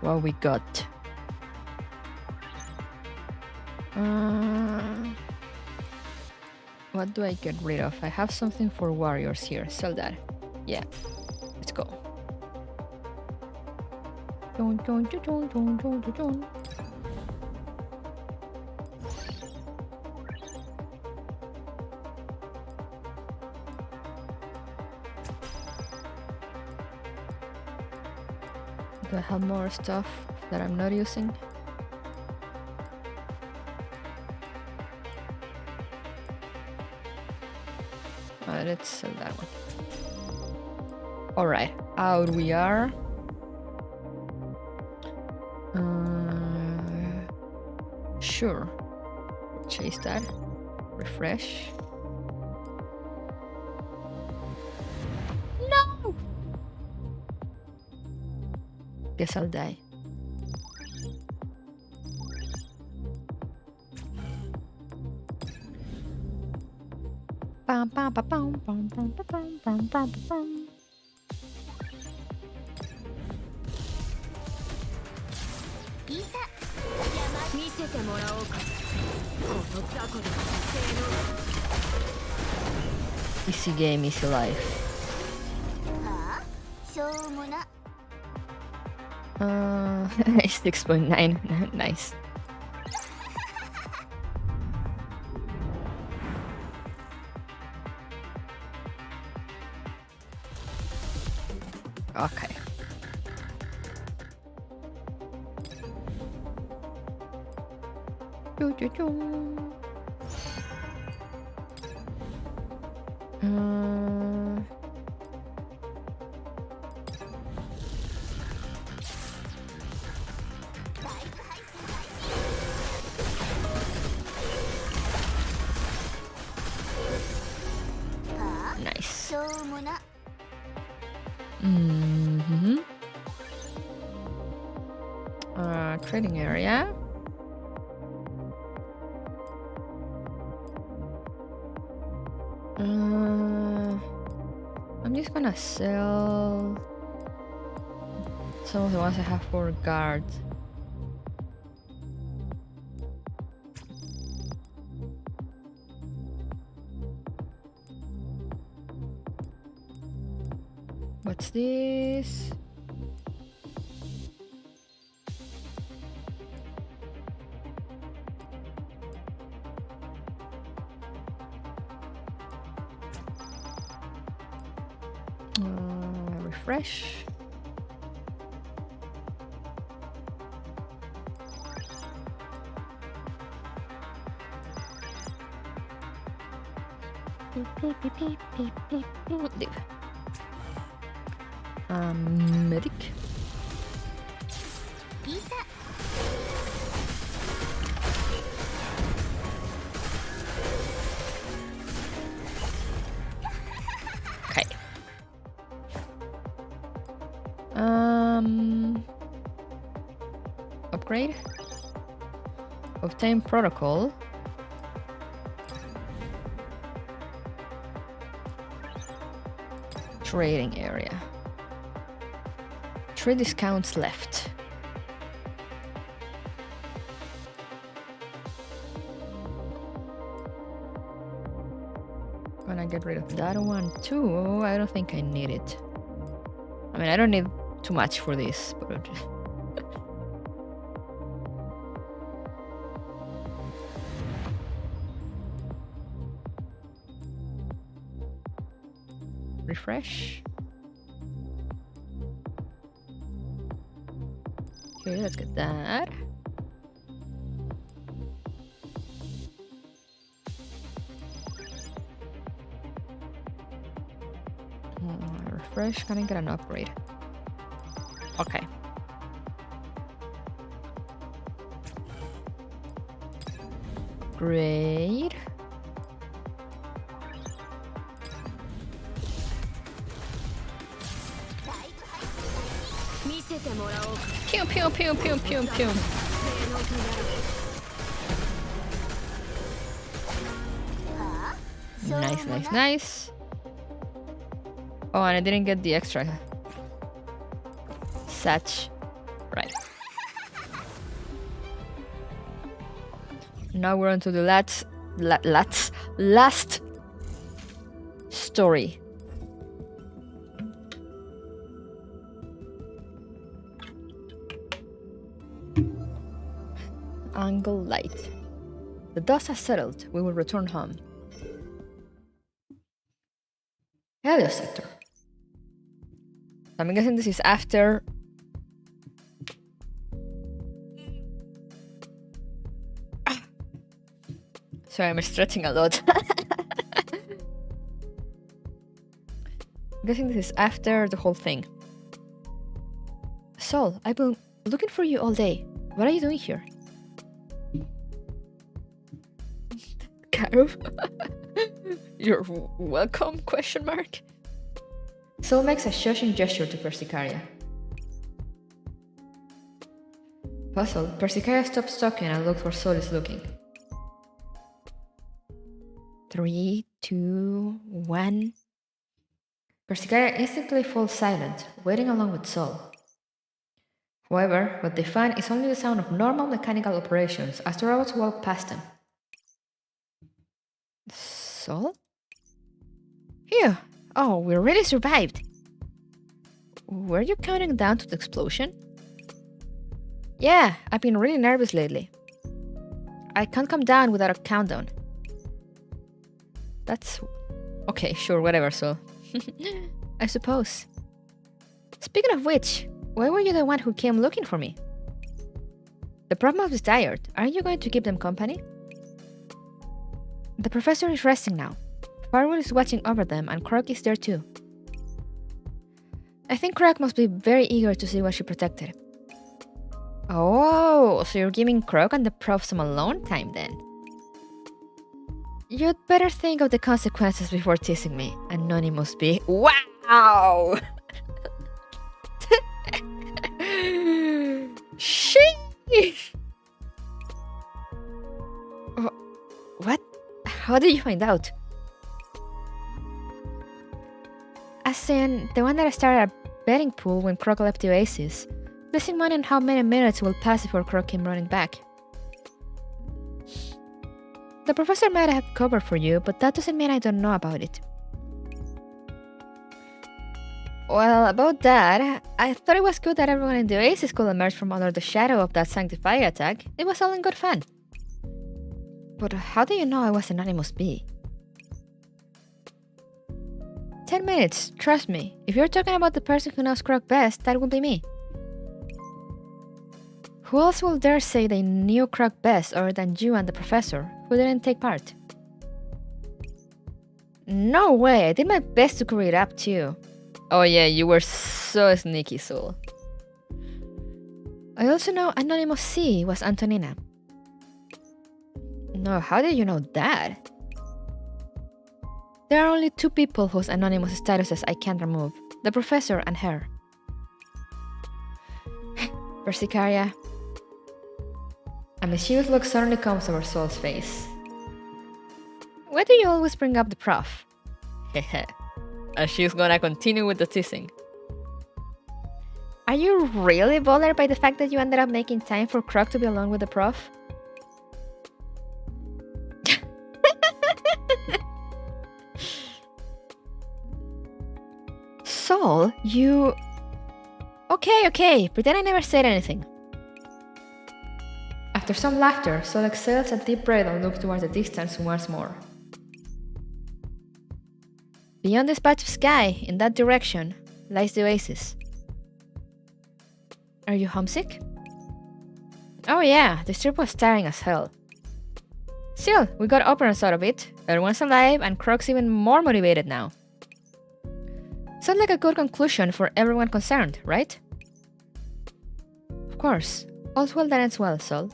What we got? What do I get rid of? I have something for warriors here. Sell that. Yeah. Let's go. Do I have more stuff that I'm not using? Let's sell that one. Alright, out we are. Sure. Chase that. Refresh. No! Guess I'll die. Bum, bum, bum, bum, bum, bum, bum, bum, bum, bum. Easy game, easy life. 6.9. Nice. Okay. Nice. Trading area. I'm just gonna sell some of the ones I have for guard. What's this? Refresh. Leave. Medic. Okay. Upgrade. Obtain protocol. Trading area. 3 discounts left. Gonna get rid of that one too. I don't think I need it. I mean, I don't need too much for this, but refresh. Okay, let's get that. Refresh, can I get an upgrade? Okay. Great. Pew pew pew pew pew pew. Nice, nice, nice. Oh, and I didn't get the extra. Satch. Right. Now we're on to the last story. Angle light. The dust has settled. We will return home. Helios sector. I'm guessing this is after. Sorry, I'm stretching a lot. I'm guessing this is after the whole thing. Sol, I've been looking for you all day. What are you doing here? Caro? You're welcome? Question mark. Sol makes a shushing gesture to Persicaria. Puzzled, Persicaria stops talking and looks where Sol is looking. 3, 2, 1. Persicaria instantly falls silent, waiting along with Sol. However, what they find is only the sound of normal mechanical operations as the robots walk past them. Sol? Phew! Oh, we really survived! Were you counting down to the explosion? Yeah, I've been really nervous lately. I can't come down without a countdown. That's... okay, sure, whatever, Sol. I suppose. Speaking of which, why were you the one who came looking for me? The problem is tired. Aren't you going to keep them company? The professor is resting now. Farwell is watching over them and Croak is there too. I think Croak must be very eager to see what she protected. Oh, so you're giving Croak and the prof some alone time then? You'd better think of the consequences before teasing me. Anonymous B. Wow! Sheesh! How did you find out? As in, the one that started a betting pool when Croc left the Oasis, losing money on how many minutes will pass before Croc came running back. The professor might have covered for you, but that doesn't mean I don't know about it. Well, about that, I thought it was good that everyone in the Oasis could emerge from under the shadow of that Sanctifier attack. It was all in good fun. But how do you know I was Anonymous B? 10 minutes, trust me. If you're talking about the person who knows Croc best, that would be me. Who else will dare say they knew Croc best other than you and the professor, who didn't take part? No way, I did my best to cover it up too. Oh yeah, you were so sneaky, Soul. I also know Anonymous C was Antonina. No, how did you know that? There are only 2 people whose anonymous statuses I can't remove, the professor and her. Persicaria. A mischievous look suddenly comes over Soul's face. Why do you always bring up the prof? Hehe. And she's gonna continue with the teasing. Are you really bothered by the fact that you ended up making time for Croc to be alone with the prof? Soul, you... Okay, pretend I never said anything. After some laughter, Soul exhales a deep breath and looks towards the distance once more. Beyond this patch of sky, in that direction, lies the Oasis. Are you homesick? Oh yeah, this trip was tiring as hell. Still, we got operants out of it, everyone's alive, and Croc's even more motivated now. Sounds like a good conclusion for everyone concerned, right? Of course, all's well that ends well, Sol.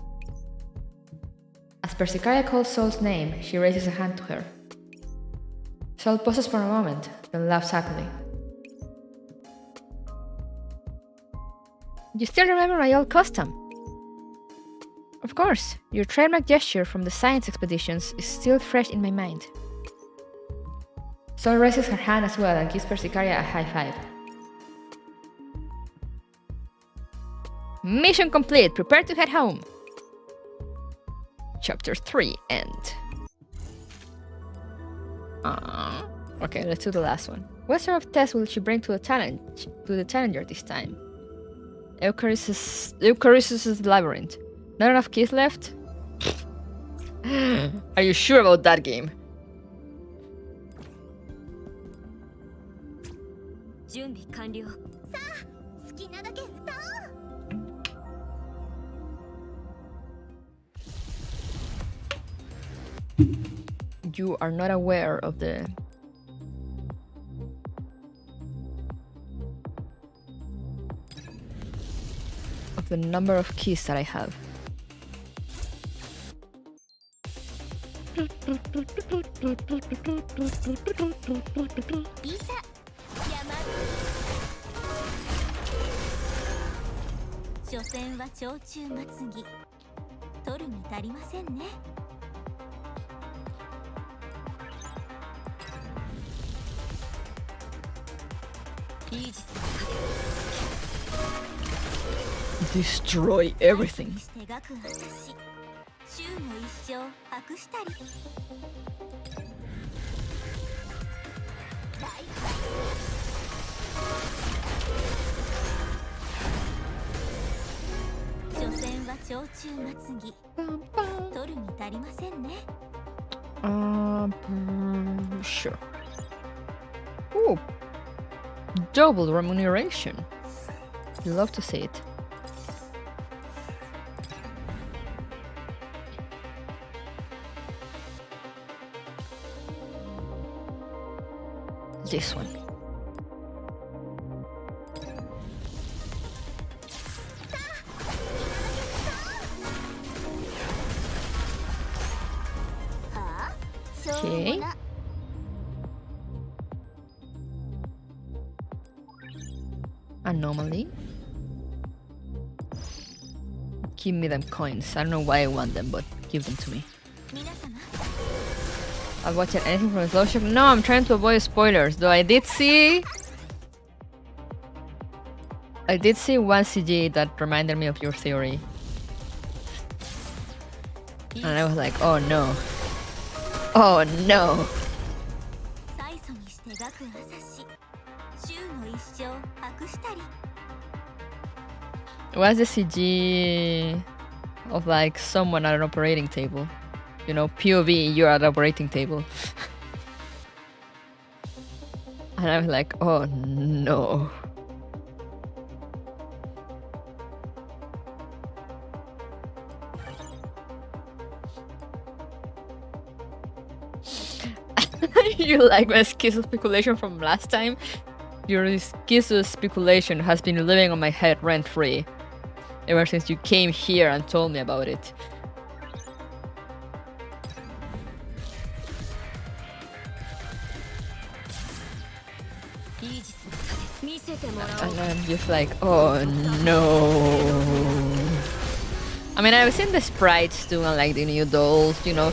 As Persicaria calls Sol's name, she raises a hand to her. Sol pauses for a moment, then laughs happily. You still remember my old custom? Of course, your trademark gesture from the science expeditions is still fresh in my mind. Sol raises her hand as well and gives Persicaria a high five. Mission complete! Prepare to head home! Chapter 3 end. Okay, let's do the last one. What sort of test will she bring to the challenger this time? Eucharist's Labyrinth. Not enough keys left? Are you sure about that game? You are not aware of the number of keys that I have. Destroy everything. Sure. Ooh, double remuneration. You love to see it. This one. Okay. Anomaly. Give me them coins. I don't know why I want them, but give them to me. I'm watching anything from slow shock. No, I'm trying to avoid spoilers. Though I did see one CG that reminded me of your theory. And I was like, oh no. Oh no. What's the CG of like someone at an operating table? You know, POV, you're at an operating table. And I was like, oh no. You like my schizo speculation from last time? Your schizo speculation has been living on my head rent-free ever since you came here and told me about it. And I'm just like, oh no. I mean, I've seen the sprites too and like the new dolls, you know.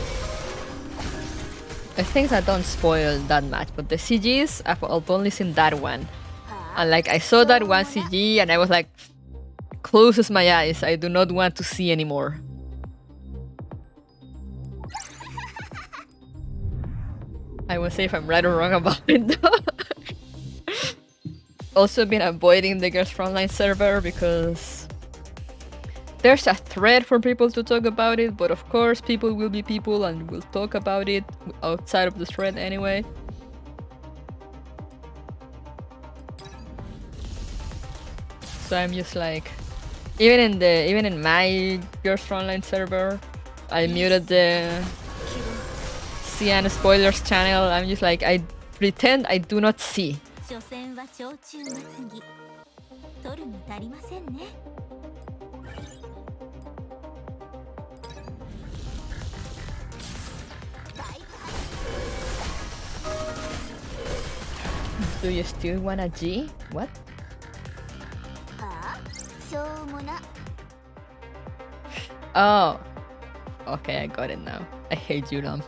The things that don't spoil that much, but the CGs, I've only seen that one. And like, I saw that one CG and I was like, closes my eyes, I do not want to see anymore. I will say if I'm right or wrong about it though. Also been avoiding the Girls Frontline server because there's a thread for people to talk about it, but of course people will be people and will talk about it outside of the thread anyway. So I'm just like, even in my Girls Frontline server, I muted the Cyan Spoilers channel. I'm just like, I pretend I do not see. Do you still want a G? What? Oh. Okay, I got it now. I hate you, Lump.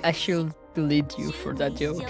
I should delete you for that joke.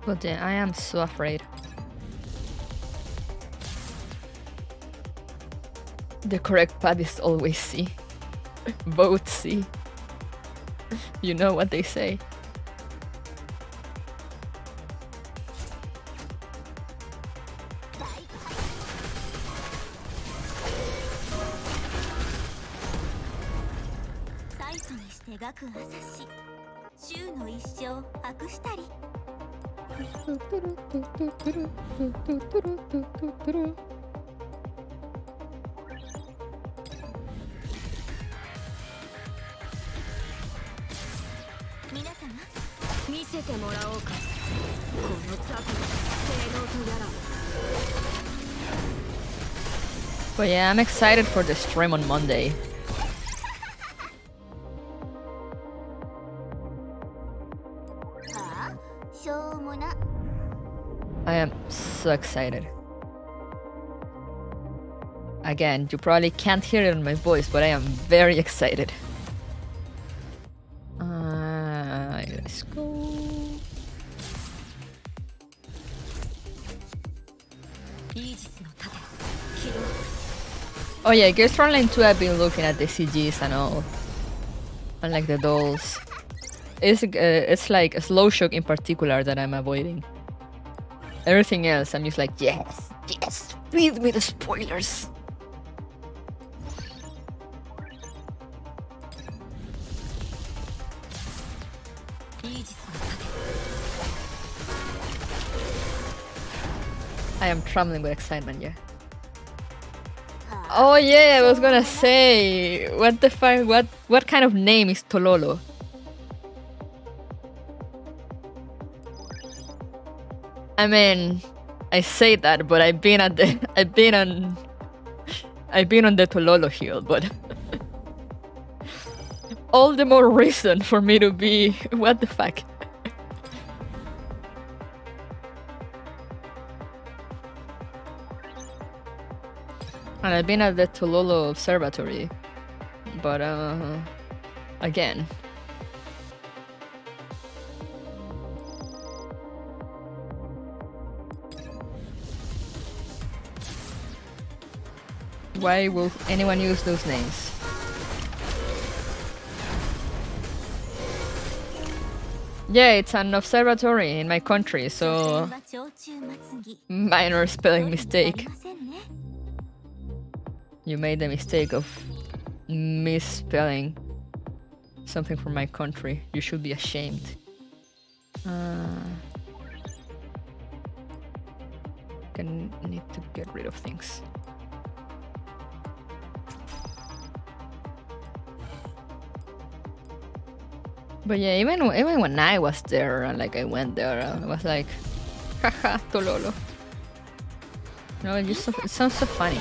But yeah, I am so afraid. The correct path is always C. Vote C. You know what they say. But yeah, I'm excited for the stream on Monday. I am so excited. Again, you probably can't hear it in my voice, but I am very excited. Let's go. Oh yeah, Girls Frontline 2, I've been looking at the CGs and all. And like the dolls. It's like a slow shock in particular that I'm avoiding. Everything else, I'm just like, yes, yes, feed me the spoilers. I am trembling with excitement, yeah. Oh yeah, I was gonna say, what the fuck, what kind of name is Tololo? I mean, I say that, but I've been on the Tololo hill, but all the more reason for me to be what the fuck. And I've been at the Tololo Observatory, but again. Why will anyone use those names? Yeah, it's an observatory in my country, so minor spelling mistake. You made the mistake of misspelling something from my country. You should be ashamed. Need to get rid of things. But yeah, even when I was there, like I went there, I was like, haha, Tololo. No, it sounds so funny.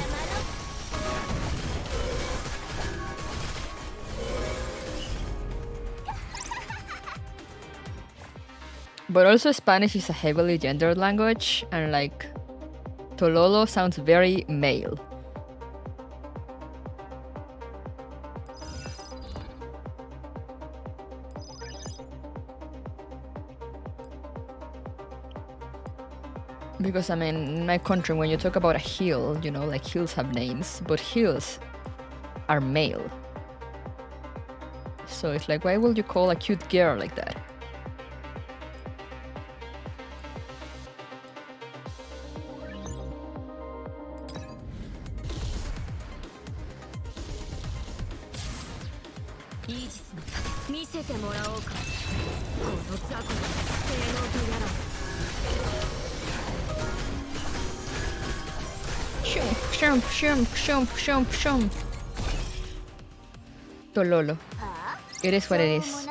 But also Spanish is a heavily gendered language, and like Tololo sounds very male. Because I mean, in my country, when you talk about a hill, you know, like hills have names, but hills are male. So it's like, why would you call a cute girl like that? Tololo. It is what it is.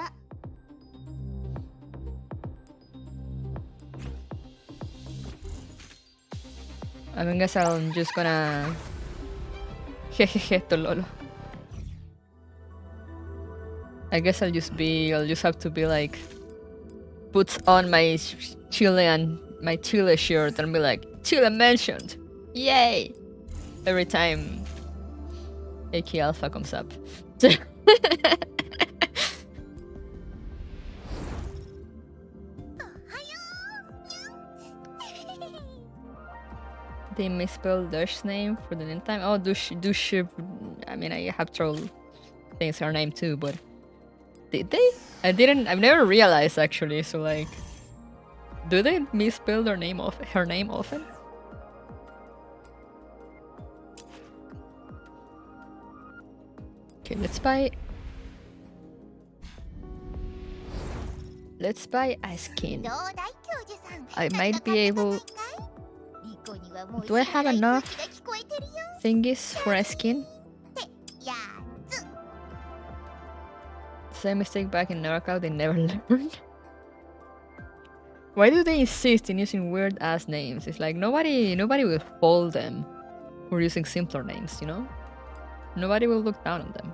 I mean, guess I'm just gonna... Jejeje, Tololo. I guess I'll just have to be like... Puts on my Chile shirt and be like, Chile mentioned! Yay! Every time AK Alpha comes up. They misspelled Dush's name for the name time. Oh, Dush. I mean, I have trouble saying her name too, but did they? I've never realized actually. So like, do they misspell her name often? Okay, let's buy a skin. I might be able... Do I have enough thingies for a skin? Same mistake back in Naraka, they never learned. Why do they insist in using weird ass names? It's like nobody will fault them for using simpler names, you know? Nobody will look down on them.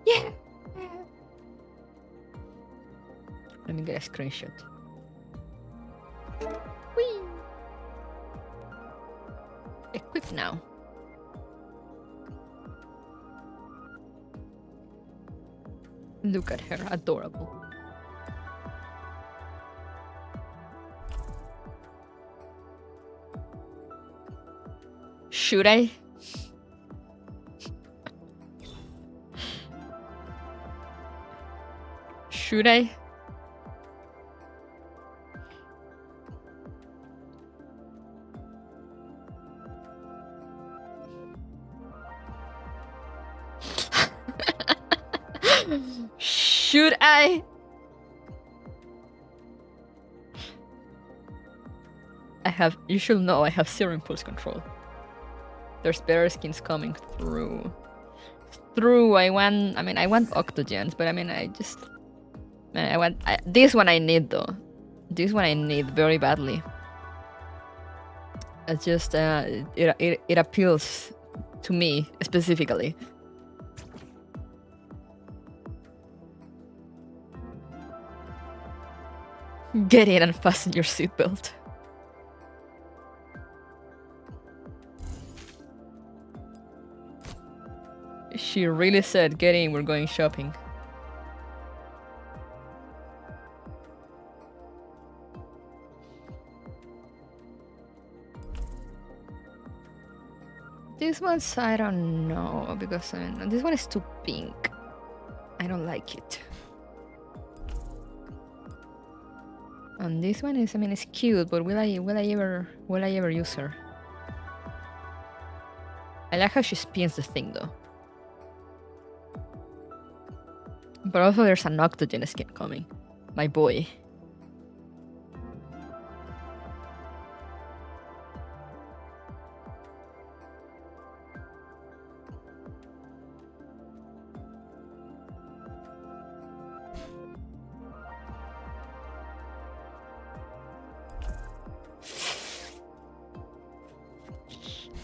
Yeah! Let me get a screenshot. Whee! Equip now. Look at her, adorable. Should I? Should I? Should I? You should know I have 0 impulse control. There's better skins coming through. I want Octogens, but I mean, this one I need though. This one I need very badly. It's just, it appeals to me specifically. Get in and fasten your seatbelt. She really said, get in, we're going shopping. This one's, I don't know, because this one is too pink. I don't like it. And this one is, it's cute, but will I ever use her? I like how she spins the thing though. But also there's an Octogen skin coming. My boy.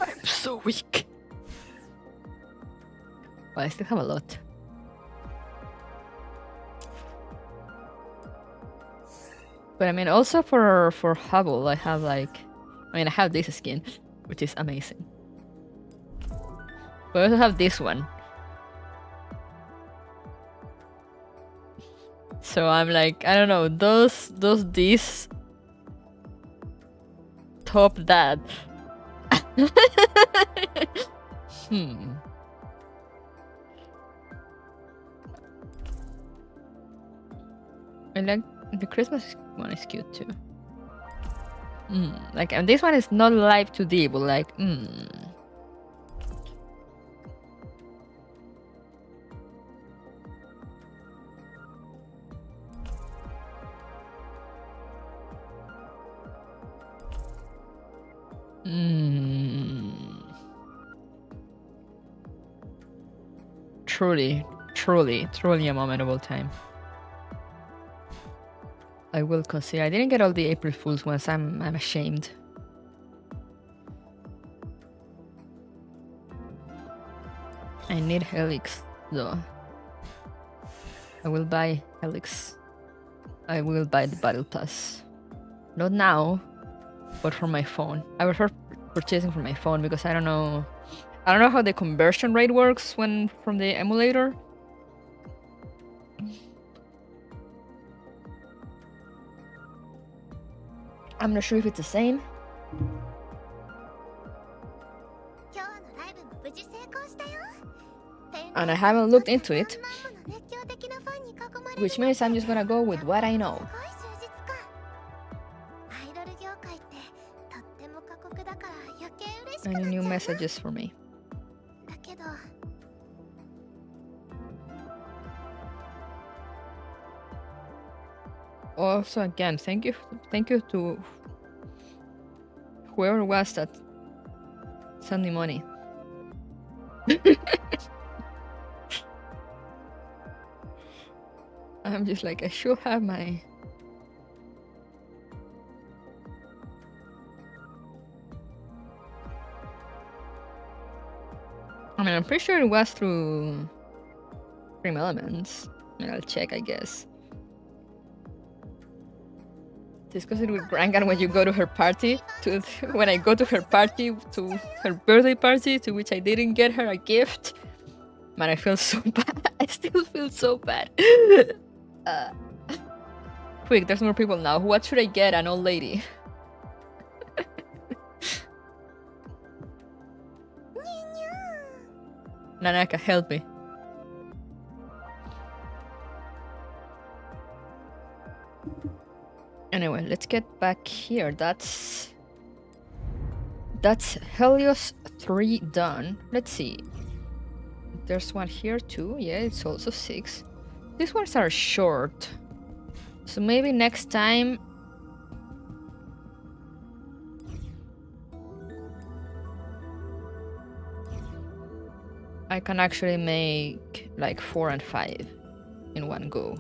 I'm so weak. Well, I still have a lot. But I mean, also for Hubble, I have I have this skin, which is amazing. But I also have this one. So I'm like, I don't know, these top that. I like the Christmas one is cute too. And this one is not live 2D, but Truly a memorable time. I will consider. I didn't get all the April Fool's ones. I'm ashamed. I need Helix though. I will buy Helix. I will buy the Battle Pass. Not now, but for my phone. I prefer purchasing from my phone because I don't know how the conversion rate works from the emulator. I'm not sure if it's the same. And I haven't looked into it, which means I'm just gonna go with what I know. Any new messages for me? Also, again, thank you to whoever was that sent me money. I'm just like, I should have my... I'm pretty sure it was through Dream Elements. I'll check, I guess. Discuss it with Grangan when you go to her party. When I go to her party, to her birthday party, to which I didn't get her a gift. Man, I feel so bad. I still feel so bad. Quick, there's more people now. What should I get? An old lady. Nanaka, help me. Anyway, let's get back here. That's Helios 3 done. Let's see. There's one here too. Yeah, it's also 6. These ones are short. So maybe next time I can actually make like 4 and 5 in one go.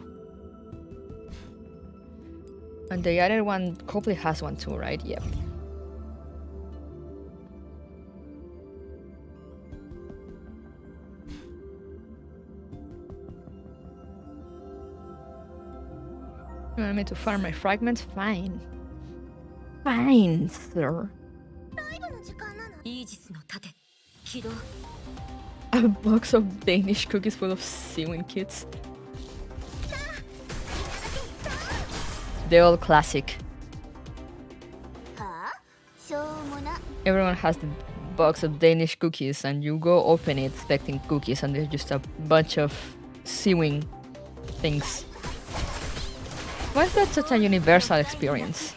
And the other one hopefully has one too, right? Yep. You want me to farm my fragments? Fine. Fine, sir. A box of Danish cookies full of sewing kits. They're all classic. Everyone has the box of Danish cookies and you go open it expecting cookies and there's just a bunch of sewing things. Why is that such a universal experience?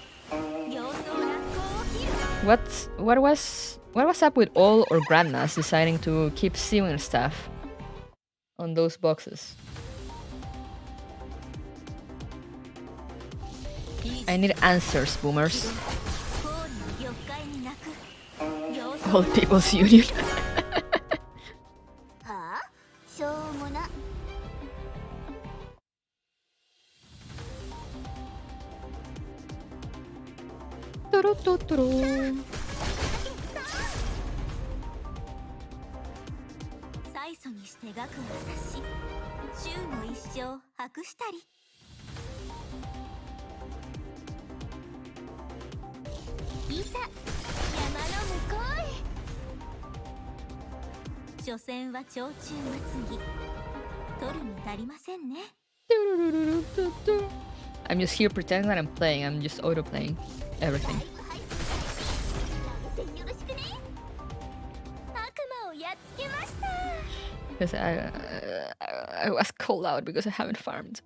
What was up with all our grandmas deciding to keep sewing stuff on those boxes? I need answers, boomers. All People's Union. I'm just here pretending that I'm playing. I'm just auto-playing everything. Because I was called out because I haven't farmed.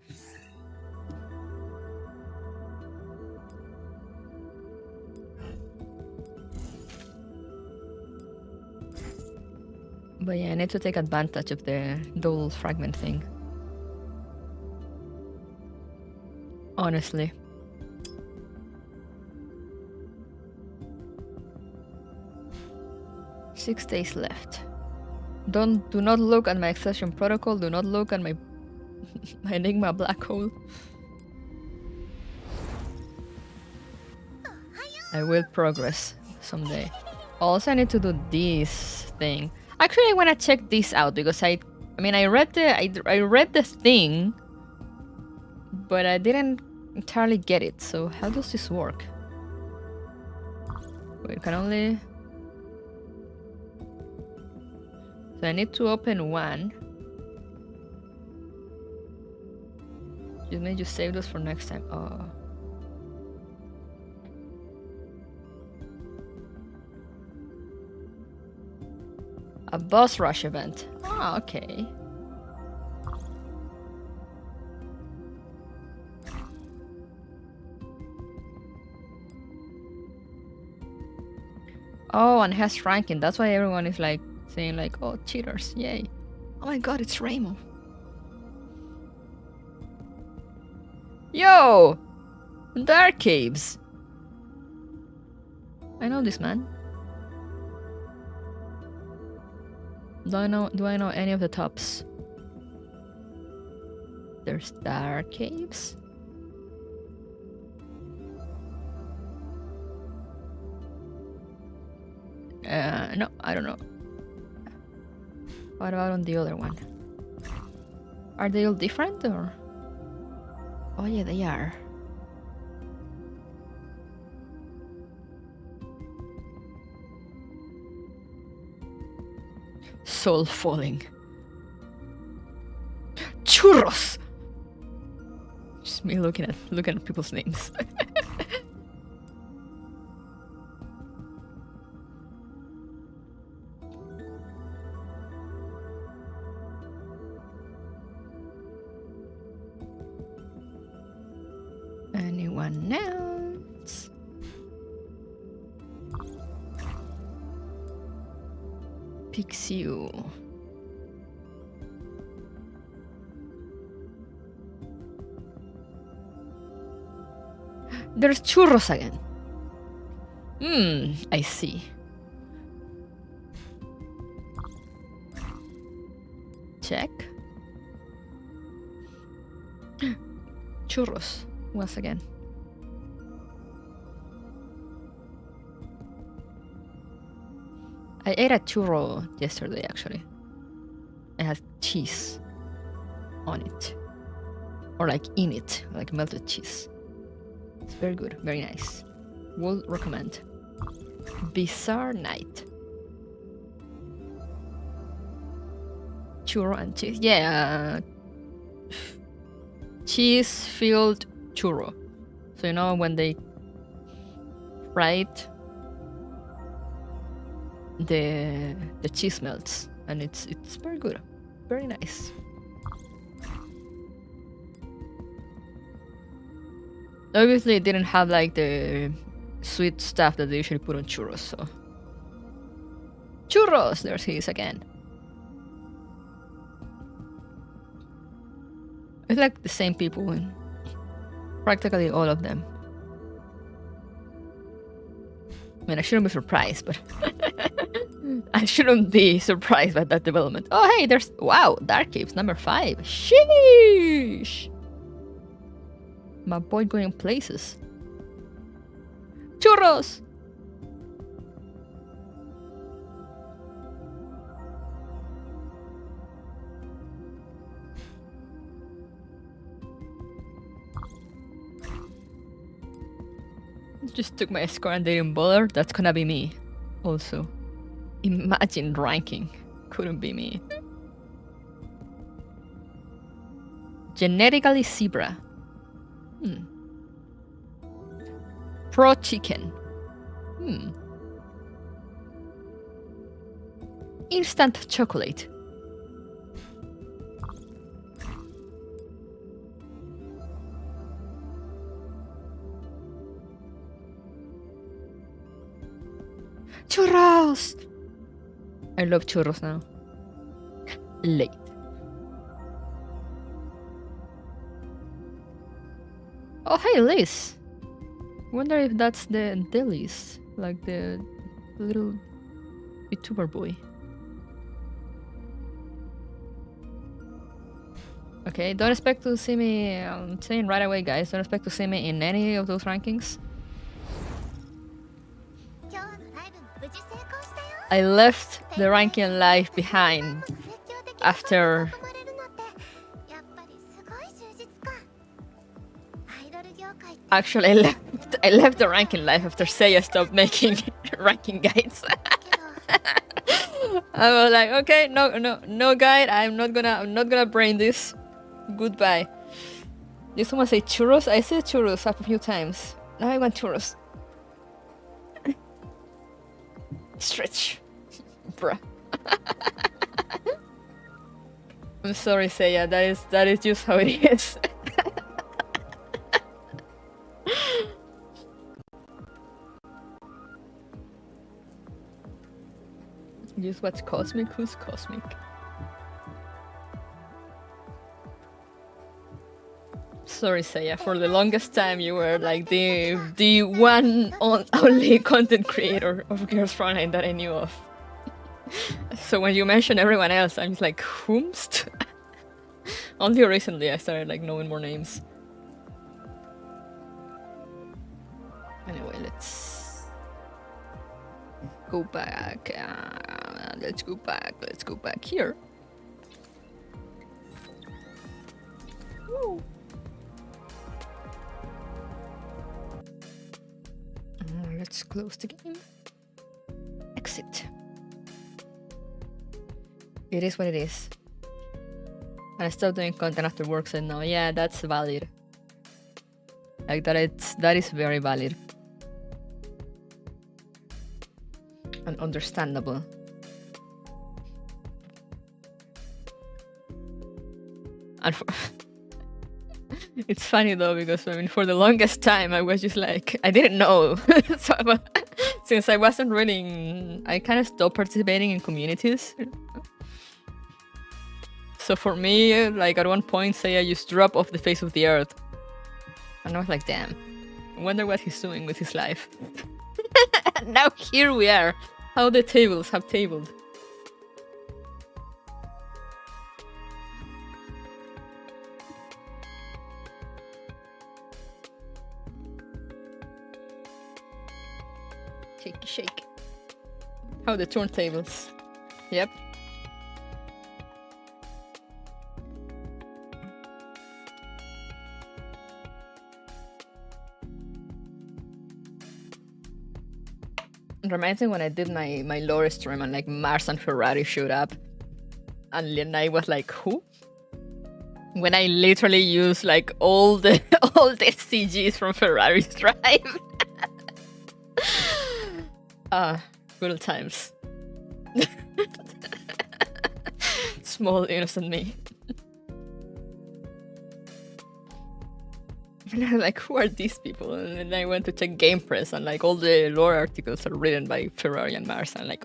But yeah, I need to take advantage of the double fragment thing. Honestly. Six days left. Do not look at my accession protocol. Do not look at my my Enigma black hole. I will progress someday. Also, I need to do this thing. Actually, I want to check this out because I read the thing, but I didn't entirely get it. So how does this work? We can only. So I need to open one. You may just save those for next time. Oh. A boss rush event. Oh, okay. Oh, and has ranking. That's why everyone is like saying like, oh, cheaters, yay. Oh my god, it's Raimo. Yo! Dark Caves. I know this man. Do I know any of the tops? There's Dark Caves. No, I don't know. What about on the other one? Are they all different or? Oh yeah, they are. Soul falling. Churros. Just me looking at people's names. Anyone else? Pixiu. There's churros again. I see. check. Churros, once again. I ate a churro yesterday, actually. It has cheese on it. Or like in it, like melted cheese. It's very good, very nice. Would recommend. Bizarre night. Churro and cheese. Yeah. Cheese-filled churro. So you know when they fry it, the cheese melts, and it's very good, very nice. Obviously, it didn't have like the sweet stuff that they usually put on churros. So churros, there he is again. It's like the same people in practically all of them. I mean, I shouldn't be surprised, but I shouldn't be surprised by that development. Oh, hey, there's... Wow, Dark Caves, number 5. Sheesh! My boy going places. Churros! Just took my score and didn't bother. That's gonna be me. Also. Imagine ranking. Couldn't be me. Genetically zebra. Pro chicken. Instant chocolate. Churros! I love churros now. Late. Oh, hey, Liz. Wonder if that's the Liz, like the little YouTuber boy. Okay, don't expect to see me. I'm saying right away, guys. Don't expect to see me in any of those rankings. I left the ranking life behind after actually I left the ranking life after Seiya stopped making ranking guides. I was like, okay, no guide. I'm not gonna brain this. Goodbye. Did someone say churros? I said churros a few times. Now I want churros. Stretch. Bruh. I'm sorry, Seiya. That is just how it is. Just what's cosmic? Who's cosmic? Sorry, Seiya. For the longest time, you were like the one only content creator of Girls Frontline that I knew of. So when you mention everyone else, I'm just like, whomst? Only recently I started like knowing more names. Anyway, let's go back. Let's go back. Let's go back here. Woo. Let's close the game. Exit. It is what it is. And I stopped doing content after work, so no, yeah, that's valid. Like that is very valid. And understandable. And it's funny though, because I mean, for the longest time I was just like, I didn't know. So, since I wasn't really, I kind of stopped participating in communities. So for me, like at one point, Seiya just dropped off the face of the earth. And I was like, damn, I wonder what he's doing with his life. Now here we are. How the tables have tabled. Shake, shake. Oh, the turntables. Yep. It reminds me when I did my lore stream and like Mars and Ferrari showed up. And then I was like, who? When I literally used like all the CGs from Ferrari's Drive. Good old times. Small innocent me. And I'm like, who are these people? And then I went to check Game Press and like all the lore articles are written by Ferrari and Mars. And I'm like,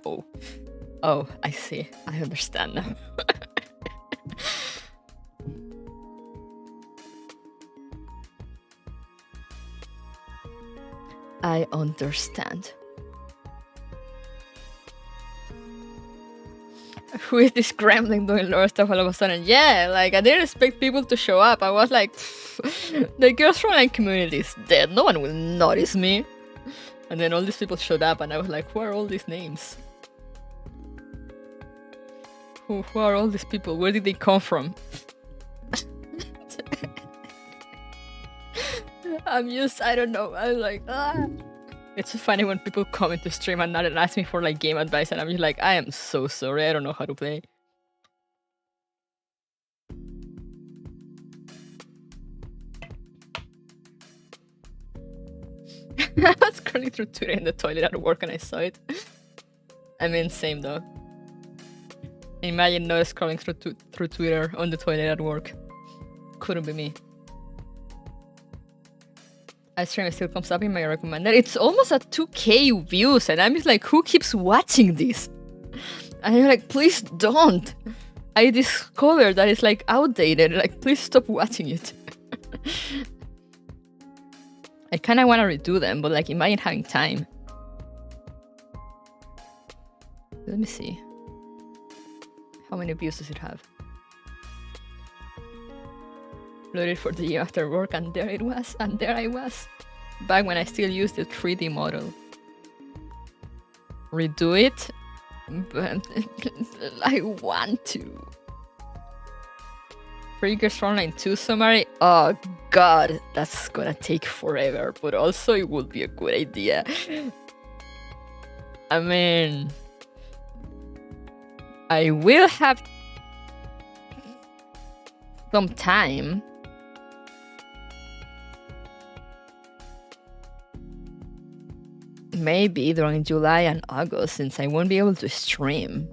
oh, I see. I understand now. I understand. Who is this gremlin doing lore stuff all of a sudden? Yeah, like I didn't expect people to show up. I was like, the girls Frontline community is dead. No one will notice me. And then all these people showed up and I was like, who are all these names? Who are all these people? Where did they come from? I don't know. I'm like, It's so funny when people come into stream and not ask me for like game advice and I'm just like, I am so sorry, I don't know how to play. I was scrolling through Twitter in the toilet at work and I saw it. I mean, same though. Imagine not scrolling through Twitter on the toilet at work. Couldn't be me. I stream, it still comes up in my recommended. It's almost at 2K views and I'm just like, who keeps watching this? And you're like, please don't. I discovered that it's like outdated. Like, please stop watching it. I kind of want to redo them, but like, imagine having time. Let me see. How many views does it have? Loaded for the year after work, and there it was, and there I was. Back when I still used the 3D model. Redo it? But I want to. Freakers Frontline 2 summary? Oh god, that's gonna take forever, but also it would be a good idea. I mean, I will have some time. Maybe during July and August, since I won't be able to stream.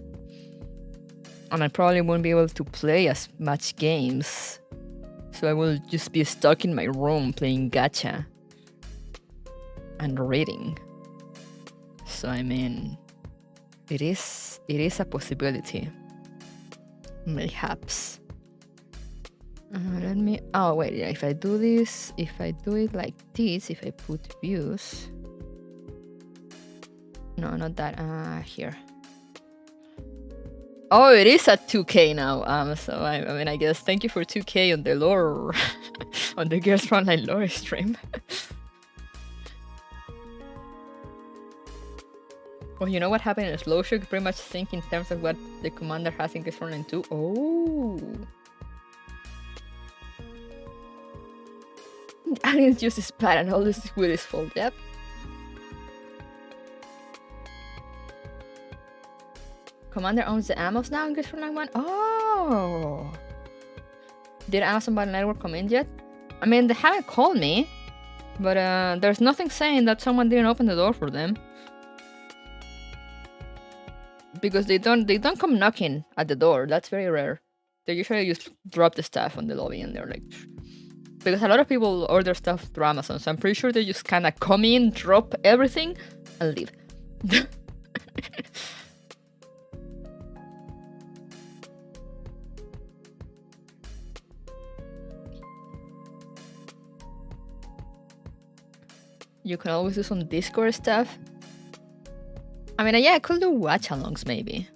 And I probably won't be able to play as much games. So I will just be stuck in my room playing gacha. And reading. So I mean, it is a possibility. Mayhaps. Let me, oh wait, if I do this, if I do it like this, if I put views. No, not that. Here. Oh, it is at 2K now. So I mean, I guess thank you for 2K on the lore, on the Girls Frontline lore stream. Well, you know what happened in Slow Shook? Pretty much think in terms of what the commander has in Girls Frontline 2. Oh. Aliens use his pad and all this is with his fault. Yep. Commander owns the Amos now in Girls Frontline 1? Oh! Did Amazon Battle Network come in yet? I mean, they haven't called me, but there's nothing saying that someone didn't open the door for them. Because they don't come knocking at the door. That's very rare. They usually just drop the stuff on the lobby and they're like... Because a lot of people order stuff through Amazon, so I'm pretty sure they just kind of come in, drop everything, and leave. You can always do some Discord stuff. I mean, yeah, I could do watch-alongs maybe.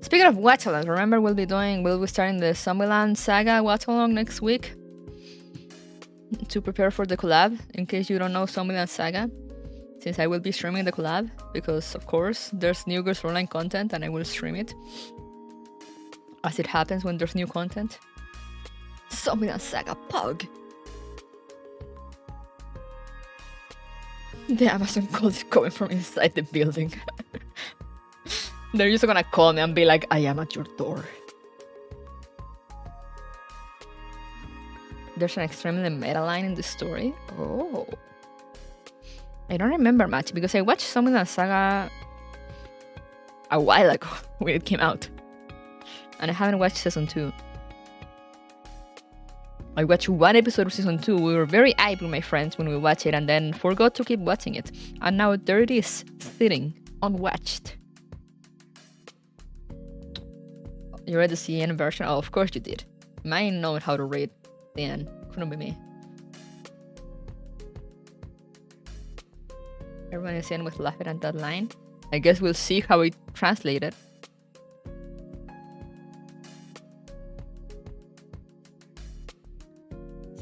Speaking of watch-alongs, remember we'll be starting the Zombieland Saga watch-along next week? To prepare for the collab, in case you don't know Zombieland Saga. since I will be streaming the collab, because of course there's new Girls Frontline content and I will stream it. As it happens when there's new content. Zombie Saga Pug! The Amazon call is coming from inside the building. They're just gonna call me and be like, I am at your door. There's an extremely meta line in the story. Oh. I don't remember much because I watched Zombie Saga a while ago when it came out. And I haven't watched season 2. I watched one episode of season 2. We were very hyped with my friends when we watched it and then forgot to keep watching it. And now there it is, sitting, unwatched. You read the CN version? Oh, of course you did. Mine know how to read CN. Couldn't be me. Everyone is in with laughing at that line. I guess we'll see how it translated.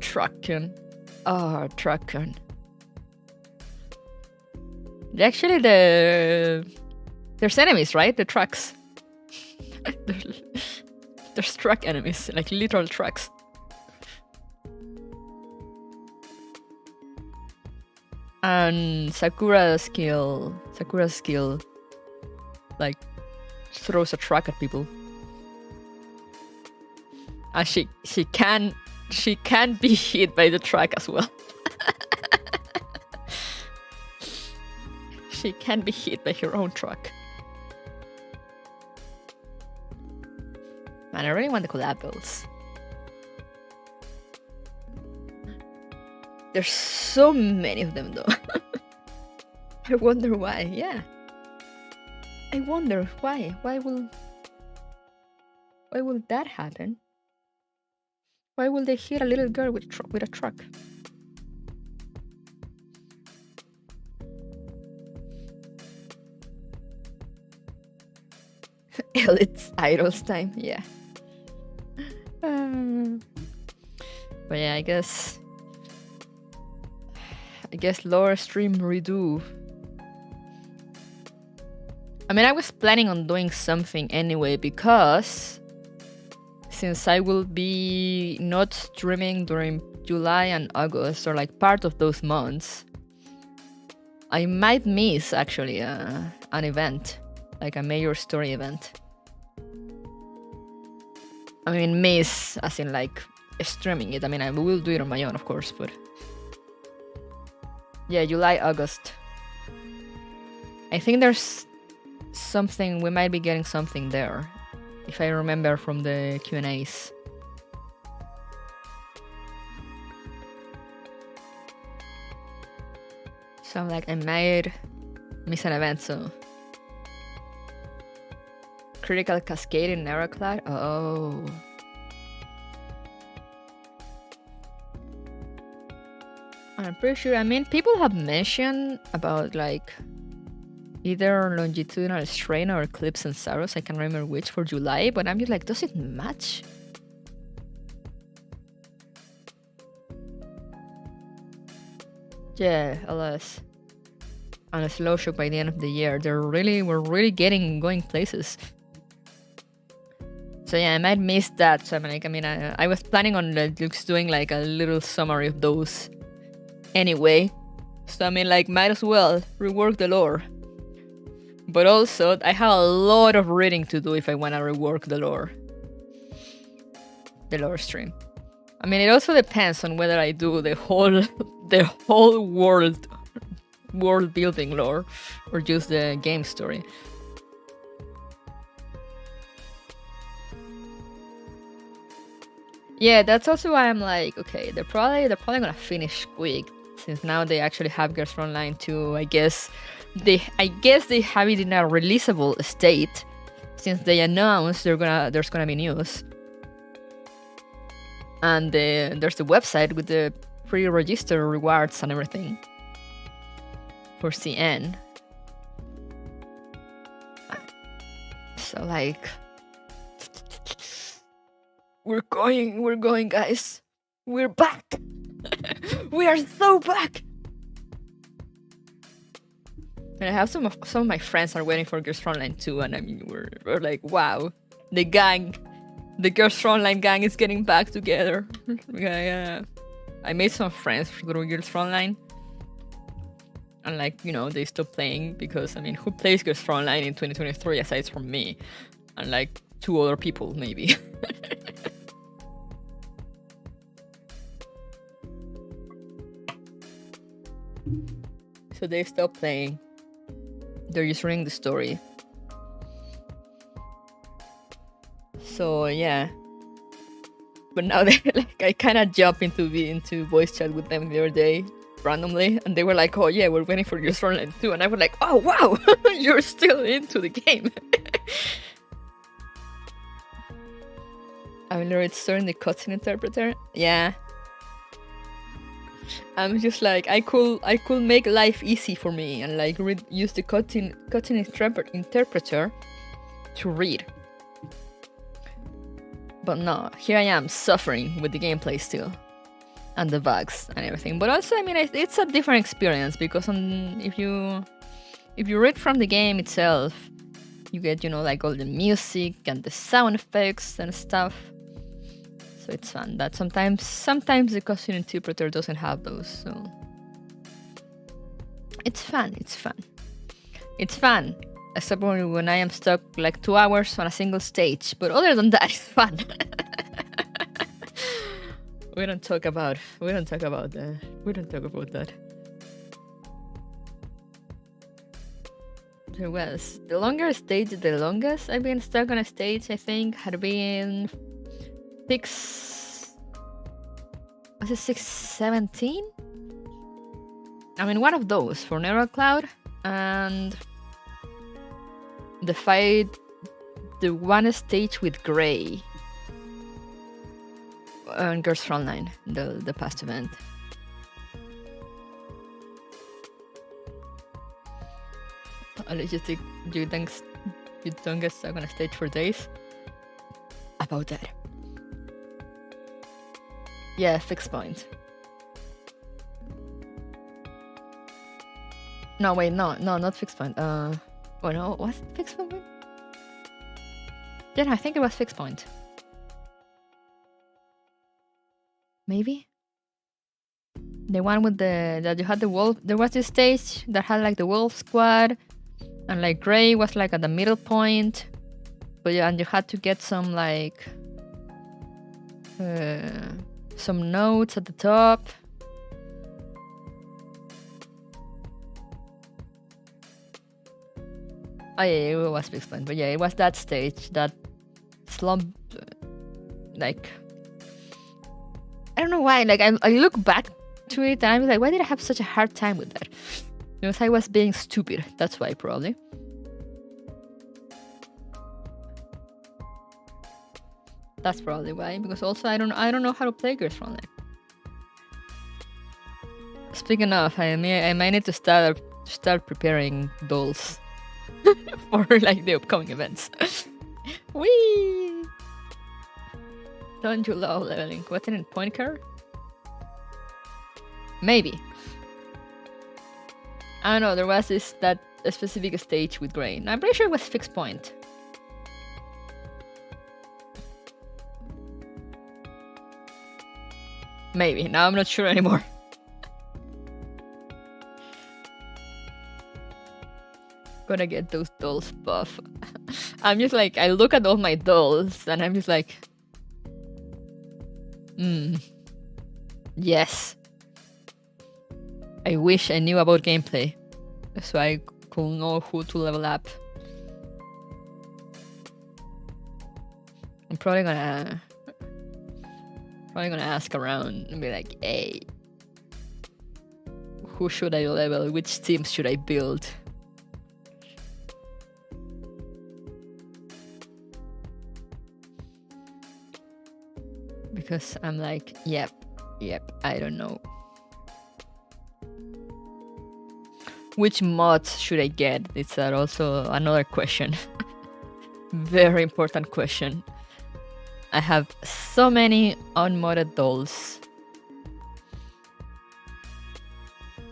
Trucken. Oh, Trucken. Actually, there's enemies, right? The trucks. There's truck enemies, like literal trucks. And Sakura's skill, like, throws a truck at people. And she can be hit by the truck as well. She can be hit by her own truck. Man, I really want the collab builds. There's so many of them though. I wonder why, yeah. I wonder why. Why will that happen? Why will they hit a little girl with a truck? It's idols time, yeah. But yeah, I guess lower stream redo. I mean, I was planning on doing something anyway because since I will be not streaming during July and August, or like part of those months, I might miss actually an event, like a major story event. I mean, miss as in like streaming it. I mean, I will do it on my own, of course, but yeah, July, August. I think there's something, we might be getting something there, if I remember from the Q&As. So I'm like, I might miss an event, so. Critical cascade in Neuroclad? Oh. I'm pretty sure, I mean, people have mentioned about like either longitudinal strain or eclipse and Saros, I can't remember which, for July, but I'm just like, does it match? Yeah, alas. And a slow shock by the end of the year. We're really going places. So yeah, I might miss that. So I'm like, I was planning on doing like a little summary of those anyway. So I mean, like, might as well rework the lore. But also, I have a lot of reading to do if I want to rework the lore stream. I mean, it also depends on whether I do the whole world building lore or just the game story. Yeah, that's also why I'm like, okay, they're probably gonna finish quick, since now they actually have Girls Frontline 2. I guess they have it in a releasable state, since they announced there's gonna be news. And there's the website with the pre-register rewards and everything for CN. So like, we're going, guys. We're back. We are so back. And I have some of my friends are waiting for Girls Frontline too, and I mean we're like, wow, the Girls Frontline gang is getting back together. I made some friends through Girls Frontline, and like, you know, they stopped playing because, I mean, who plays Girls Frontline in 2023 aside from me and like 2 other people maybe. So they stopped playing. They're just reading the story. So yeah. But now they like, I kind of jumped into voice chat with them the other day randomly, and they were like, "Oh yeah, we're waiting for your Frontline too," and I was like, "Oh wow, you're still into the game." I mean, it's turning the cutscene interpreter. Yeah. I'm just like, I could make life easy for me and like use the cutscene interpreter to read. But no, here I am suffering with the gameplay still, and the bugs and everything. But also, I mean, it's a different experience because if you read from the game itself, you get, you know, like all the music and the sound effects and stuff. So it's fun. That sometimes the cutscene interpreter doesn't have those. So it's fun. Except when I am stuck like 2 hours on a single stage. But other than that, it's fun. We don't talk about that. There was the longest I've been stuck on a stage, I think, had been 617? I mean, one of those for Neural Cloud, and the one stage with Gray on Girls Frontline, the past event. You don't get stuck on a stage for days? About that. Yeah, fixed point. No, wait, no, not fixed point. Oh no, was it fixed point? Yeah, no, I think it was fixed point. Maybe? The one with that you had the wolf. There was this stage that had like the wolf squad, and like Gray was like at the middle point. But yeah, and you had to get some like some notes at the top. Oh yeah, it was fixed point. But yeah, it was that stage, that slump, like, I don't know why, like I look back to it and I'm like, why did I have such a hard time with that? Because I was being stupid, that's why probably. That's probably why, because also I don't know how to play Girls Frontline. Speaking of, I might need to start preparing dolls for like the upcoming events. Whee! Don't you love leveling? What's in point card? Maybe. I don't know, there was that specific stage with Gray. I'm pretty sure it was fixed point. Maybe. Now I'm not sure anymore. Gotta get those dolls buff. I'm just like, I look at all my dolls and I'm just like, yes. I wish I knew about gameplay so I could know who to level up. I'm probably gonna ask around and be like, hey, who should I level? Which teams should I build? Because I'm like, yep, I don't know. Which mods should I get? It's also another question. Very important question. I have so many unmodded dolls.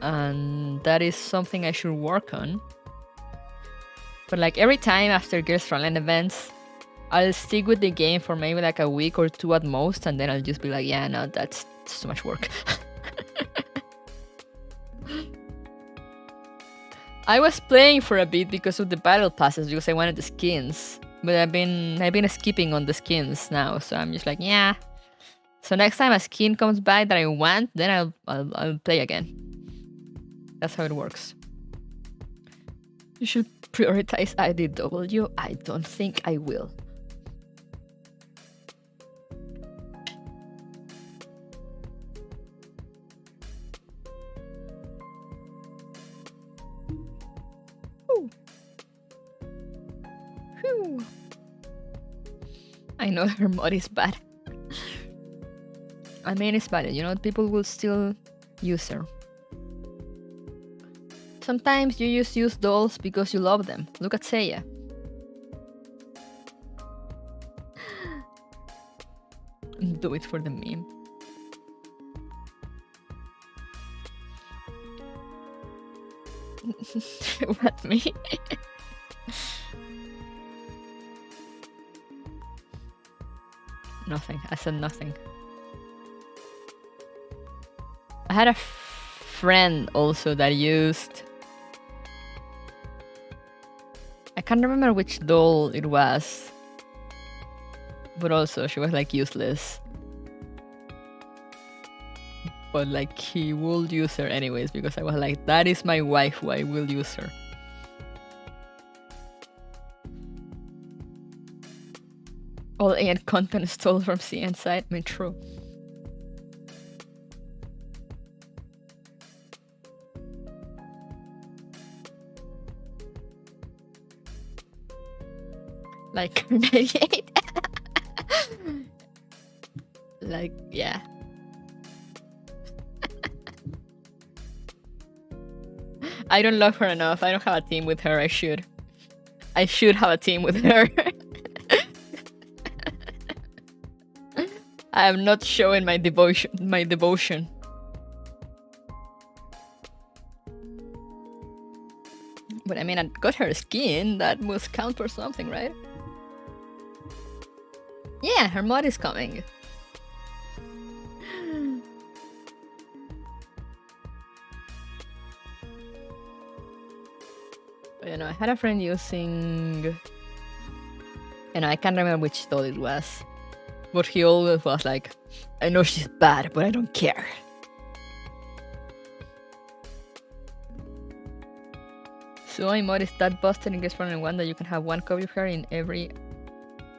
And that is something I should work on. But like every time after Gears Frontline events, I'll stick with the game for maybe like a week or two at most, and then I'll just be like, yeah, no, that's too much work. I was playing for a bit because of the battle passes, because I wanted the skins. But I've been skipping on the skins now, so I'm just like, yeah. So next time a skin comes by that I want, then I'll play again. That's how it works. You should prioritize IDW. I don't think I will. Whew. I know her mod is bad. I mean, it's bad, you know, people will still use her. Sometimes you just use dolls because you love them. Look at Seiya. Do it for the meme. What, me? Nothing. I said nothing. I had a friend also that used... I can't remember which doll it was. But also she was like useless. But like he would use her anyways because I was like, that is my wife, I will use her. All AN content stole from CN side. I mean, true. Like 98. Like, yeah. I don't love her enough. I don't have a team with her. I should have a team with her. I am not showing my devotion. But I mean, I got her skin. That must count for something, right? Yeah, her mod is coming. But, you know, I had a friend using... You know, I can't remember which doll it was. But he always was like, I know she's bad, but I don't care. So my mod is that busted in Gears Frontline 1 that you can have one copy of her in every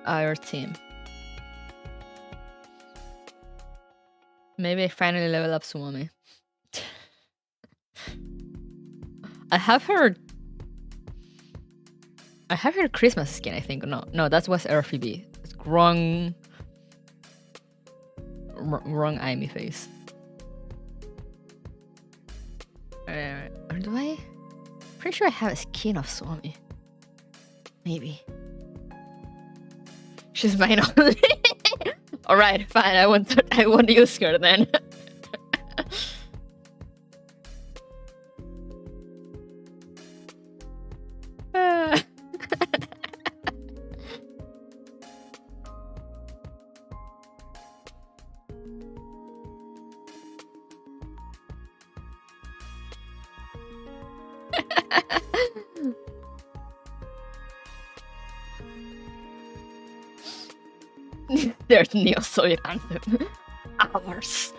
other team. Maybe I finally level up Suomi. I have her Christmas skin, I think. No, that was RFB. It's wrong Amy face. Or do I? Pretty sure I have a skin of Suomi. Maybe. She's mine only. Alright, fine, I won't use her then. There's Neo-Soviet anthem. Ours.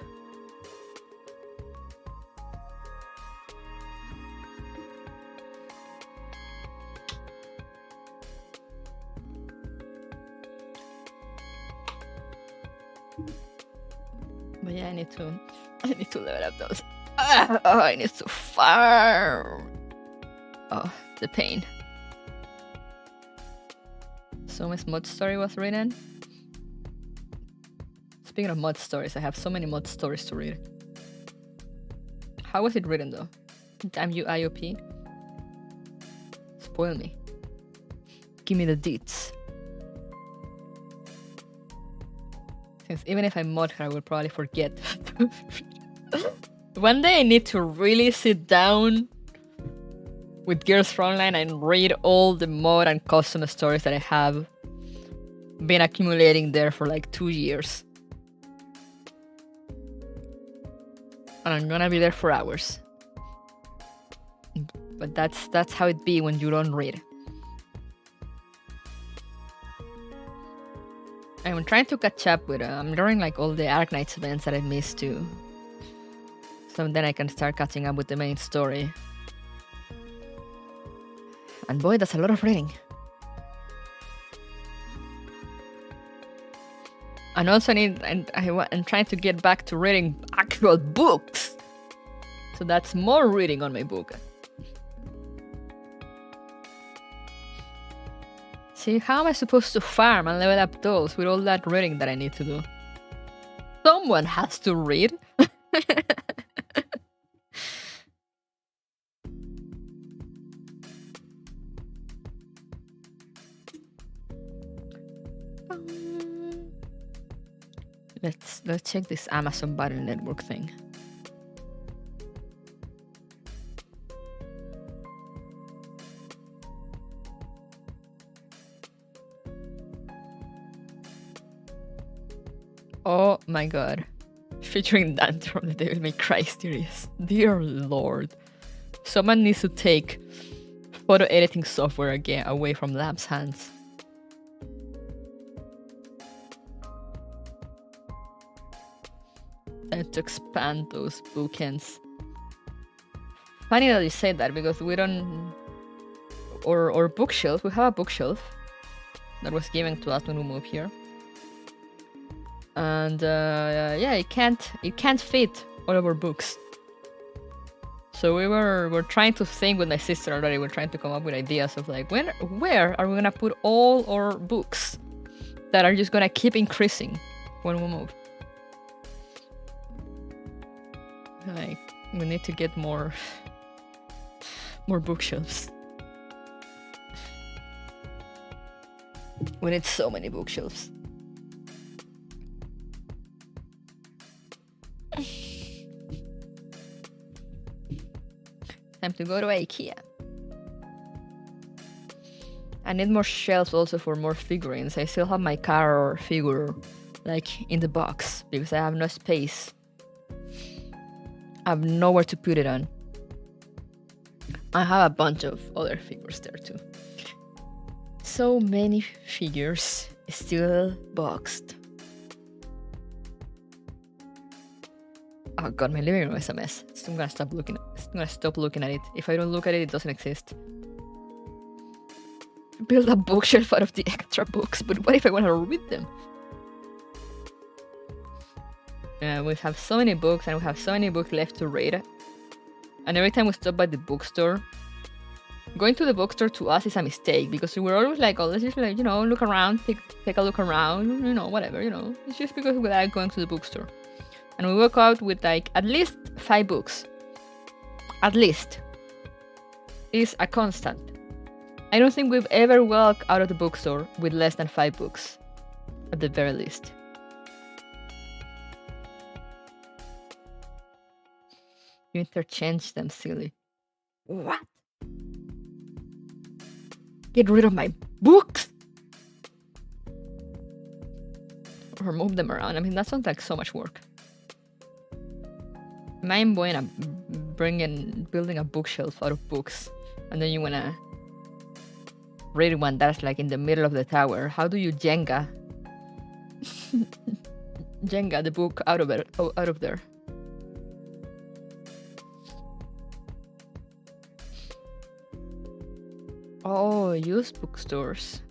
But yeah, I need to level up those. I need to farm. Oh, the pain. So my mod story was written. Speaking of mod stories, I have so many mod stories to read. How was it written though? Damn you, IOP. Spoil me. Give me the deets. Since even if I mod her, I will probably forget. One day I need to really sit down with Gears Frontline and read all the mod and custom stories that I have been accumulating there for like 2 years. And I'm gonna be there for hours. But that's how it be when you don't read. I'm trying to catch up with I'm learning like all the Arknights events that I missed too. So then I can start catching up with the main story. And boy, that's a lot of reading. And also I'm trying to get back to reading actual books. So that's more reading on my book. See, how am I supposed to farm and level up those with all that reading that I need to do? Someone has to read. Let's check this Amazon Battle Network thing. Oh my god. Featuring Dante from the Devil May Cry series. Dear lord. Someone needs to take photo editing software again away from Lab's hands. Time to expand those bookends. Funny that you say that because we don't... Or bookshelf. We have a bookshelf that was given to us when we moved here. And yeah, it can't fit all of our books. So we're trying to think with my sister already. We're trying to come up with ideas of like where are we gonna put all our books that are just gonna keep increasing when we move. Like we need to get more bookshelves. We need so many bookshelves. Time to go to IKEA. I need more shelves also for more figurines. I still have my car figure like in the box because I have no space. I have nowhere to put it on. I have a bunch of other figures there too. So many figures still boxed. Oh god, my living room is a mess. So I'm gonna stop looking at it. If I don't look at it, it doesn't exist. Build a bookshelf out of the extra books, but what if I want to read them? We have so many books and we have so many books left to read. And every time we stop by the bookstore, going to the bookstore to us is a mistake because we're always like, oh, let's just like, look around, take a look around, whatever, It's just because we like going to the bookstore. And we walk out with like at least 5 books. At least. It's a constant. I don't think we've ever walked out of the bookstore with less than 5 books. At the very least. You interchange them, silly. What? Get rid of my books? Or move them around. I mean, that sounds like so much work. Mind building a bookshelf out of books, and then you wanna read one that's like in the middle of the tower. How do you Jenga the book out of there? Oh, used bookstores.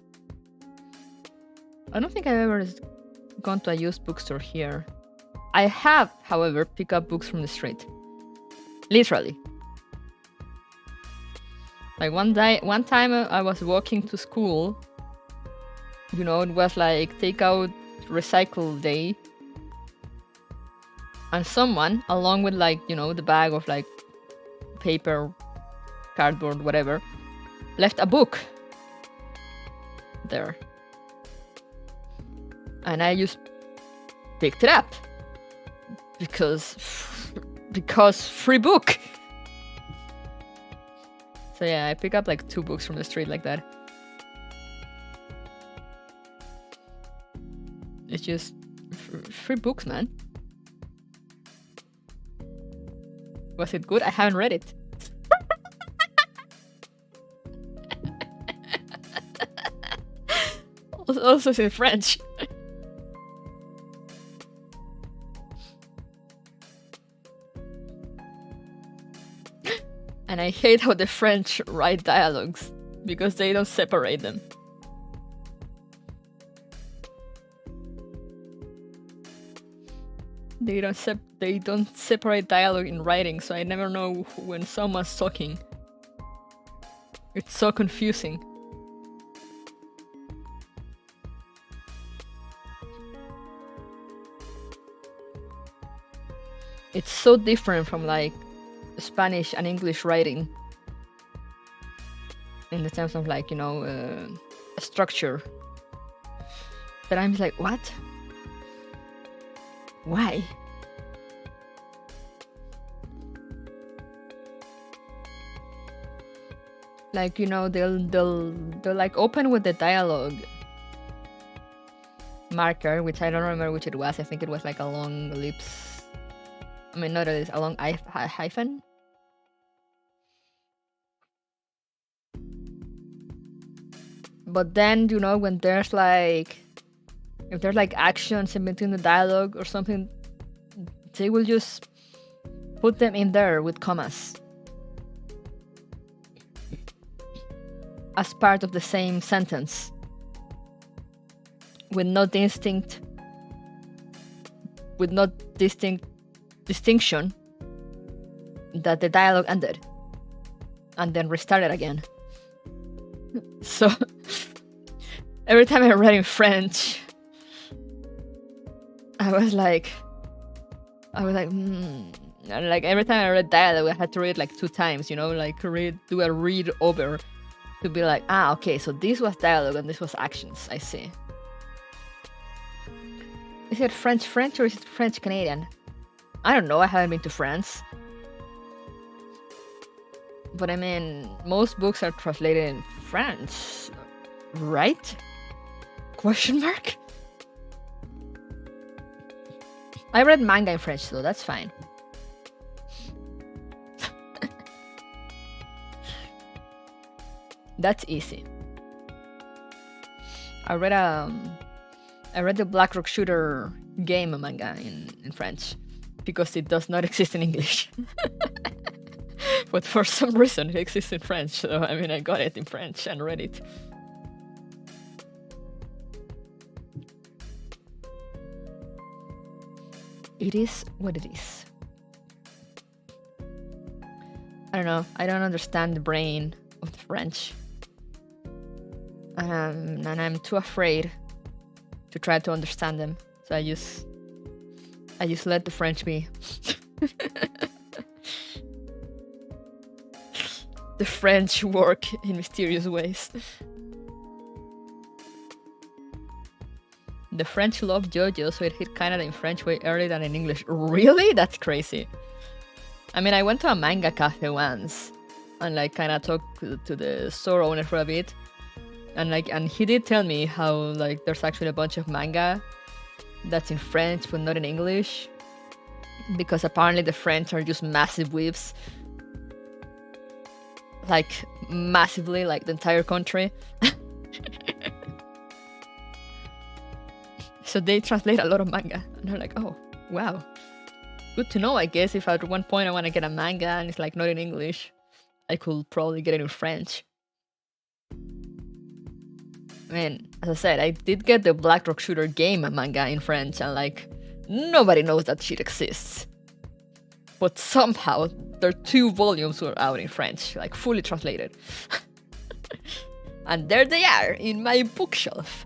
I don't think I've ever gone to a used bookstore here. I have, however, picked up books from the street. Literally. Like one time I was walking to school. It was like take out recycle day. And someone, along with like, the bag of like paper, cardboard, whatever, left a book there. And I just picked it up. Because free book. So yeah, I pick up like 2 books from the street like that. It's just free books, man. Was it good? I haven't read it. Also in French. And I hate how the French write dialogues because they don't separate them. They don't separate dialogue in writing, so I never know when someone's talking. It's so confusing. It's so different from like Spanish and English writing in the terms of like, you know, a structure. But I'm like, what? Why? Like, you know, they'll like open with the dialogue marker, which I don't remember which it was. I think it was like a long ellipse. I mean, not a long hyphen. But then, you know, when there's like, if there's like actions in between the dialogue or something, they will just put them in there with commas as part of the same sentence with no distinction that the dialogue ended and then restarted again. So every time I read in French, I was like, And like every time I read dialogue, I had to read like 2 times, you know, like do a read over to be like, ah, okay, so this was dialogue and this was actions. I see. Is it French or is it French Canadian? I don't know. I haven't been to France. But I mean, most books are translated in French, right? Question mark? I read manga in French, so that's fine. That's easy. I read the Black Rock Shooter game manga in French because it does not exist in English. But for some reason it exists in French, so I mean I got it in French and read it. It is what it is. I don't know. I don't understand the brain of the French. And I'm too afraid to try to understand them. So I just let the French be. The French work in mysterious ways. The French love JoJo, so it hit Canada in French way earlier than in English. Really? That's crazy. I mean, I went to a manga cafe once and like kind of talked to the store owner for a bit. And he did tell me how like there's actually a bunch of manga that's in French but not in English, because apparently the French are just massive weebs, like massively, like the entire country. So they translate a lot of manga, and they're like, oh wow, good to know. I guess if at one point I want to get a manga and it's like not in English, I could probably get it in French. I mean, as I said, I did get the Black Rock Shooter game manga in French, and like, nobody knows that shit exists. But somehow, their 2 volumes were out in French, like fully translated. And there they are, in my bookshelf.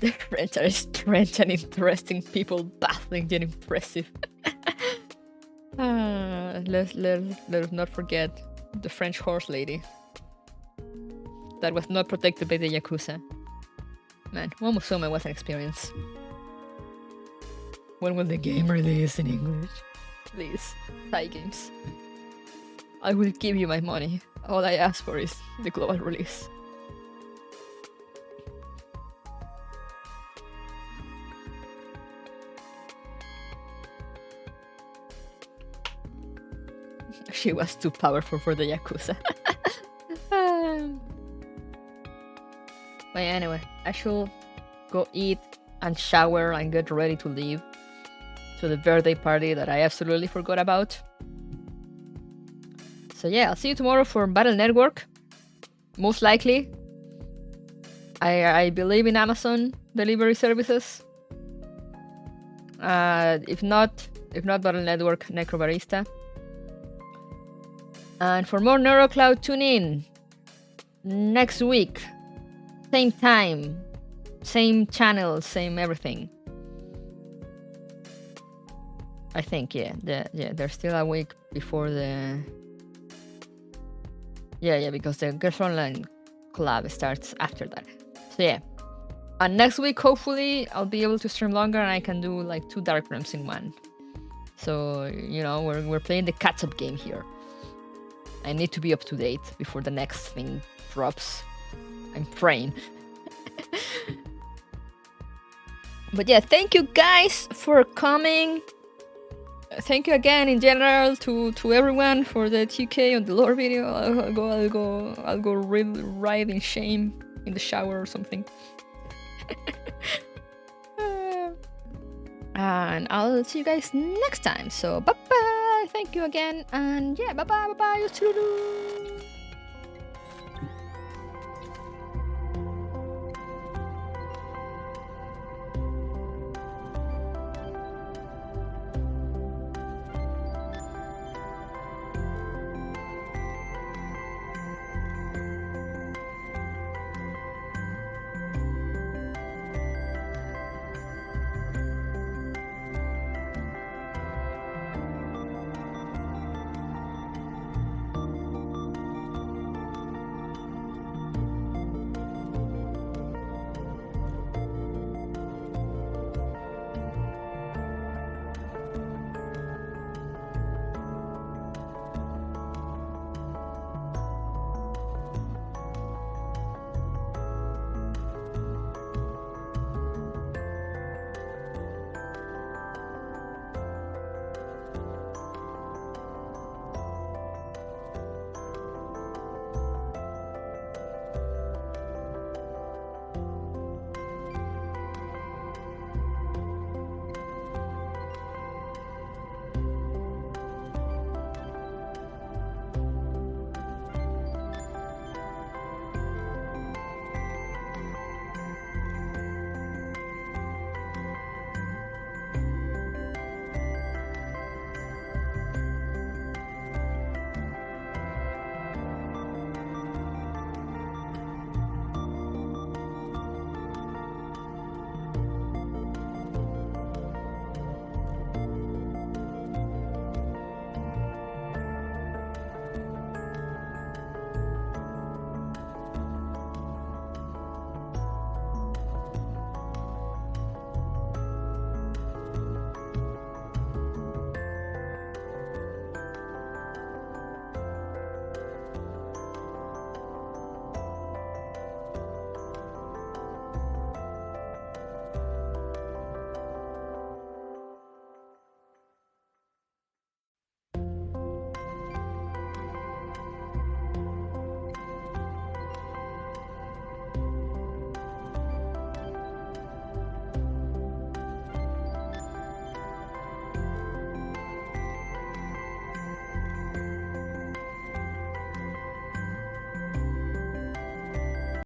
The French are strange and interesting people, baffling yet impressive. Let's not forget the French horse lady that was not protected by the Yakuza. Man, One Musume was an experience. When will the game release in English? Please, Thai games. I will give you my money. All I ask for is the global release. She was too powerful for the Yakuza. But anyway, I should go eat and shower and get ready to leave to the birthday party that I absolutely forgot about. So yeah, I'll see you tomorrow for Battle Network. Most likely. I believe in Amazon delivery services. If not Battle Network, Necrobarista. And for more NeuroCloud, tune in next week. Same time, same channel, same everything. I think, yeah, there's still a week before the... Yeah, because the Girls Online collab starts after that. So yeah. And next week, hopefully, I'll be able to stream longer and I can do like 2 Dark Realms in one. So, you know, we're playing the catch-up game here. I need to be up to date before the next thing drops. I'm praying. But yeah, thank you guys for coming. Thank you again in general to everyone for the 2K on the lore video. I'll go ride in shame in the shower or something. And I'll see you guys next time. So bye bye. Thank you again. And yeah, bye bye. You too.